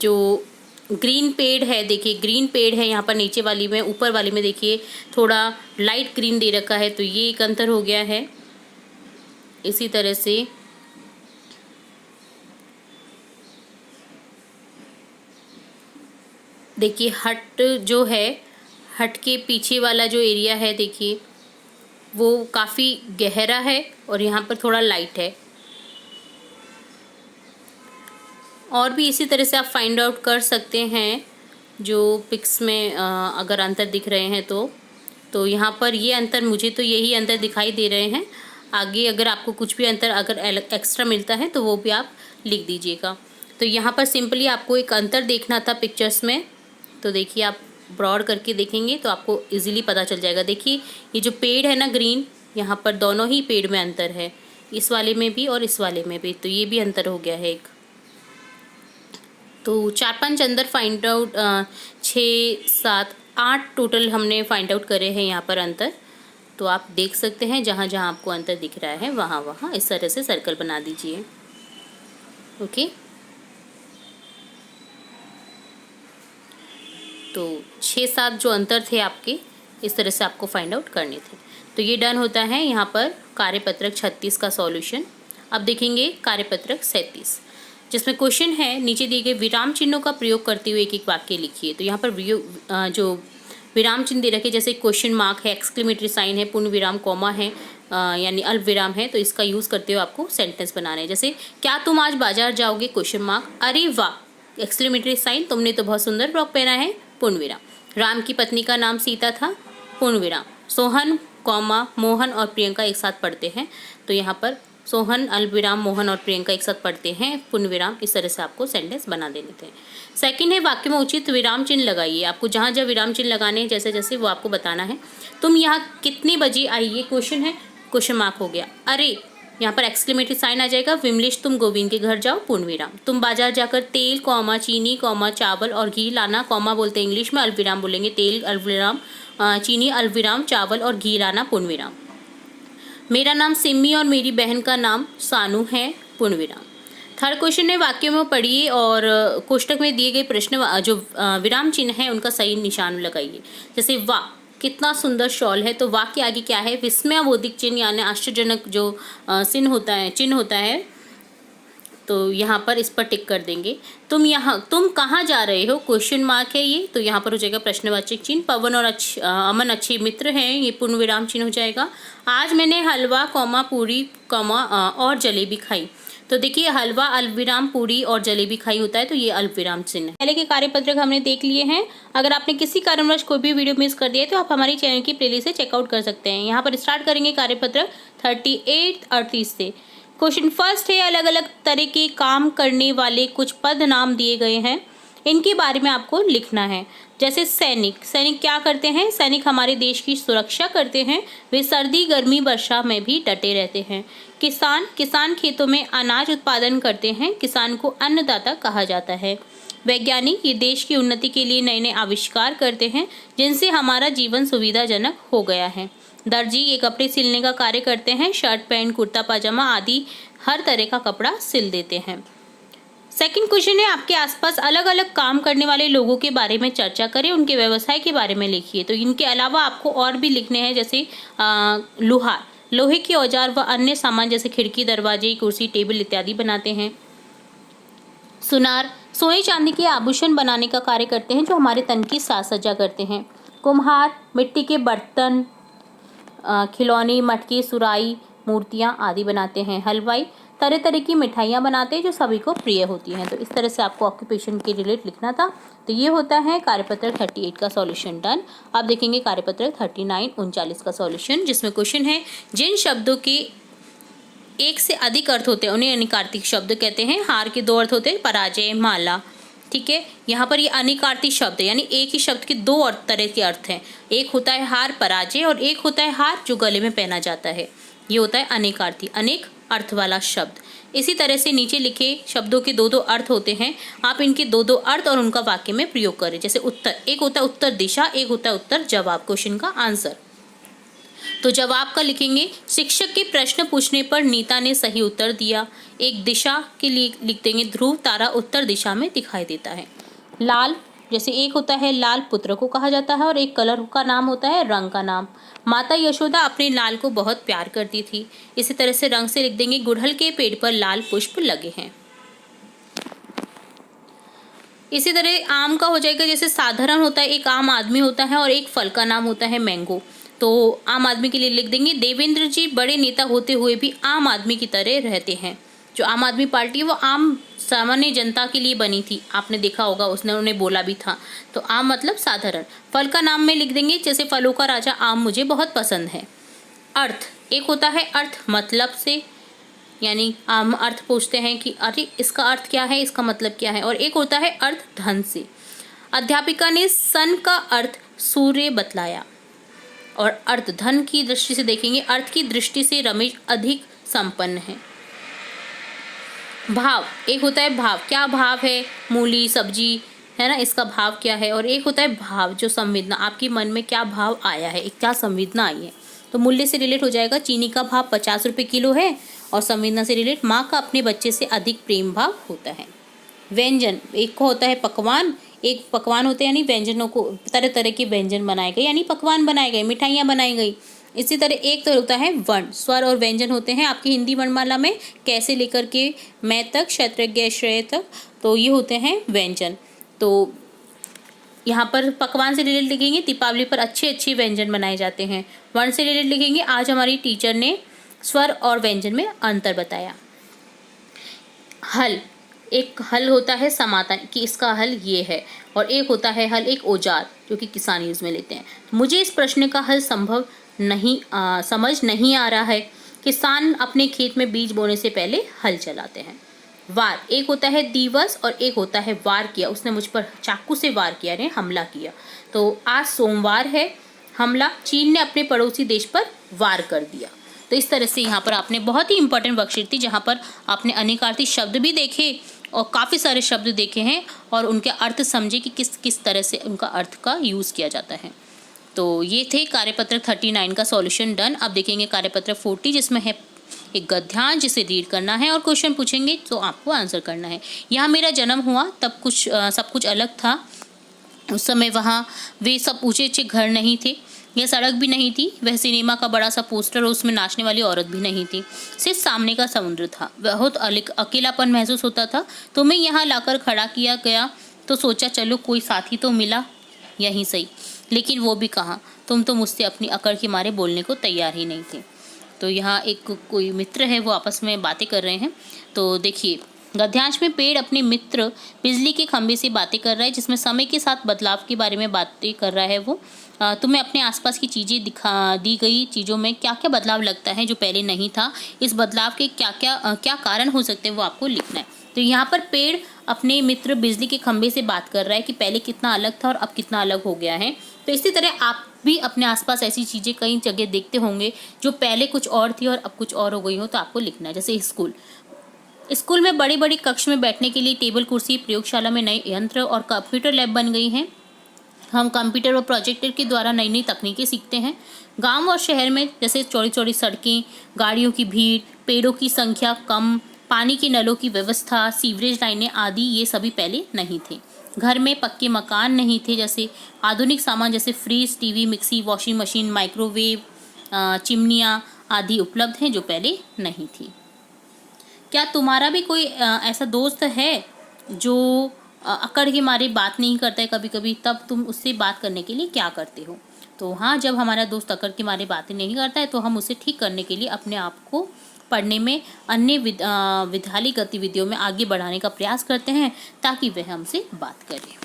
जो ग्रीन पेड़ है, देखिए ग्रीन पेड़ है यहाँ पर नीचे वाली में, ऊपर वाली में देखिए थोड़ा लाइट ग्रीन दे रखा है, तो ये एक अंतर हो गया है। इसी तरह से देखिए हट जो है, हट के पीछे वाला जो एरिया है देखिए वो काफ़ी गहरा है और यहाँ पर थोड़ा लाइट है। और भी इसी तरह से आप फाइंड आउट कर सकते हैं जो पिक्स में अगर अंतर दिख रहे हैं तो यहाँ पर ये अंतर, मुझे तो यही अंतर दिखाई दे रहे हैं। आगे अगर आपको कुछ भी अंतर अगर एक्स्ट्रा मिलता है तो वो भी आप लिख दीजिएगा। तो यहाँ पर सिंपली आपको एक अंतर देखना था पिक्चर्स में, तो देखिए आप ब्रॉड करके देखेंगे तो आपको इजीली पता चल जाएगा। देखिए ये जो पेड़ है ना ग्रीन, यहाँ पर दोनों ही पेड़ में अंतर है, इस वाले में भी और इस वाले में भी, तो ये भी अंतर हो गया है एक। तो 4-5 अंदर फाइंड आउट 6, 7, 8 टोटल हमने फाइंड आउट करे हैं यहाँ पर अंतर। तो आप देख सकते हैं जहाँ जहाँ आपको अंतर दिख रहा है वहाँ वहाँ इस तरह से सर्कल बना दीजिए। ओके, तो 6-7 जो अंतर थे आपके, इस तरह से आपको फाइंड आउट करने थे। तो ये डन होता है यहाँ पर कार्यपत्रक 36 का सॉल्यूशन। अब देखेंगे कार्यपत्रक 37, जिसमें क्वेश्चन है नीचे दिए गए विराम चिन्हों का प्रयोग करते हुए एक एक वाक्य लिखिए। तो यहाँ पर जो विराम चिन्ह दे रखे, जैसे क्वेश्चन मार्क है, एक्सक्लेमेटरी साइन है, पूर्ण विराम, कॉमा है, यानी अल्प विराम है, तो इसका यूज़ करते हुए आपको सेंटेंस बनाना है। जैसे क्या तुम आज बाजार जाओगे, क्वेश्चन मार्क, अरे वाह, एक्सक्लेमेटरी साइन, तुमने तो बहुत सुंदर फ्रॉक पहना है, पूर्ण विराम। राम की पत्नी का नाम सीता था, पूर्ण विराम। सोहन, कॉमा, मोहन और प्रियंका एक साथ पढ़ते हैं, तो यहाँ पर सोहन अल्पविराम मोहन और प्रियंका एक साथ पढ़ते हैं, पूर्ण विराम। इस तरह से आपको सेंटेंस बना देने थे। सेकंड है वाक्य में उचित विराम चिन्ह लगाइए। आपको जहाँ जहाँ विराम चिन्ह लगाने हैं जैसे जैसे वो आपको बताना है। तुम यहाँ कितने बजे आई, ये क्वेश्चन है, क्वेश्चन मार्क हो गया। अरे, यहाँ पर एक्सक्लेमेटरी साइन आ जाएगा। विमलेश तुम गोविंद के घर जाओ, पूर्ण विराम। तुम बाजार जाकर तेल, कॉमा, चीनी, कॉमा, चावल और घी लाना, कॉमा बोलते हैं इंग्लिश में, अल्पविराम बोलेंगे, तेल अल्पविराम, चीनी अल्पविराम, चावल और घी लाना, पूर्ण विराम। मेरा नाम सिमी और मेरी बहन का नाम सानू है, पूर्ण विराम। थर्ड क्वेश्चन है वाक्य में पढ़िए और कोष्टक में दिए गए प्रश्न जो विराम चिन्ह है उनका सही निशान लगाइए। जैसे वाह, कितना सुंदर शॉल है, तो वाह के आगे क्या है, विस्मयाबोधिक चिन्ह यानी आश्चर्यजनक जो चिन्ह होता है, तो यहाँ पर इस पर टिक कर देंगे। तुम कहाँ जा रहे हो, क्वेश्चन मार्क है ये, तो यहाँ पर हो जाएगा प्रश्नवाचक चिन्ह। पवन और अमन अच्छे मित्र हैं, ये पूर्ण विराम चिन्ह हो जाएगा। आज मैंने हलवा, कॉमा, पूरी, कॉमा और जलेबी खाई, तो देखिए हलवा अल्पविराम, पूरी और जलेबी खाई होता है, तो ये अल्पविराम चिन्ह है। पहले के कार्यपत्रक हमने देख लिए हैं। अगर आपने किसी कारणवश कोई भी वीडियो मिस कर दिया है तो आप हमारी चैनल की प्लेलिस्ट से चेकआउट कर सकते हैं। यहाँ पर स्टार्ट करेंगे कार्यपत्रक 38 से। क्वेश्चन फर्स्ट है, अलग अलग तरह के काम करने वाले कुछ पद नाम दिए गए हैं, इनके बारे में आपको लिखना है। जैसे सैनिक, सैनिक क्या करते हैं, सैनिक हमारे देश की सुरक्षा करते हैं, वे सर्दी, गर्मी, वर्षा में भी डटे रहते हैं। किसान, किसान खेतों में अनाज उत्पादन करते हैं, किसान को अन्नदाता कहा जाता है। वैज्ञानिक, ये देश की उन्नति के लिए नए नए आविष्कार करते हैं, जिनसे हमारा जीवन सुविधाजनक हो गया है। दर्जी, ये कपड़े सिलने का कार्य करते हैं, शर्ट, पैंट, कुर्ता, पाजामा आदि हर तरह का कपड़ा सिल देते हैं। सेकंड क्वेश्चन है, आपके आसपास अलग अलग काम करने वाले लोगों के बारे में चर्चा करें, उनके व्यवसाय के बारे में लिखिए। तो इनके अलावा आपको और भी लिखने हैं, जैसे लोहार, लोहे के औजार व अन्य सामान जैसे खिड़की, दरवाजे, कुर्सी, टेबल इत्यादि बनाते हैं। सुनार, सोने चांदी के आभूषण बनाने का कार्य करते हैं जो हमारे तन की साज सज्जा करते हैं। कुम्हार मिट्टी के बर्तन, खिलौने, मटके, सुराही, मूर्तियाँ आदि बनाते हैं। हलवाई तरह तरह की मिठाइयाँ बनाते हैं जो सभी को प्रिय होती हैं। तो इस तरह से आपको ऑक्यूपेशन के रिलेट लिखना था। तो ये होता है कार्यपत्रक 38 का सॉल्यूशन डन। अब देखेंगे कार्यपत्रक 39 39 का सॉल्यूशन, जिसमें क्वेश्चन है जिन शब्दों के एक से अधिक अर्थ होते हैं उन्हें अनिकार्तिक शब्द कहते हैं। हार के 2 अर्थ होते हैं, पराजय, माला। ठीक है, यहाँ पर ये अनिकार्तिक शब्द है, यानी एक ही शब्द के 2 तरह के अर्थ हैं। एक होता है हार, पराजय, और एक होता है हार जो गले में पहना जाता है। ये होता है अनिकार्ती, अनेक अर्थ वाला शब्द। इसी तरह से नीचे लिखे शब्दों के 2 अर्थ होते हैं। आप इनके 2 अर्थ और उनका वाक्य में प्रयोग करें। जैसे उत्तर, एक होता है उत्तर दिशा, एक होता है उत्तर जवाब, क्वेश्चन का आंसर। तो जवाब का लिखेंगे, शिक्षक के प्रश्न पूछने पर नीता ने सही उत्तर दिया। एक दिशा के लिए लिख देंगे, ध्रुव तारा उत्तर दिशा में दिखाई देता है। लाल, जैसे एक होता है लाल पुत्र को कहा जाता है और एक कलर का नाम होता है रंग का नाम। माता यशोदा अपने लाल को बहुत प्यार करती थी। इसी तरह से रंग से लिख देंगे, गुड़हल के पेड़ पर लाल पुष्प लगे हैं। इसी तरह आम का हो जाएगा, जैसे साधारण होता है, एक आम आदमी होता है और एक फल का नाम होता है मैंगो। तो आम आदमी के लिए लिख देंगे, देवेंद्र जी बड़े नेता होते हुए भी आम आदमी की तरह रहते हैं। जो आम आदमी पार्टी है वो आम सामान्य जनता के लिए बनी थी, आपने देखा होगा, उसने उन्हें बोला भी था। तो आम मतलब साधारण। फल का नाम में लिख देंगे, जैसे फलों का राजा आम मुझे बहुत पसंद है। अर्थ, एक होता है अर्थ मतलब से, यानी हम अर्थ पूछते हैं कि अरे इसका अर्थ क्या है, इसका मतलब क्या है। और एक होता है अर्थ धन से। अध्यापिका ने सन का अर्थ सूर्य बतलाया। और अर्थ धन की दृष्टि से देखेंगे, अर्थ की दृष्टि से रमेश अधिक संपन्न है। भाव, एक होता है भाव, क्या भाव है, मूली सब्जी है ना, इसका भाव क्या है। और एक होता है भाव जो संवेदना, आपके मन में क्या भाव आया है, एक क्या संवेदना आई है। तो मूल्य से रिलेट हो जाएगा, चीनी का भाव 50 रुपये किलो है। और संवेदना से रिलेट, माँ का अपने बच्चे से अधिक प्रेम भाव होता है। व्यंजन, एक को होता है पकवान, एक पकवान होते हैं यानी व्यंजनों को, तरह तरह के व्यंजन बनाए गए यानी पकवान बनाए गए, मिठाइयाँ बनाई गई। इसी तरह एक तो होता है वर्ण, स्वर और व्यंजन होते हैं आपकी हिंदी वर्णमाला में, कैसे लेकर के मैं तक, क्षत्रज्ञ श्रेय तक, तो ये होते हैं व्यंजन। तो यहाँ पर पकवान से रिलेटेड लिखेंगे, दीपावली पर अच्छे अच्छे व्यंजन बनाए जाते हैं। वर्ण से रिलेटेड लिखेंगे, आज हमारी टीचर ने स्वर और व्यंजन में अंतर बताया। हल, एक हल होता है समाधान कि इसका हल ये है, और एक होता है हल एक औजार जो कि किसान यूज में लेते हैं। मुझे इस प्रश्न का हल समझ नहीं आ रहा है। किसान अपने खेत में बीज बोने से पहले हल चलाते हैं। वार, एक होता है दिवस और एक होता है वार किया, उसने मुझ पर चाकू से वार किया, ने हमला किया। तो आज सोमवार है, हमला, चीन ने अपने पड़ोसी देश पर वार कर दिया। तो इस तरह से यहाँ पर आपने बहुत ही इंपॉर्टेंट वर्कशीट थी जहाँ पर आपने अनिकार्तिक शब्द भी देखे और काफ़ी सारे शब्द देखे हैं और उनके अर्थ समझे कि किस किस तरह से उनका अर्थ का यूज़ किया जाता है। तो ये थे कार्यपत्रक 39 का सॉल्यूशन डन। अब देखेंगे कार्यपत्रक 40 जिसमें है एक गद्यांश जिसे रीड करना है और क्वेश्चन पूछेंगे तो आपको आंसर करना है। यहाँ मेरा जन्म हुआ तब सब कुछ अलग था। उस समय वहाँ वे सब ऊँचे ऊँचे घर नहीं थे, यह सड़क भी नहीं थी, वह सिनेमा का बड़ा सा पोस्टर और उसमें नाचने वाली औरत भी नहीं थी, सिर्फ सामने का समुद्र था। बहुत अकेलापन महसूस होता था। तुम्हें यहाँ लाकर खड़ा किया गया तो सोचा चलो कोई साथी तो मिला यहीं सही, लेकिन वो भी कहाँ, तुम तो मुझसे अपनी अकड़ के मारे बोलने को तैयार ही नहीं थे। तो यहाँ एक कोई मित्र है, वो आपस में बातें कर रहे हैं। तो देखिए गद्यांश में पेड़ अपने मित्र बिजली के खंभे से बातें कर रहा है, जिसमें समय के साथ बदलाव के बारे में बातें कर रहा है। वो तुम्हें अपने आसपास की चीज़ें दी गई चीज़ों में क्या क्या बदलाव लगता है जो पहले नहीं था, इस बदलाव के क्या कारण हो सकते हैं वो आपको लिखना है। तो यहाँ पर पेड़ अपने मित्र बिजली के खंभे से बात कर रहा है कि पहले कितना अलग था और अब कितना अलग हो गया है। तो इसी तरह आप भी अपने आसपास ऐसी चीज़ें कई जगह देखते होंगे जो पहले कुछ और थी और अब कुछ और हो गई हो, तो आपको लिखना है। जैसे स्कूल में बड़ी बड़ी कक्ष में बैठने के लिए टेबल कुर्सी, प्रयोगशाला में नए यंत्र और कंप्यूटर लैब बन गई हैं। हम कंप्यूटर और प्रोजेक्टर के द्वारा नई नई तकनीकें सीखते हैं। गांव और शहर में जैसे चौड़ी चौड़ी सड़कें, गाड़ियों की भीड़, पेड़ों की संख्या कम, पानी के नलों की व्यवस्था, सीवरेज लाइनें आदि ये सभी पहले नहीं थे। घर में पक्के मकान नहीं थे। जैसे आधुनिक सामान जैसे fridge, TV, mixie, washing machine, microwave, चिमनियाँ आदि उपलब्ध हैं जो पहले नहीं थी। क्या तुम्हारा भी कोई ऐसा दोस्त है जो अकड़ के मारे बात नहीं करता है कभी कभी, तब तुम उससे बात करने के लिए क्या करते हो? तो हाँ, जब हमारा दोस्त अकड़ के मारे बातें नहीं करता है तो हम उसे ठीक करने के लिए अपने आप को पढ़ने में, अन्य विद्यालय गतिविधियों में आगे बढ़ाने का प्रयास करते हैं ताकि वह हमसे बात करे।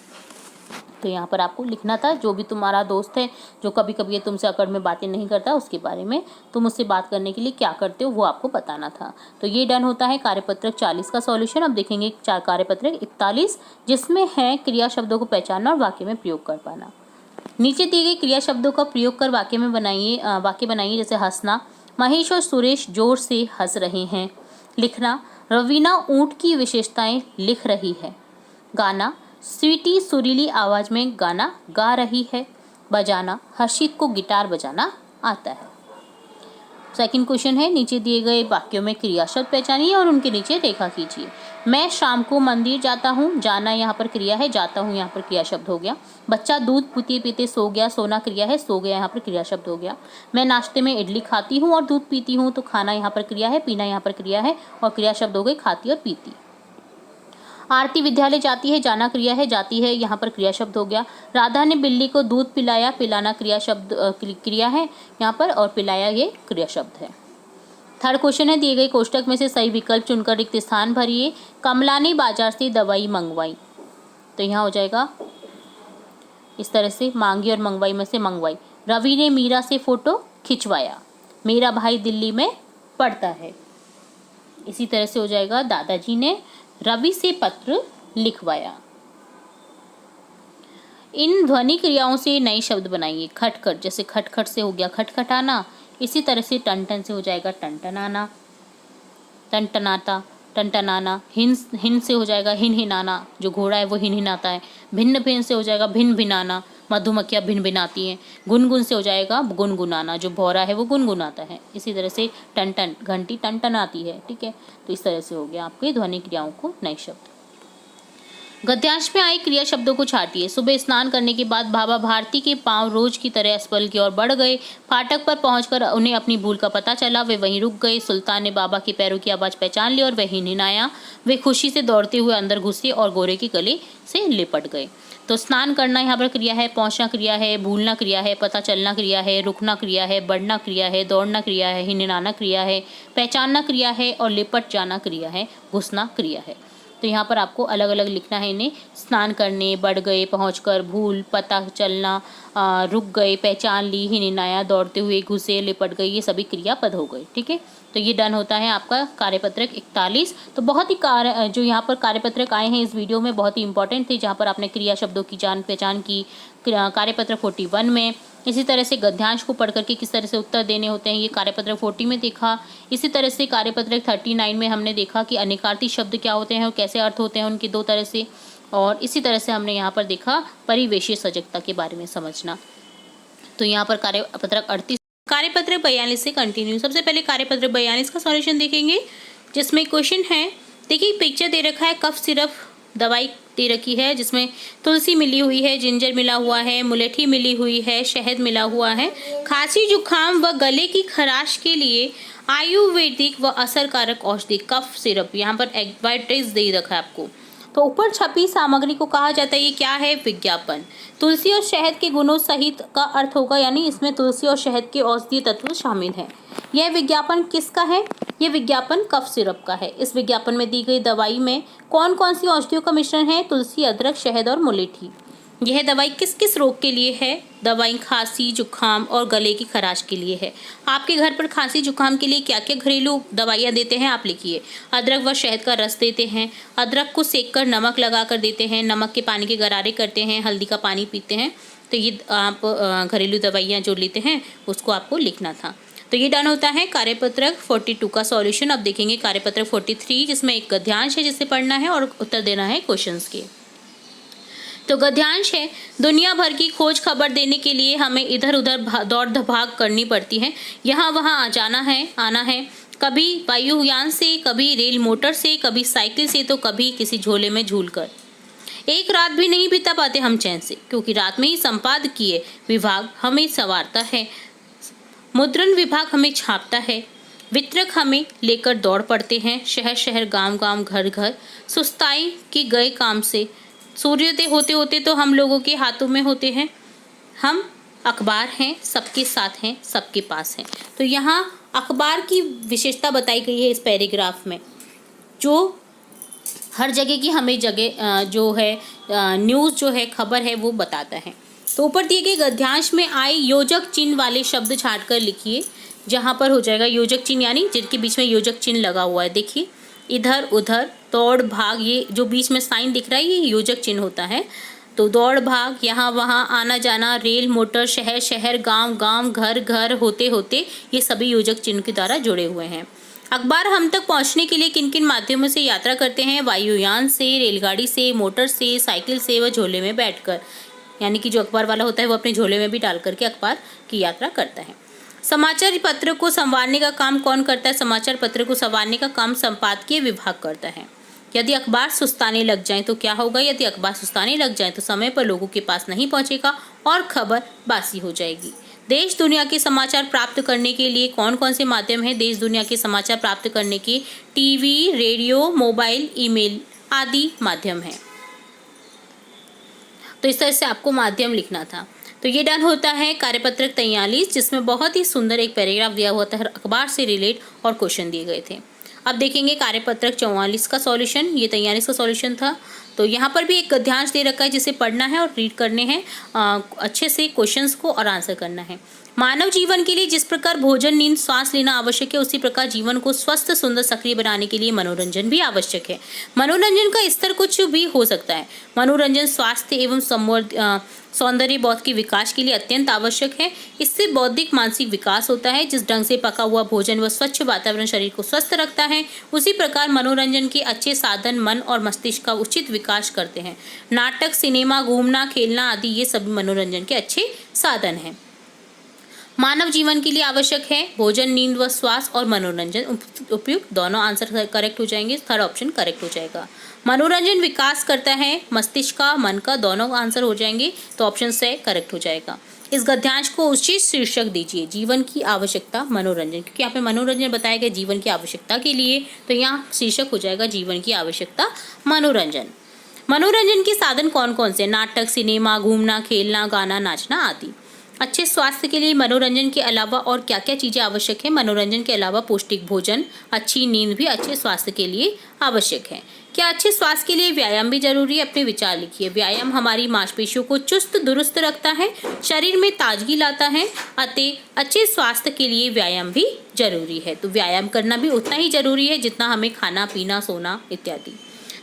तो यहाँ पर आपको लिखना था, जो भी तुम्हारा दोस्त है जो कभी कभी तुमसे अकड़ में बातें नहीं करता, उसके बारे में तुम उससे बात करने के लिए क्या करते हो वो आपको बताना था। तो ये डन होता है कार्यपत्रक 40 का सॉल्यूशन। अब देखेंगे कार्यपत्रक 41, जिसमें है क्रिया शब्दों को पहचानना और वाक्य में प्रयोग कर पाना। नीचे दिए गए क्रिया शब्दों का प्रयोग कर वाक्य बनाइए। जैसे हंसना, महेश और सुरेश जोर से हंस रहे हैं। लिखना, रवीना ऊंट की विशेषताएं लिख रही है। गाना, स्वीटी सुरीली आवाज में गाना गा रही है। बजाना, हर्षित को गिटार बजाना आता है। सेकंड क्वेश्चन है, नीचे दिए गए वाक्यों में क्रिया शब्द पहचानिए और उनके नीचे रेखा खींचिए। मैं शाम को मंदिर जाता हूँ, जाना यहाँ पर क्रिया है, जाता हूँ यहाँ पर क्रिया शब्द हो गया। बच्चा दूध पीते पीते सो गया, सोना क्रिया है, सो गया यहाँ पर क्रिया शब्द हो गया। मैं नाश्ते में इडली खाती हूँ और दूध पीती हूँ, तो खाना यहाँ पर क्रिया है, पीना यहाँ पर क्रिया है और क्रिया शब्द हो गए खाती और पीती। आरती विद्यालय जाती है, जाना क्रिया है, जाती है यहाँ पर क्रिया शब्द हो गया। राधा ने बिल्ली को दूध पिलाया, पिलाना क्रिया है यहाँ पर, और पिलाया ये क्रिया शब्द है। थर्ड क्वेश्चन है, दिए गए कोष्टक में से सही विकल्प चुनकर रिक्त स्थान भरिए। कमला ने बाजार से दवाई मंगवाई, तो यहाँ हो जाएगा इस तरह से, मांगी और मंगवाई में से मंगवाई। रवि ने मीरा से फोटो खिंचवाया। मेरा भाई दिल्ली में पढ़ता है। इसी तरह से हो जाएगा, दादाजी ने रवि से पत्र लिखवाया। इन ध्वनि क्रियाओं से नए शब्द बनाइए। खटखट, जैसे खटखट से हो गया खटखटाना। इसी तरह से टनटन से हो जाएगा टनटनाना, टनटनाता, टनटनाना। हिन से हो जाएगा हिनहिनाना, जो घोड़ा है वो हिनहिनाता है। भिन्न भिन्न से हो जाएगा भिन्न भिनाना, मधुमक्खियाँ भिन्न भिनाती हैं। गुनगुन से हो जाएगा गुनगुनाना, जो भौरा है वो गुनगुनाता है। इसी तरह से टनटन, घंटी टनटनाती है। ठीक है, तो इस तरह से हो गया आपके ध्वनि क्रियाओं को नए शब्द। गद्यांश में आए क्रिया शब्दों को छाटिए। सुबह स्नान करने के बाद बाबा भारती के पांव रोज की तरह अस्पताल की ओर बढ़ गए। फाटक पर पहुंचकर उन्हें अपनी भूल का पता चला, वे वहीं रुक गए। सुल्तान ने बाबा के पैरों की आवाज पहचान ली और वह हिनहिनाया। वे खुशी से दौड़ते हुए अंदर घुसे और गोरे के गले से लिपट गए। तो स्नान करना यहाँ पर क्रिया है, पहुंचना क्रिया है, भूलना क्रिया है, पता चलना क्रिया है, रुकना क्रिया है, बढ़ना क्रिया है, दौड़ना क्रिया है, हिनहिनाना क्रिया है, पहचानना क्रिया है और लिपट जाना क्रिया है, घुसना क्रिया है। तो यहाँ पर आपको अलग अलग लिखना है इन्हें। स्नान करने, बढ़ गए, पहुंचकर, भूल, पता चलना, रुक गए, पहचान ली, हिनहिनाया, दौड़ते हुए, घुसे, लिपट गए, ये सभी क्रियापद हो गए। ठीक है, तो ये डन होता है आपका कार्यपत्रक 41। तो बहुत ही जो यहाँ पर कार्यपत्रक आए हैं इस वीडियो में बहुत ही इंपॉर्टेंट थे, जहाँ पर आपने क्रिया शब्दों की जान पहचान की कार्यपत्रक 41 में। इसी तरह से गद्यांश को पढ़ करके किस तरह से उत्तर देने होते हैं ये कार्यपत्रक 40 में देखा। इसी तरह से कार्यपत्रक 39 में हमने देखा कि अनेकार्थी शब्द क्या होते हैं और कैसे अर्थ होते हैं उनके दो तरह से। और इसी तरह से हमने यहाँ पर देखा परिवेशीय सजगता के बारे में समझना। तो यहाँ पर कार्यपत्रक 38, कार्यपत्रक 42 से कंटिन्यू। सबसे पहले कार्यपत्रक 42 का सॉल्यूशन देखेंगे, जिसमें क्वेश्चन है, देखिए पिक्चर दे रखा है, कफ सिरप दवाई दे रखी है, जिसमें तुलसी मिली हुई है, जिंजर मिला हुआ है, मुलेठी मिली हुई है, शहद मिला हुआ है। खांसी जुकाम व गले की खराश के लिए आयुर्वेदिक व असरकारक औषधि कफ सिरप, यहाँ पर एडवर्टाइज दे रखा है आपको। तो ऊपर छपी सामग्री को कहा जाता है, ये क्या है, विज्ञापन। तुलसी और शहद के गुणों सहित का अर्थ होगा, यानी इसमें तुलसी और शहद के औषधीय तत्व शामिल हैं। यह विज्ञापन किसका है, ये विज्ञापन कफ सिरप का है। इस विज्ञापन में दी गई दवाई में कौन कौन सी औषधियों का मिश्रण है, तुलसी, अदरक, शहद और मुलेठी। यह दवाई किस किस रोग के लिए है, दवाई खांसी जुकाम और गले की खराश के लिए है। आपके घर पर खांसी जुकाम के लिए क्या क्या घरेलू दवाइयाँ देते हैं आप लिखिए। अदरक व शहद का रस देते हैं, अदरक को सेक कर नमक लगा कर देते हैं, नमक के पानी के गरारे करते हैं, हल्दी का पानी पीते हैं। तो ये आप घरेलू दवाइयाँ जो लेते हैं उसको आपको लिखना था। तो ये डन होता है कार्यपत्रक 42 का सॉल्यूशन। अब देखेंगे कार्यपत्रक 43, जिसमें एक गद्यांश है जिसे पढ़ना है और उत्तर देना है क्वेश्चंस के। तो गद्यांश है, दुनिया भर की खोज खबर देने के लिए हमें इधर उधर दौड़ भाग करनी पड़ती है, यहाँ वहाँ जाना है, आना है, कभी वायुयान से, कभी रेल मोटर से, कभी साइकिल से, तो कभी किसी झोले में झूलकर। एक रात भी नहीं बिता पाते हम चैन से, क्योंकि रात में ही संपादकीय विभाग हमें संवारता है, मुद्रण विभाग हमें छापता है, वितरक हमें लेकर दौड़ पड़ते हैं, शहर शहर गांव गांव घर घर, सुस्ताई की गए काम से सूर्योदय होते होते तो हम लोगों के हाथों में होते हैं, हम अखबार हैं, सबके साथ हैं, सबके पास हैं। तो यहाँ अखबार की विशेषता बताई गई है इस पैराग्राफ में, जो हर जगह की हमें जगह जो है न्यूज़ जो है, खबर है, वो बताता है। तो ऊपर दिए गए गद्यांश में आए योजक चिन्ह वाले शब्द छांट कर लिखिए। जहाँ पर हो जाएगा योजक चिन्ह यानी जिनके बीच में योजक चिन्ह लगा हुआ है, देखिए इधर उधर, दौड़ भाग, ये जो बीच में साइन दिख रहा है ये योजक चिन्ह होता है। तो दौड़ भाग, यहाँ वहाँ, आना जाना, रेल मोटर, शहर शहर, गांव गांव, घर घर, होते होते, ये सभी योजक चिन्ह के द्वारा जुड़े हुए हैं। अखबार हम तक पहुंचने के लिए किन किन माध्यमों से यात्रा करते हैं? वायुयान से, रेलगाड़ी से, मोटर से, साइकिल से व झोले में बैठकर। यानी कि जो अखबार वाला होता है वो अपने झोले में भी डाल करके अखबार की यात्रा करता है। समाचार पत्र को संवारने का काम कौन करता है? समाचार पत्र को संवारने का काम संपादकीय विभाग करता है। यदि अखबार सुस्ताने लग जाए तो क्या होगा? यदि अखबार सुस्ताने लग जाए तो समय पर लोगों के पास नहीं पहुंचेगा और खबर बासी हो जाएगी। देश दुनिया के समाचार प्राप्त करने के लिए कौन कौन से माध्यम हैं? देश दुनिया के समाचार प्राप्त करने के टीवी, रेडियो, मोबाइल, ईमेल आदि माध्यम हैं। तो इस तरह से आपको माध्यम लिखना था। तो ये डन होता है कार्यपत्रक 43, जिसमें बहुत ही सुंदर एक पैराग्राफ दिया हुआ था, हर अखबार से रिलेट और क्वेश्चन दिए गए थे। अब देखेंगे कार्यपत्रक 44 का सॉल्यूशन। ये 43 का सॉल्यूशन था। तो यहाँ पर भी एक गद्यांश दे रखा है जिसे पढ़ना है और रीड करने हैं अच्छे से क्वेश्चंस को और आंसर करना है। मानव जीवन के लिए जिस प्रकार भोजन, नींद, श्वास लेना आवश्यक है, उसी प्रकार जीवन को स्वस्थ, सुंदर, सक्रिय बनाने के लिए मनोरंजन भी आवश्यक है। मनोरंजन का स्तर कुछ भी हो सकता है। मनोरंजन स्वास्थ्य एवं सौंदर्य बोध के विकास के लिए अत्यंत आवश्यक है। इससे बौद्धिक मानसिक विकास होता है। जिस ढंग से पका हुआ भोजन व स्वच्छ वातावरण शरीर को स्वस्थ रखता है, उसी प्रकार मनोरंजन के अच्छे साधन मन और मस्तिष्क का उचित विकास करते हैं। नाटक, सिनेमा, घूमना, खेलना आदि ये सभी मनोरंजन के अच्छे साधन हैं। मानव जीवन के लिए आवश्यक है भोजन, नींद व श्वास और मनोरंजन उपयुक्त। दोनों आंसर करेक्ट हो जाएंगे। थर्ड ऑप्शन करेक्ट हो जाएगा। मनोरंजन विकास करता है मस्तिष्क का, मन का, दोनों आंसर हो जाएंगे। तो ऑप्शन से करेक्ट हो जाएगा। इस गद्यांश को उचित शीर्षक दीजिए। जीवन की आवश्यकता मनोरंजन, क्योंकि यहाँ पे मनोरंजन बताया गया जीवन की आवश्यकता के लिए, तो यहाँ शीर्षक हो जाएगा जीवन की आवश्यकता मनोरंजन। मनोरंजन के साधन कौन कौन से? नाटक, सिनेमा, घूमना, खेलना, गाना, नाचना आदि। अच्छे स्वास्थ्य के लिए मनोरंजन के अलावा और क्या क्या चीज़ें आवश्यक है? मनोरंजन के अलावा पौष्टिक भोजन, अच्छी नींद भी अच्छे स्वास्थ्य के लिए आवश्यक है। क्या अच्छे स्वास्थ्य के लिए व्यायाम भी जरूरी है? अपने विचार लिखिए। व्यायाम हमारी मांसपेशियों को चुस्त दुरुस्त रखता है, शरीर में ताजगी लाता है, अतः अच्छे स्वास्थ्य के लिए व्यायाम भी जरूरी है। तो व्यायाम करना भी उतना ही जरूरी है जितना हमें खाना पीना, सोना इत्यादि।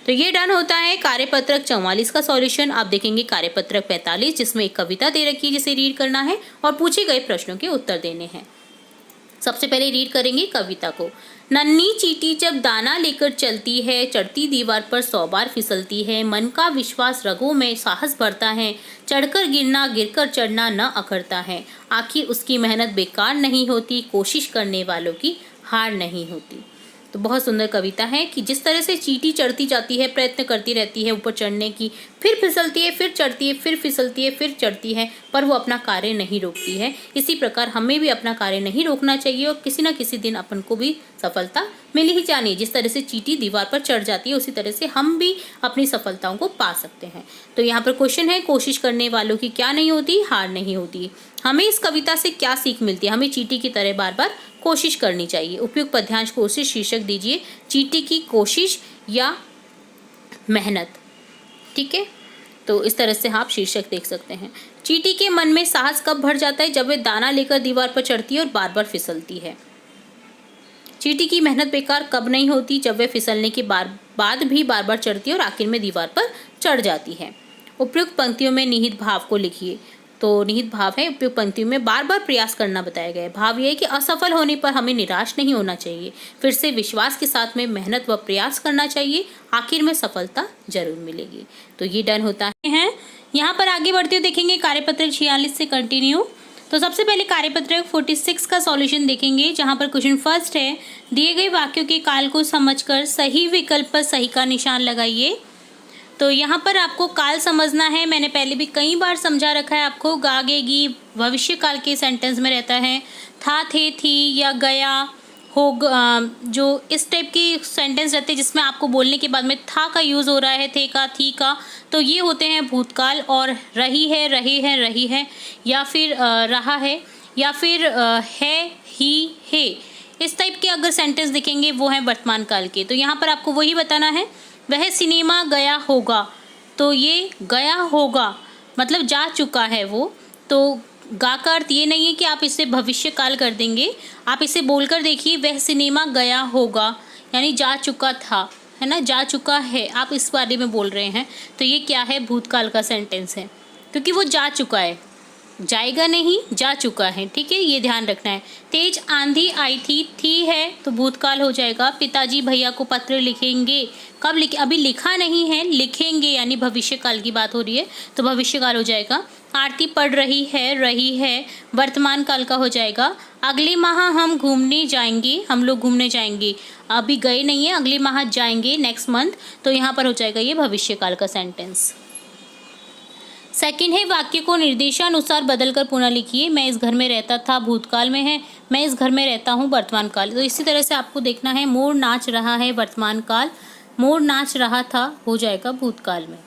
तो ये डन होता है कार्यपत्रक 44 का सॉल्यूशन। आप देखेंगे कार्यपत्रक 45, जिसमें एक कविता दे रखी है जिसे रीड करना है और पूछे गए प्रश्नों के उत्तर देने हैं। सबसे पहले रीड करेंगे कविता को। नन्ही चींटी जब दाना लेकर चलती है, चढ़ती दीवार पर 100 बार फिसलती है, मन का विश्वास रगों में साहस भरता है, चढ़कर गिरना गिरकर चढ़ना न अखरता है, आखिर उसकी मेहनत बेकार नहीं होती, कोशिश करने वालों की हार नहीं होती। तो बहुत सुंदर कविता है कि जिस तरह से चींटी चढ़ती जाती है, प्रयत्न करती रहती है ऊपर चढ़ने की, फिर फिसलती है, फिर चढ़ती है, फिर फिसलती है, फिर चढ़ती है, पर वो अपना कार्य नहीं रोकती है। इसी प्रकार हमें भी अपना कार्य नहीं रोकना चाहिए और किसी न किसी दिन अपन को भी सफलता मिल ही जानी है। जिस तरह से चींटी दीवार पर चढ़ जाती है, उसी तरह से हम भी अपनी सफलताओं को पा सकते हैं। तो यहाँ पर क्वेश्चन है, कोशिश करने वालों की क्या नहीं होती? हार नहीं होती। हमें इस कविता से क्या सीख मिलती है? हमें चींटी की तरह बार बार कोशिश करनी चाहिए। उपयुक्त पद्यांश को उसे शीर्षक दीजिए। चींटी की कोशिश या मेहनत। ठीक है, तो इस तरह से आप शीर्षक देख सकते हैं। चींटी के मन में साहस कब भर जाता है? जब वह दाना लेकर दीवार पर चढ़ती है और बार बार फिसलती है। चींटी की मेहनत बेकार कब नहीं होती? जब वह फिसलने के बाद भी बार बार चढ़ती है और आखिर में दीवार पर चढ़ जाती है। उपयुक्त पंक्तियों में निहित भाव को लिखिए। तो निहित भाव है उपयुक्त पंक्तियों में बार बार प्रयास करना बताया गया है। भाव यह है कि असफल होने पर हमें निराश नहीं होना चाहिए, फिर से विश्वास के साथ में मेहनत व प्रयास करना चाहिए, आखिर में सफलता जरूर मिलेगी। तो ये डन होता है। यहाँ पर आगे बढ़ते हुए देखेंगे कार्यपत्रक 46 से कंटिन्यू। तो सबसे पहले कार्यपत्रक 46 का सॉल्यूशन देखेंगे, जहाँ पर क्वेश्चन फर्स्ट है, दिए गए वाक्यों के काल को समझकर सही विकल्प पर सही का निशान लगाइए। तो यहाँ पर आपको काल समझना है। मैंने पहले भी कई बार समझा रखा है आपको। गा, गेगी भविष्य काल के सेंटेंस में रहता है। था, थे, थी या गया, जो इस टाइप की सेंटेंस रहते हैं जिसमें आपको बोलने के बाद में था का यूज़ हो रहा है, थे का, थी का, तो ये होते हैं भूतकाल। और रही है, रहे हैं, रही है, या फिर रहा है, या फिर है, ही, है, इस टाइप के अगर सेंटेंस दिखेंगे वो हैं वर्तमान काल के। तो यहाँ पर आपको वही बताना है। वह सिनेमा गया होगा, तो ये गया होगा मतलब जा चुका है वो। तो गा का अर्थ ये नहीं है कि आप इसे भविष्य काल कर देंगे, आप इसे बोलकर देखिए, वह सिनेमा गया होगा यानी जा चुका था, है ना, जा चुका है, आप इस बारे में बोल रहे हैं। तो ये क्या है, भूतकाल का सेंटेंस है, क्योंकि वो जा चुका है, जाएगा नहीं, जा चुका है। ठीक है, ये ध्यान रखना है। तेज आंधी आई थी है तो भूतकाल हो जाएगा। पिताजी भैया को पत्र लिखेंगे, कब लिखे, अभी लिखा नहीं है, लिखेंगे यानी भविष्य काल की बात हो रही है, तो भविष्य काल हो जाएगा। आरती पढ़ रही है, वर्तमान काल का हो जाएगा। अगले माह हम घूमने जाएंगे, हम लोग घूमने जाएंगे, अभी गए नहीं है, अगले माह जाएंगे, नेक्स्ट मंथ, तो यहाँ पर हो जाएगा ये भविष्य काल का सेंटेंस। सेकंड है, वाक्य को निर्देशानुसार बदलकर पुनः लिखिए। मैं इस घर में रहता था, भूतकाल में है, मैं इस घर में रहता हूँ, वर्तमान काल। तो इसी तरह से आपको देखना है। मोर नाच रहा है, वर्तमान काल, मोर नाच रहा था हो जाएगा भूतकाल में।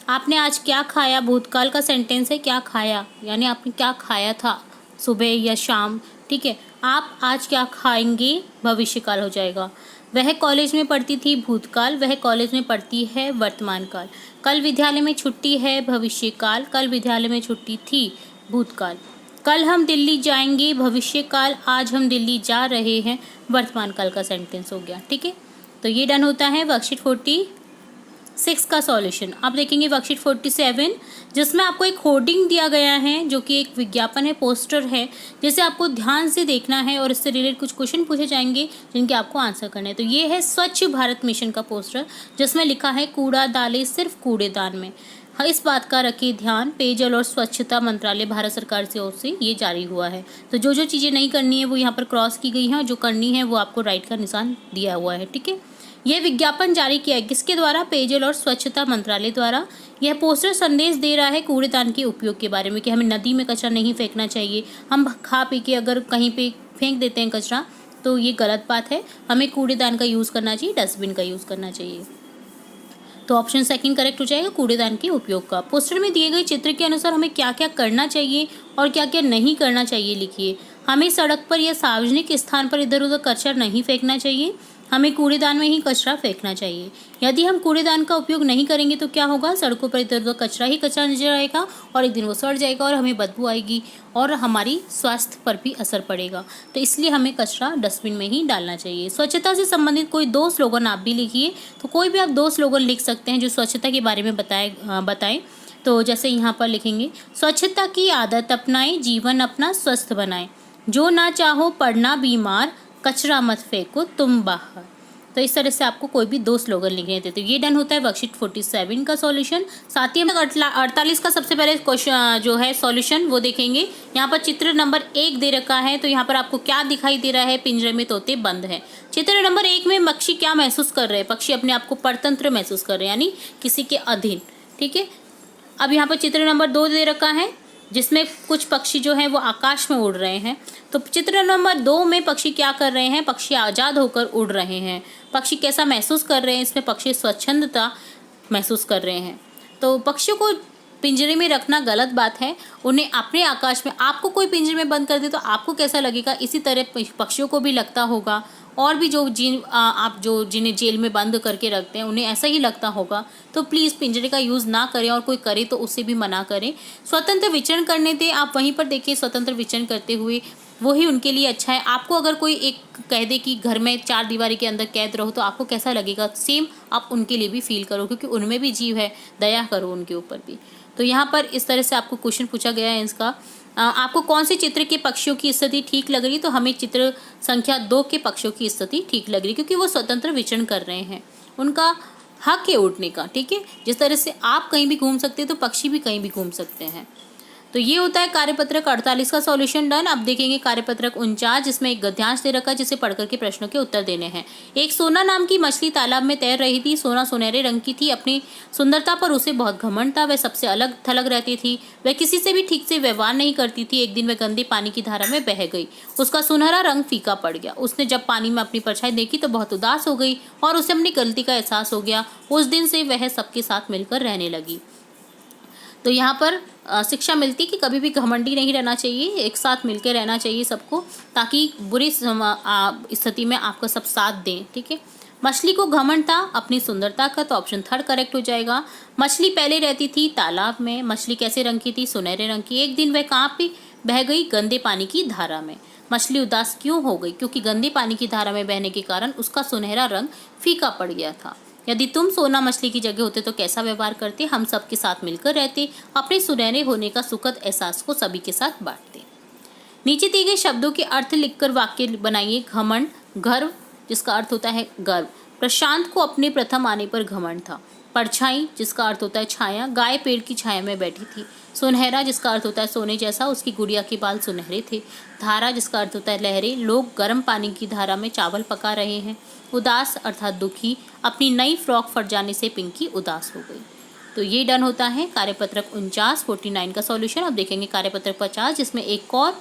आपने आज क्या खाया, भूतकाल का सेंटेंस है, क्या खाया यानी आपने क्या खाया था सुबह या शाम। ठीक है, आप आज क्या खाएंगे, भविष्य काल हो जाएगा। वह कॉलेज में पढ़ती थी, भूतकाल, वह कॉलेज में पढ़ती है, वर्तमान काल। कल विद्यालय में छुट्टी है, भविष्य काल, कल विद्यालय में छुट्टी थी, भूतकाल। कल हम दिल्ली जाएंगे, भविष्य काल, आज हम दिल्ली जा रहे हैं, वर्तमान काल का सेंटेंस हो गया। ठीक है, तो ये डन होता है वर्कशीट 46 का सॉल्यूशन। आप देखेंगे वर्कशीट 47 जिसमें आपको एक होर्डिंग दिया गया है जो कि एक विज्ञापन है, पोस्टर है, जिसे आपको ध्यान से देखना है और इससे रिलेटेड कुछ क्वेश्चन पूछे जाएंगे जिनके आपको आंसर करना है। तो ये है स्वच्छ भारत मिशन का पोस्टर जिसमें लिखा है कूड़ा डाले सिर्फ कूड़ेदान में। हाँ, इस बात का रखिए ध्यान, पेयजल और स्वच्छता मंत्रालय भारत सरकार की ओर से ये जारी हुआ है। तो जो जो चीज़ें नहीं करनी है वो यहाँ पर क्रॉस की गई हैं और जो करनी है वो आपको राइट का निशान दिया हुआ है। ठीक है, यह विज्ञापन जारी किया है किसके द्वारा, पेयजल और स्वच्छता मंत्रालय द्वारा। यह पोस्टर संदेश दे रहा है कूड़ेदान के उपयोग के बारे में कि हमें नदी में कचरा नहीं फेंकना चाहिए। हम खा पी के अगर कहीं पे फेंक देते हैं कचरा तो ये गलत बात है, हमें कूड़ेदान का यूज़ करना चाहिए, डस्टबिन का यूज़ करना चाहिए। तो ऑप्शन सेकंड करेक्ट हो जाएगा, कूड़ेदान के उपयोग का। पोस्टर में दिए गए चित्र के अनुसार हमें क्या क्या करना चाहिए और क्या क्या नहीं करना चाहिए लिखिए। हमें सड़क पर या सार्वजनिक स्थान पर इधर उधर कचरा नहीं फेंकना चाहिए, हमें कूड़ेदान में ही कचरा फेंकना चाहिए। यदि हम कूड़ेदान का उपयोग नहीं करेंगे तो क्या होगा, सड़कों पर इधर उधर कचरा ही कचरा नजर आएगा और एक दिन वो सड़ जाएगा और हमें बदबू आएगी और हमारी स्वास्थ्य पर भी असर पड़ेगा। तो इसलिए हमें कचरा डस्टबिन में ही डालना चाहिए। स्वच्छता से संबंधित कोई 2 स्लोगन आप भी लिखिए। तो कोई भी आप 2 स्लोगन लिख सकते हैं जो स्वच्छता के बारे में बताएं। तो जैसे यहाँ पर लिखेंगे, स्वच्छता की आदत अपनाएं, जीवन अपना स्वस्थ बनाएं, जो ना चाहो पड़ना बीमार, कचरा मत फेंको तुम बाहर। तो इस तरह से आपको कोई भी 2 स्लोगन लिखने थे। तो ये डन होता है वर्कशीट 47 का सॉल्यूशन। साथ ही हम 48 का सबसे पहले क्वेश्चन जो है सॉल्यूशन वो देखेंगे। यहाँ पर चित्र नंबर 1 दे रखा है, तो यहाँ पर आपको क्या दिखाई दे रहा है, पिंजरे में तोते बंद है। चित्र नंबर 1 में पक्षी क्या महसूस कर रहे हैं, पक्षी अपने आप को परतंत्र महसूस कर रहे हैं यानी किसी के अधीन। ठीक है, अब यहाँ पर चित्र नंबर 2 दे रखा है जिसमें कुछ पक्षी जो हैं वो आकाश में उड़ रहे हैं। तो चित्र नंबर 2 में पक्षी क्या कर रहे हैं, पक्षी आज़ाद होकर उड़ रहे हैं। पक्षी कैसा महसूस कर रहे हैं, इसमें पक्षी स्वच्छंदता महसूस कर रहे हैं। तो पक्षियों को पिंजरे में रखना गलत बात है, उन्हें अपने आकाश में, आपको कोई पिंजरे में बंद कर दे तो आपको कैसा लगेगा, इसी तरह पक्षियों को भी लगता होगा। और भी जो आप जिन्हें जेल में बंद करके रखते हैं उन्हें ऐसा ही लगता होगा। तो प्लीज़ पिंजरे का यूज़ ना करें और कोई करे तो उससे भी मना करें। स्वतंत्र विचरण करने दें, आप वहीं पर देखिए स्वतंत्र विचरण करते हुए, वही उनके लिए अच्छा है। आपको अगर कोई एक कह दे कि घर में 4 दीवारी के अंदर कैद रहो तो आपको कैसा लगेगा, सेम आप उनके लिए भी फील करो क्योंकि उनमें भी जीव है, दया करो उनके ऊपर भी। तो यहाँ पर इस तरह से आपको क्वेश्चन पूछा गया है इसका। आपको कौन से चित्र के पक्षियों की स्थिति ठीक लग रही, तो हमें चित्र संख्या 2 के पक्षियों की स्थिति ठीक लग रही क्योंकि वो स्वतंत्र विचरण कर रहे हैं, उनका हक है उड़ने का। ठीक है, जिस तरह से आप कहीं भी घूम सकते हैं तो पक्षी भी कहीं भी घूम सकते हैं। तो ये होता है कार्यपत्रक 48 का सॉल्यूशन डन। अब देखेंगे कार्यपत्रक 49, जिसमें एक गद्यांश दे रखा है जिसे पढ़ करके प्रश्नों के उत्तर देने हैं। एक सोना नाम की मछली तालाब में तैर रही थी। सोना सुनहरे रंग की थी। अपनी सुंदरता पर उसे बहुत घमंड था। वह सबसे अलग थलग रहती थी। वह किसी से भी ठीक से व्यवहार नहीं करती थी। एक दिन वह गंदे पानी की धारा में बह गई। उसका सुनहरा रंग फीका पड़ गया। उसने जब पानी में अपनी परछाई देखी तो बहुत उदास हो गई और उसे अपनी गलती का एहसास हो गया। उस दिन से वह सबके साथ मिलकर रहने लगी। तो यहाँ पर शिक्षा मिलती कि कभी भी घमंडी नहीं रहना चाहिए, एक साथ मिलकर रहना चाहिए सबको, ताकि बुरी स्थिति में आपका सब साथ दें। ठीक है। मछली को घमंड था अपनी सुंदरता का, तो ऑप्शन थर्ड करेक्ट हो जाएगा। मछली पहले रहती थी तालाब में। मछली कैसे रंग की थी? सुनहरे रंग की। एक दिन वह कहाँ पे बह गई? गंदे पानी की धारा में। मछली उदास क्यों हो गई? क्योंकि गंदे पानी की धारा में बहने के कारण उसका सुनहरा रंग फीका पड़ गया था। यदि तुम सोना मछली की जगह होते तो कैसा व्यवहार करते? हम सबके साथ मिलकर रहते, अपने सुनहरे होने का सुखद एहसास को सभी के साथ बांटते। नीचे दिए गए शब्दों के अर्थ लिखकर वाक्य बनाइए। घमंड, गर्व, जिसका अर्थ होता है गर्व। प्रशांत को अपने प्रथम आने पर घमंड था। परछाई, जिसका अर्थ होता है छाया। गाय पेड़ की छाया में बैठी थी। सुनहरा, जिसका अर्थ होता है सोने जैसा, उसकी गुड़िया के बाल सुनहरे थे। धारा, जिसका अर्थ होता है लहरें, लोग गर्म पानी की धारा में चावल पका रहे हैं। उदास अर्थात दुखी, अपनी नई फ्रॉक फट जाने से पिंकी उदास हो गई। तो ये डन होता है कार्यपत्रक 49 का सॉल्यूशन। अब देखेंगे कार्यपत्रक 50, जिसमें एक और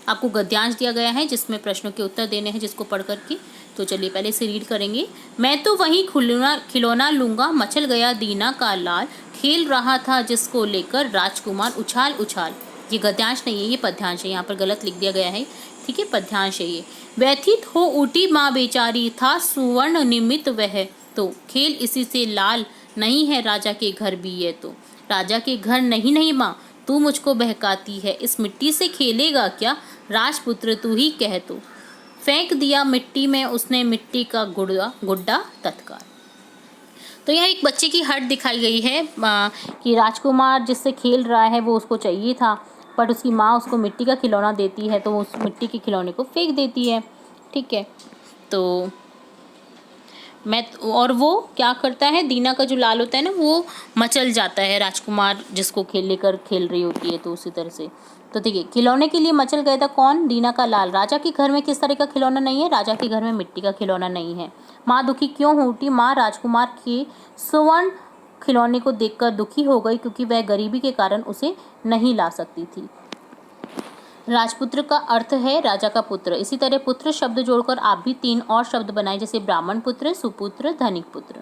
आपको गद्यांश दिया गया है जिसमें प्रश्नों के उत्तर देने हैं, जिसको पढ़ करके। तो चलिए पहले से रीड करेंगे। मैं तो वही खिलौना लूंगा, मचल गया दीना का लाल, खेल रहा था जिसको लेकर राजकुमार उछाल उछाल। ये गद्यांश नहीं है, ये पद्यांश है, यहाँ पर गलत लिख दिया गया है। ठीक है, पद्यांश है ये। व्यथित हो उठी माँ बेचारी, था सुवर्ण निमित वह, तो खेल इसी से लाल, नहीं है राजा के घर भी ये तो। राजा के घर नहीं नहीं माँ, तू मुझको बहकाती है, इस मिट्टी से खेलेगा क्या? राजपुत्र तू ही कह तो। फेंक दिया मिट्टी में उसने मिट्टी का गुड्डा तत्काल। तो यह एक बच्चे की हट दिखाई गई है कि राजकुमार जिससे खेल रहा है वो उसको चाहिए था, बट उसकी माँ उसको मिट्टी का खिलौना देती है तो उस मिट्टी के खिलौने को फेंक देती है। ठीक है। तो और वो क्या करता है, दीना का जो लाल होता है ना वो मचल जाता है, राजकुमार जिसको लेकर खेल रही होती है, तो उसी तरह से। तो देखिए, खिलौने के लिए मचल गया था कौन? दीना का लाल। राजा के घर में किस तरह का खिलौना नहीं है? राजा के घर में मिट्टी का खिलौना नहीं है। माँ दुखी क्यों हो उठी? माँ राजकुमार के स्वर्ण खिलौने को देखकर दुखी हो गई, क्योंकि वह गरीबी के कारण उसे नहीं ला सकती थी। राजपुत्र का अर्थ है राजा का पुत्र। इसी तरह पुत्र शब्द जोड़कर आप भी 3 और शब्द बनाए, जैसे ब्राह्मण पुत्र, सुपुत्र, धनिक पुत्र।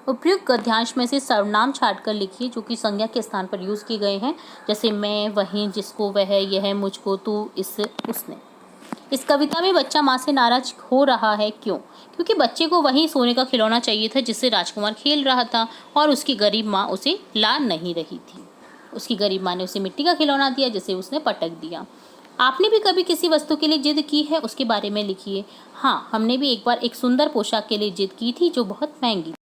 उपयुक्त गद्यांश में से सर्वनाम छांटकर लिखिए जो कि संज्ञा के स्थान पर यूज किए गए हैं, जैसे मैं, वही, जिसको, वह, यह, मुझको, तू, इस, उसने। इस कविता में बच्चा माँ से नाराज हो रहा है, क्यों? क्योंकि बच्चे को वही सोने का खिलौना चाहिए था जिससे राजकुमार खेल रहा था, और उसकी गरीब माँ उसे ला नहीं रही थी। उसकी गरीब माँ ने उसे मिट्टी का खिलौना दिया जिसे उसने पटक दिया। आपने भी कभी किसी वस्तु के लिए जिद की है? उसके बारे में लिखिए। हाँ, हमने भी एक बार एक सुंदर पोशाक के लिए जिद की थी जो बहुत महंगी